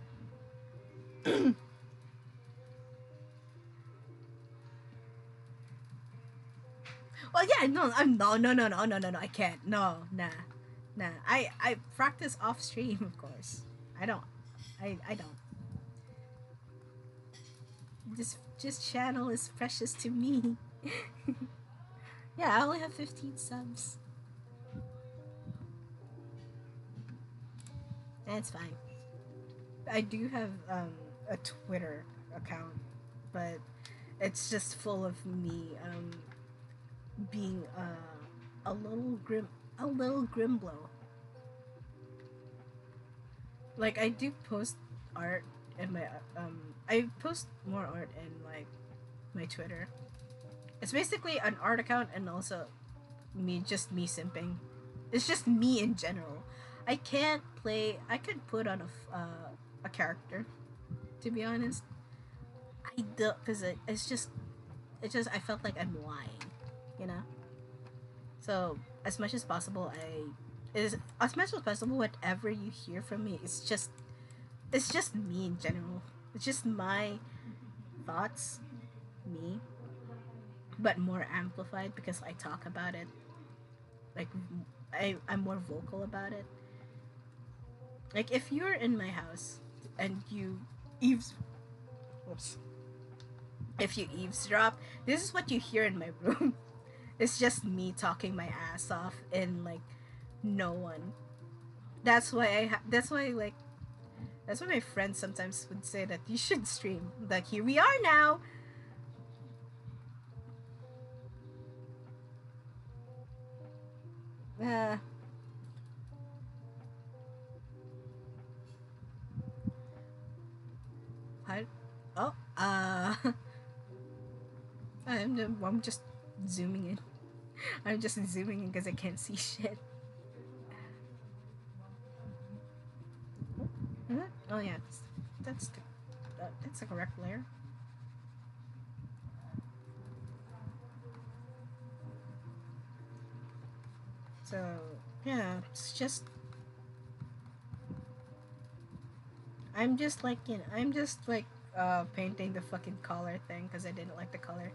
Well, yeah, no, no, I can't. No, nah. I practice off stream, of course. I don't. I don't. This channel is precious to me. Yeah, I only have 15 subs. That's fine. I do have a Twitter account, but it's just full of me being a little grimblow. Like I do post art in my I post more art in like my Twitter. It's basically an art account and also me simping. It's just me in general. I can't play. I could put on a character, to be honest. I don't, because it's just I felt like I'm lying, you know. So as much as possible, as much as possible. Whatever you hear from me, it's just me in general. It's just my thoughts, me, but more amplified because I talk about it. Like I'm more vocal about it. Like if you're in my house and you eaves, whoops, if you eavesdrop, this is what you hear in my room. It's just me talking my ass off and like no one. That's why my friends sometimes would say that you should stream. Like here we are now. Uh, I, oh, I'm just zooming in. I'm just zooming in because I can't see shit. Huh? Oh yeah, that's the correct layer. So yeah, it's just I'm just like painting the fucking collar thing because I didn't like the color.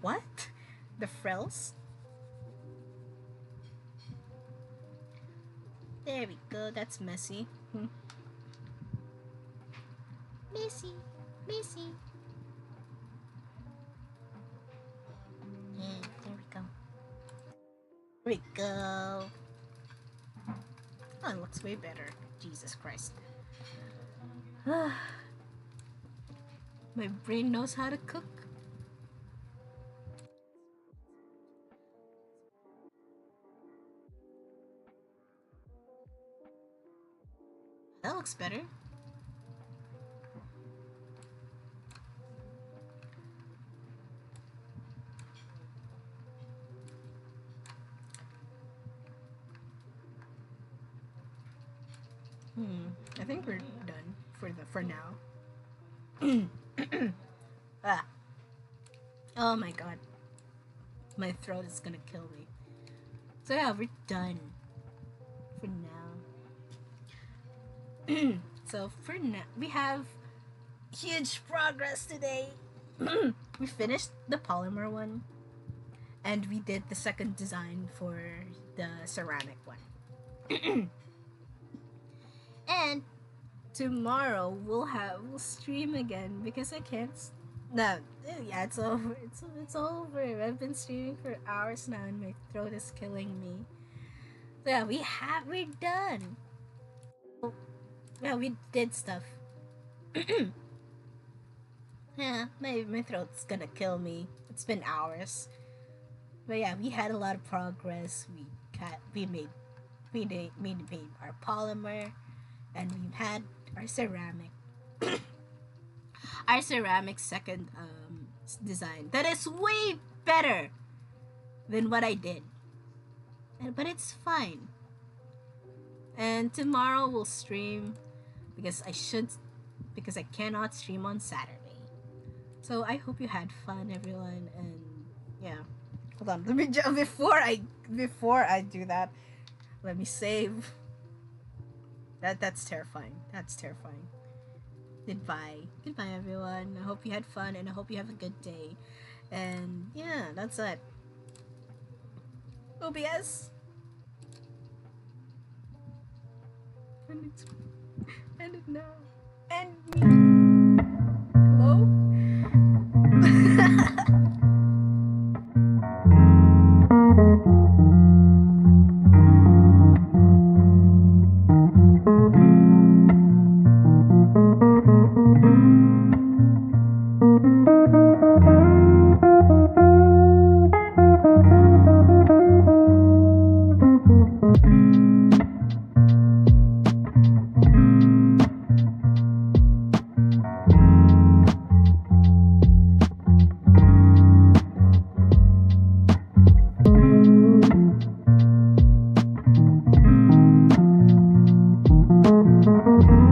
What? The frills? There we go. That's messy. Messy, messy. Yeah, there we go. There we go. Oh, it looks way better. Jesus Christ. My brain knows how to cook. That looks better. I think we're done for now. Ah. Oh my god. My throat is gonna kill me. So yeah, we're done for now. So for now, we have huge progress today. We finished the polymer one, and we did the second design for the ceramic one. And tomorrow we'll stream again because I can't. No, yeah, it's over. It's over. I've been streaming for hours now, and my throat is killing me. So yeah, we're done. Yeah, we did stuff. Yeah, my throat's gonna kill me. It's been hours. But yeah, we had a lot of progress. We made our polymer, and we had our ceramic second design that is way better than what I did. But it's fine. And tomorrow we'll stream because I cannot stream on Saturday. So I hope you had fun, everyone, and yeah. Hold on, let me before I do that, let me save. That's terrifying. That's terrifying. Goodbye, everyone. I hope you had fun, and I hope you have a good day. And yeah, that's it. OBS. End it now. End me. Hello? Thank you.